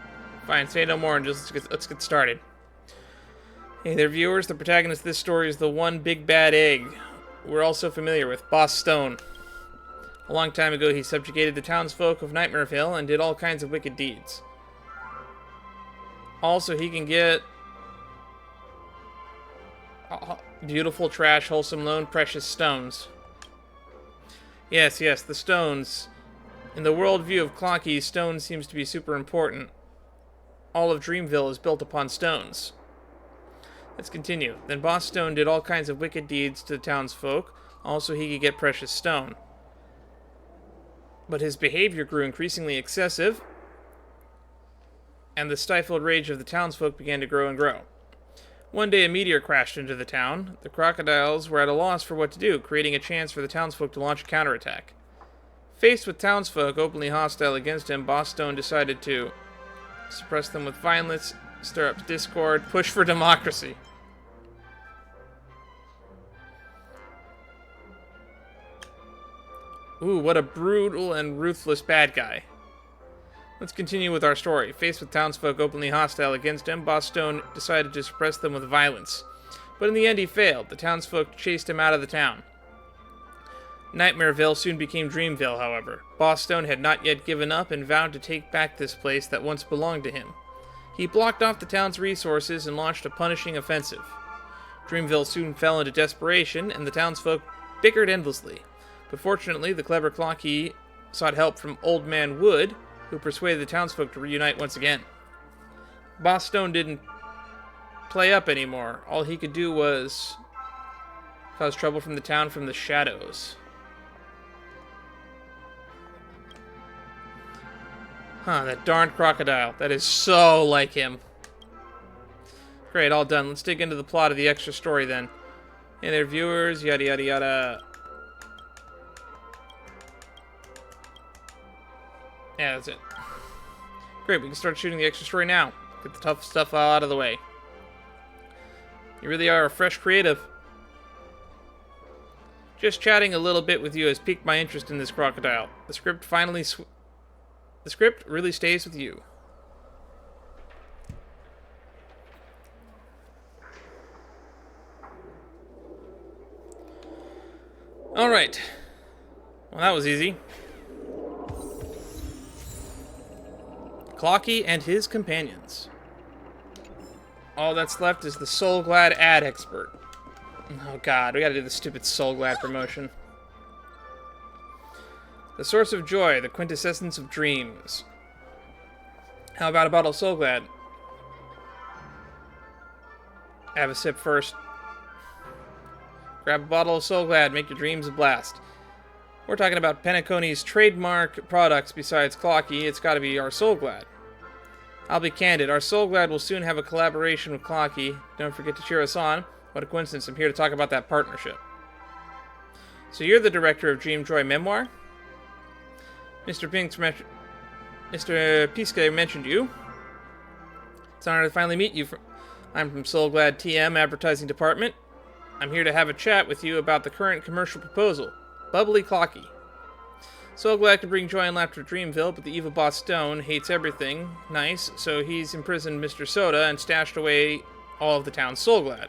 A: Fine, say no more and just let's get started. Hey there, viewers. The protagonist of this story is the one big bad egg we're also familiar with, Boss Stone. A long time ago, he subjugated the townsfolk of Nightmareville and did all kinds of wicked deeds. Also, he can get beautiful, trash, wholesome, lone, precious stones. Yes, the stones. In the worldview of Clockie, stone seems to be super important. All of Dreamville is built upon stones. Let's continue. Then Boss Stone did all kinds of wicked deeds to the townsfolk. Also, he could get precious stone. But his behavior grew increasingly excessive, and the stifled rage of the townsfolk began to grow and grow. One day, a meteor crashed into the town. The crocodiles were at a loss for what to do, creating a chance for the townsfolk to launch a counterattack. Faced with townsfolk openly hostile against him, Boss Stone decided to suppress them with violence, stir up discord, push for democracy. Ooh, what a brutal and ruthless bad guy. Let's continue with our story. Faced with townsfolk openly hostile against him, Boss Stone decided to suppress them with violence. But in the end he failed. The townsfolk chased him out of the town. Nightmareville soon became Dreamville, however. Boss Stone had not yet given up and vowed to take back this place that once belonged to him. He blocked off the town's resources and launched a punishing offensive. Dreamville soon fell into desperation, and the townsfolk bickered endlessly. But fortunately, the clever Clockie sought help from Old Man Wood, who persuaded the townsfolk to reunite once again. Boss Stone didn't play up anymore. All he could do was Cause trouble from the town from the shadows. Huh, that darn crocodile. That is so like him. Great, all done. Let's dig into the plot of the extra story then. Hey there, viewers. Yada, yada, yada. Yeah, that's it. Great, we can start shooting the extra story now. Get the tough stuff out of the way. You really are a fresh creative. Just chatting a little bit with you has piqued my interest in this crocodile. The script really stays with you. Alright. Well, that was easy. Clockie and his companions. All that's left is the SoulGlad Ad Expert. Oh god, we gotta do the stupid SoulGlad promotion. The source of joy, the quintessence of dreams. How about a bottle of SoulGlad? Have a sip first. Grab a bottle of SoulGlad, make your dreams a blast. We're talking about Penacony's trademark products besides Clockie. It's gotta be our SoulGlad. I'll be candid, our SoulGlad will soon have a collaboration with Clockie. Don't forget to cheer us on. What a coincidence, I'm here to talk about that partnership. So you're the director of Dreamjoy Memoir? Mr. Piska mentioned you. It's an honor to finally meet you. I'm from SoulGlad TM Advertising Department. I'm here to have a chat with you about the current commercial proposal. Bubbly Clockie. SoulGlad can bring joy and laughter to Dreamville, but the evil boss Stone hates everything nice, so he's imprisoned Mr. Soda and stashed away all of the town's SoulGlad.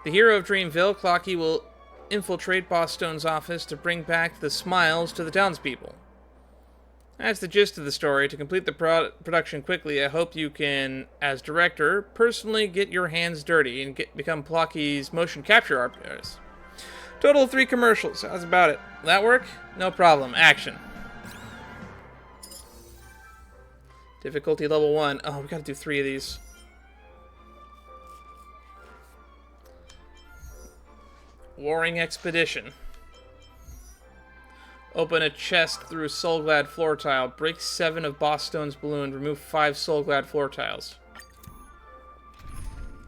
A: The hero of Dreamville, Clockie, will infiltrate Boss Stone's office to bring back the smiles to the townspeople. That's the gist of the story. To complete the production quickly, I hope you can, as director, personally get your hands dirty and become Clockie's motion capture artist. Total of 3 commercials. How's about it? Will that work? No problem. Action. Difficulty level 1. Oh, we gotta do 3 of these. Warring Expedition. Open a chest through SoulGlad floor tile. Break 7 of Boss Stone's balloon. Remove 5 SoulGlad floor tiles.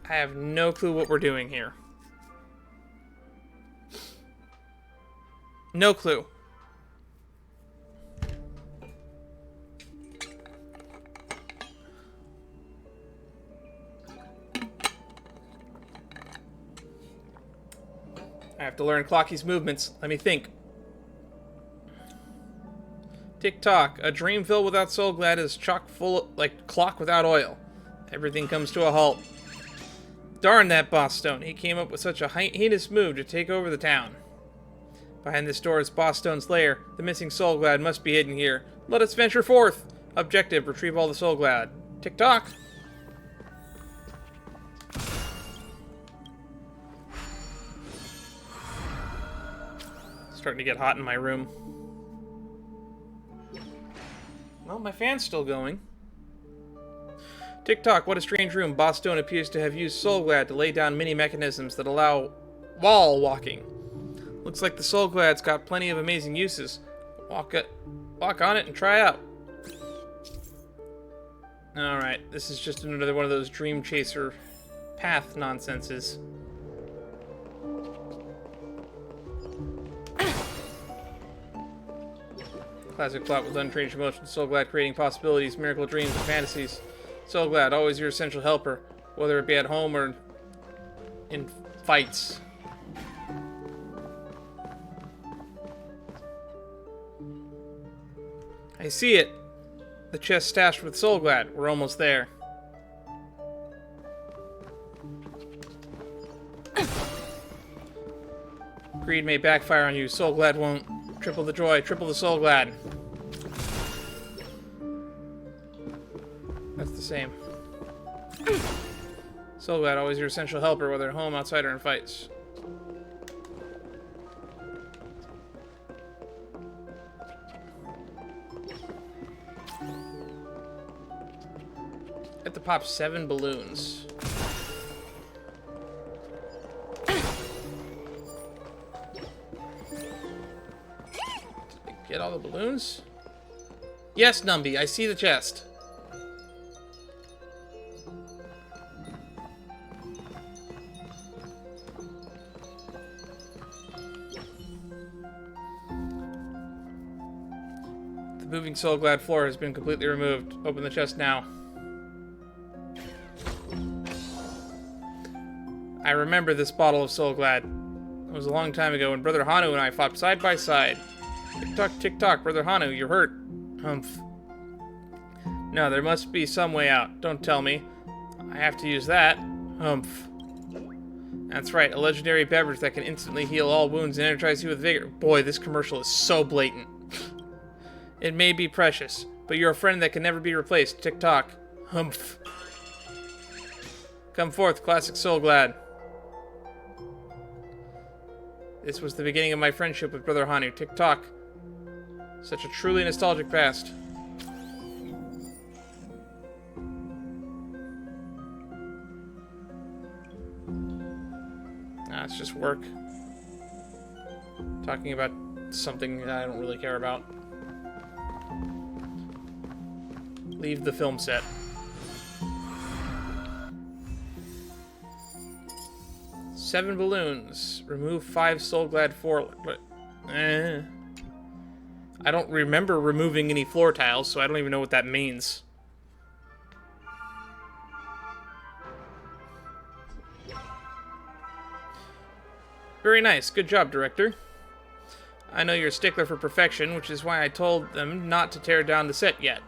A: I have no clue what we're doing here. No clue. I have to learn Clockie's movements. Let me think. Tick-tock. A Dreamville without SoulGlad is chock full like clock without oil. Everything comes to a halt. Darn that Boss Stone. He came up with such a heinous move to take over the town. Behind this door is Boss Stone's lair. The missing SoulGlad must be hidden here. Let us venture forth. Objective, retrieve all the SoulGlad. Tick-tock. Starting to get hot in my room. Well, my fan's still going. Tick-tock, what a strange room. Boss Stone appears to have used SoulGlad to lay down many mechanisms that allow wall walking. Looks like the SoulGlad's got plenty of amazing uses. Walk on it and try out. Alright, this is just another one of those Dream Chaser path nonsenses. Classic plot with untrained emotions. SoulGlad creating possibilities, miracle dreams, and fantasies. SoulGlad, always your essential helper, whether it be at home or in fights. I see it. The chest stashed with SoulGlad. We're almost there. Greed may backfire on you. SoulGlad won't. Triple the joy. Triple the SoulGlad. That's the same. SoulGlad, always your essential helper, whether at home, outside, or in fights. Have to pop 7 balloons. Get all the balloons? Yes, Numby, I see the chest. The moving SoulGlad floor has been completely removed. Open the chest now. I remember this bottle of SoulGlad. It was a long time ago when Brother Hanu and I fought side by side. Tick tock, Brother Hanu, you're hurt. Humph. No, there must be some way out. Don't tell me. I have to use that. Humph. That's right, a legendary beverage that can instantly heal all wounds and energize you with vigor. Boy, this commercial is so blatant. It may be precious, but you're a friend that can never be replaced. Tick tock. Humph. Come forth, classic SoulGlad. This was the beginning of my friendship with Brother Hanu. Tick tock. Such a truly nostalgic past. It's just work. Talking about something that I don't really care about. Leave the film set. Seven balloons. Remove 5 SoulGlad floor. I don't remember removing any floor tiles, so I don't even know what that means. Very nice. Good job, director. I know you're a stickler for perfection, which is why I told them not to tear down the set yet,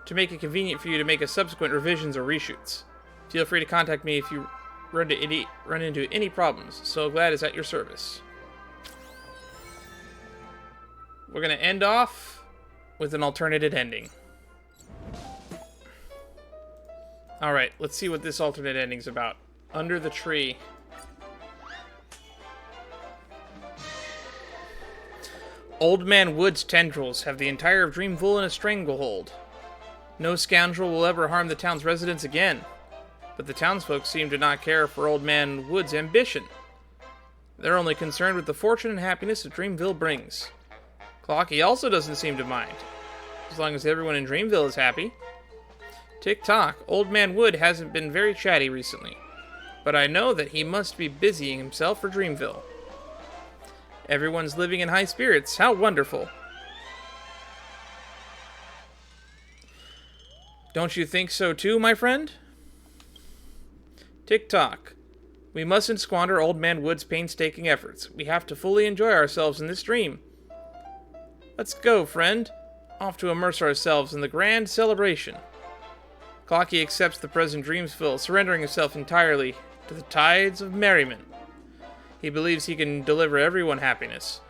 A: to make it convenient for you to make a subsequent revisions or reshoots. Feel free to contact me if you run into any problems. SoulGlad is at your service. We're going to end off with an alternative ending. Alright, let's see what this alternate ending's about. Under the tree. Old Man Wood's tendrils have the entire of Dreamville in a stranglehold. No scoundrel will ever harm the town's residents again. But the townsfolk seem to not care for Old Man Wood's ambition. They're only concerned with the fortune and happiness that Dreamville brings. Clockie also doesn't seem to mind, as long as everyone in Dreamville is happy. Tick tock, Old Man Wood hasn't been very chatty recently, but I know that he must be busying himself for Dreamville. Everyone's living in high spirits. How wonderful. Don't you think so too, my friend? Tick tock. We mustn't squander Old Man Wood's painstaking efforts. We have to fully enjoy ourselves in this dream. Let's go, friend. Off to immerse ourselves in the grand celebration. Clockie accepts the present Dreamville, surrendering himself entirely to the tides of merriment. He believes he can deliver everyone happiness,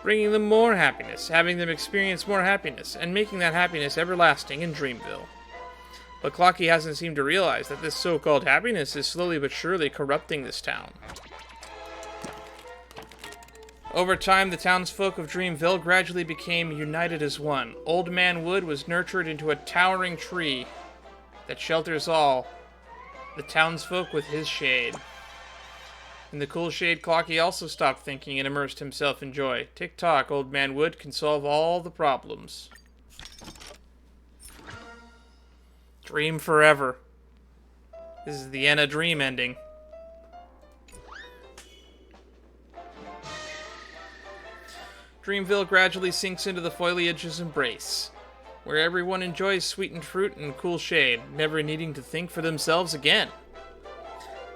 A: bringing them more happiness, having them experience more happiness, and making that happiness everlasting in Dreamville. But Clockie hasn't seemed to realize that this so-called happiness is slowly but surely corrupting this town. Over time, the townsfolk of Dreamville gradually became united as one. Old Man Wood was nurtured into a towering tree that shelters all the townsfolk with his shade. In the cool shade, Clockie also stopped thinking and immersed himself in joy. Tick-tock, Old Man Wood can solve all the problems. Dream forever. This is the Enna dream ending. Dreamville gradually sinks into the foliage's embrace, where everyone enjoys sweetened fruit and cool shade, never needing to think for themselves again.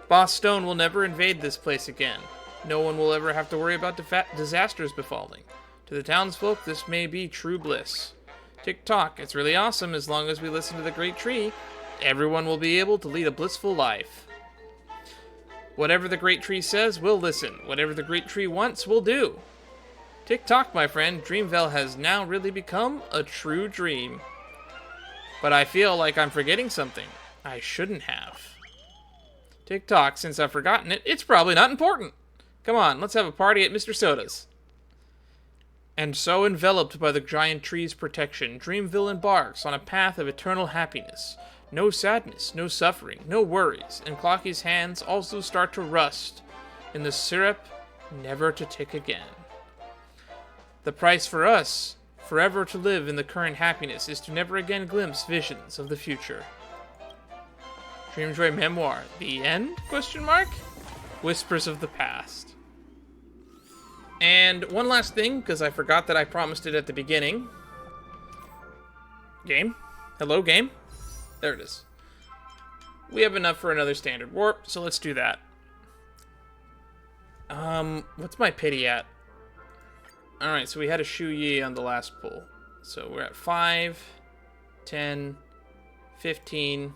A: Boss Stone will never invade this place again. No one will ever have to worry about disasters befalling. To the townsfolk, this may be true bliss. Tick-tock, it's really awesome as long as we listen to the great tree. Everyone will be able to lead a blissful life. Whatever the great tree says, we'll listen. Whatever the great tree wants, we'll do. Tick-tock, my friend, Dreamville has now really become a true dream. But I feel like I'm forgetting something I shouldn't have. Tick-tock, since I've forgotten it, it's probably not important. Come on, let's have a party at Mr. Soda's. And so enveloped by the giant tree's protection, Dreamville embarks on a path of eternal happiness. No sadness, no suffering, no worries, and Clockie's hands also start to rust in the syrup never to tick again. The price for us, forever to live in the current happiness, is to never again glimpse visions of the future. Dreamjoy Memoir. The end? Question mark? Whispers of the past. And one last thing, because I forgot that I promised it at the beginning. Game? Hello, game? There it is. We have enough for another standard warp, so let's do that. What's my pity at? Alright, so we had a Shu Yi on the last pull. So we're at 5, 10, 15,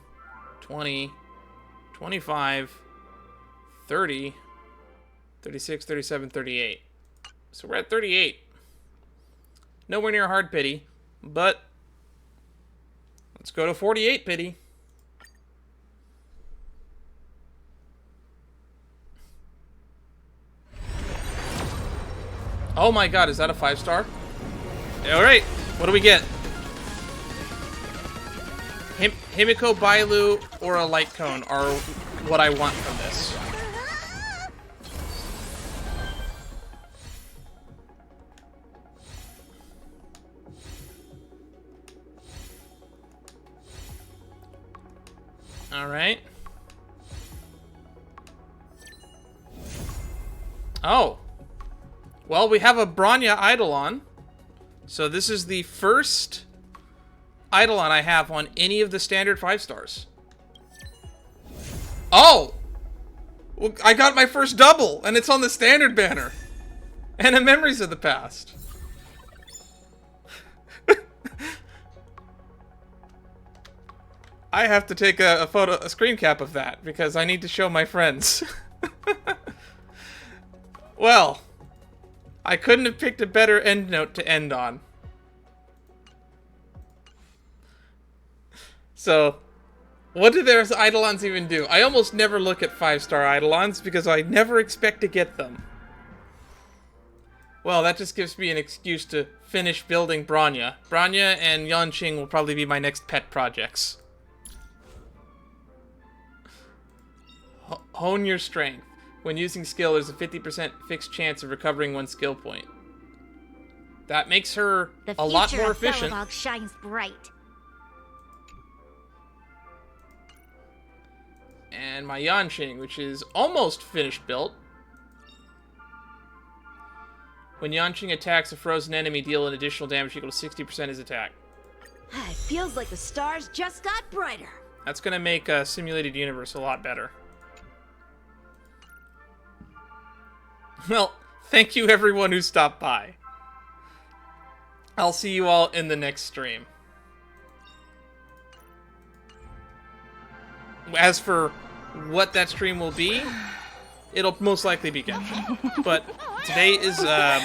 A: 20, 25, 30, 36, 37, 38. So we're at 38. Nowhere near hard pity, but let's go to 48 pity. Oh my god, is that a 5-star? Alright, what do we get? Himiko Bailu or a light cone are what I want from this. Alright. Oh. Well, we have a Bronya Eidolon. So this is the first Eidolon I have on any of the standard 5-stars. Oh! Well, I got my first double, and it's on the standard banner. And a Memories of the Past. I have to take a screen cap of that, because I need to show my friends. Well, I couldn't have picked a better end note to end on. So, what do their Eidolons even do? I almost never look at 5-star Eidolons because I never expect to get them. Well, that just gives me an excuse to finish building Bronya. Bronya and Yanqing will probably be my next pet projects. Hone your strength. When using skill, there's a 50% fixed chance of recovering one skill point. That makes her a lot more efficient.
B: The future of Belobog shines bright.
A: And my Yanqing, which is almost finished built. When Yanqing attacks a frozen enemy, deal an additional damage equal to 60% his attack.
C: It feels like the stars just got brighter.
A: That's going to make a simulated universe a lot better. Well, thank you everyone who stopped by. I'll see you all in the next stream. As for what that stream will be, it'll most likely be Genshin. But today is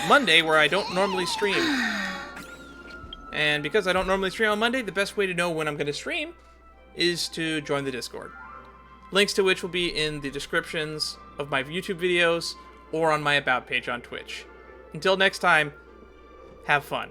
A: Monday, where I don't normally stream. And because I don't normally stream on Monday, the best way to know when I'm going to stream is to join the Discord. Links to which will be in the descriptions of my YouTube videos or on my About page on Twitch. Until next time, have fun.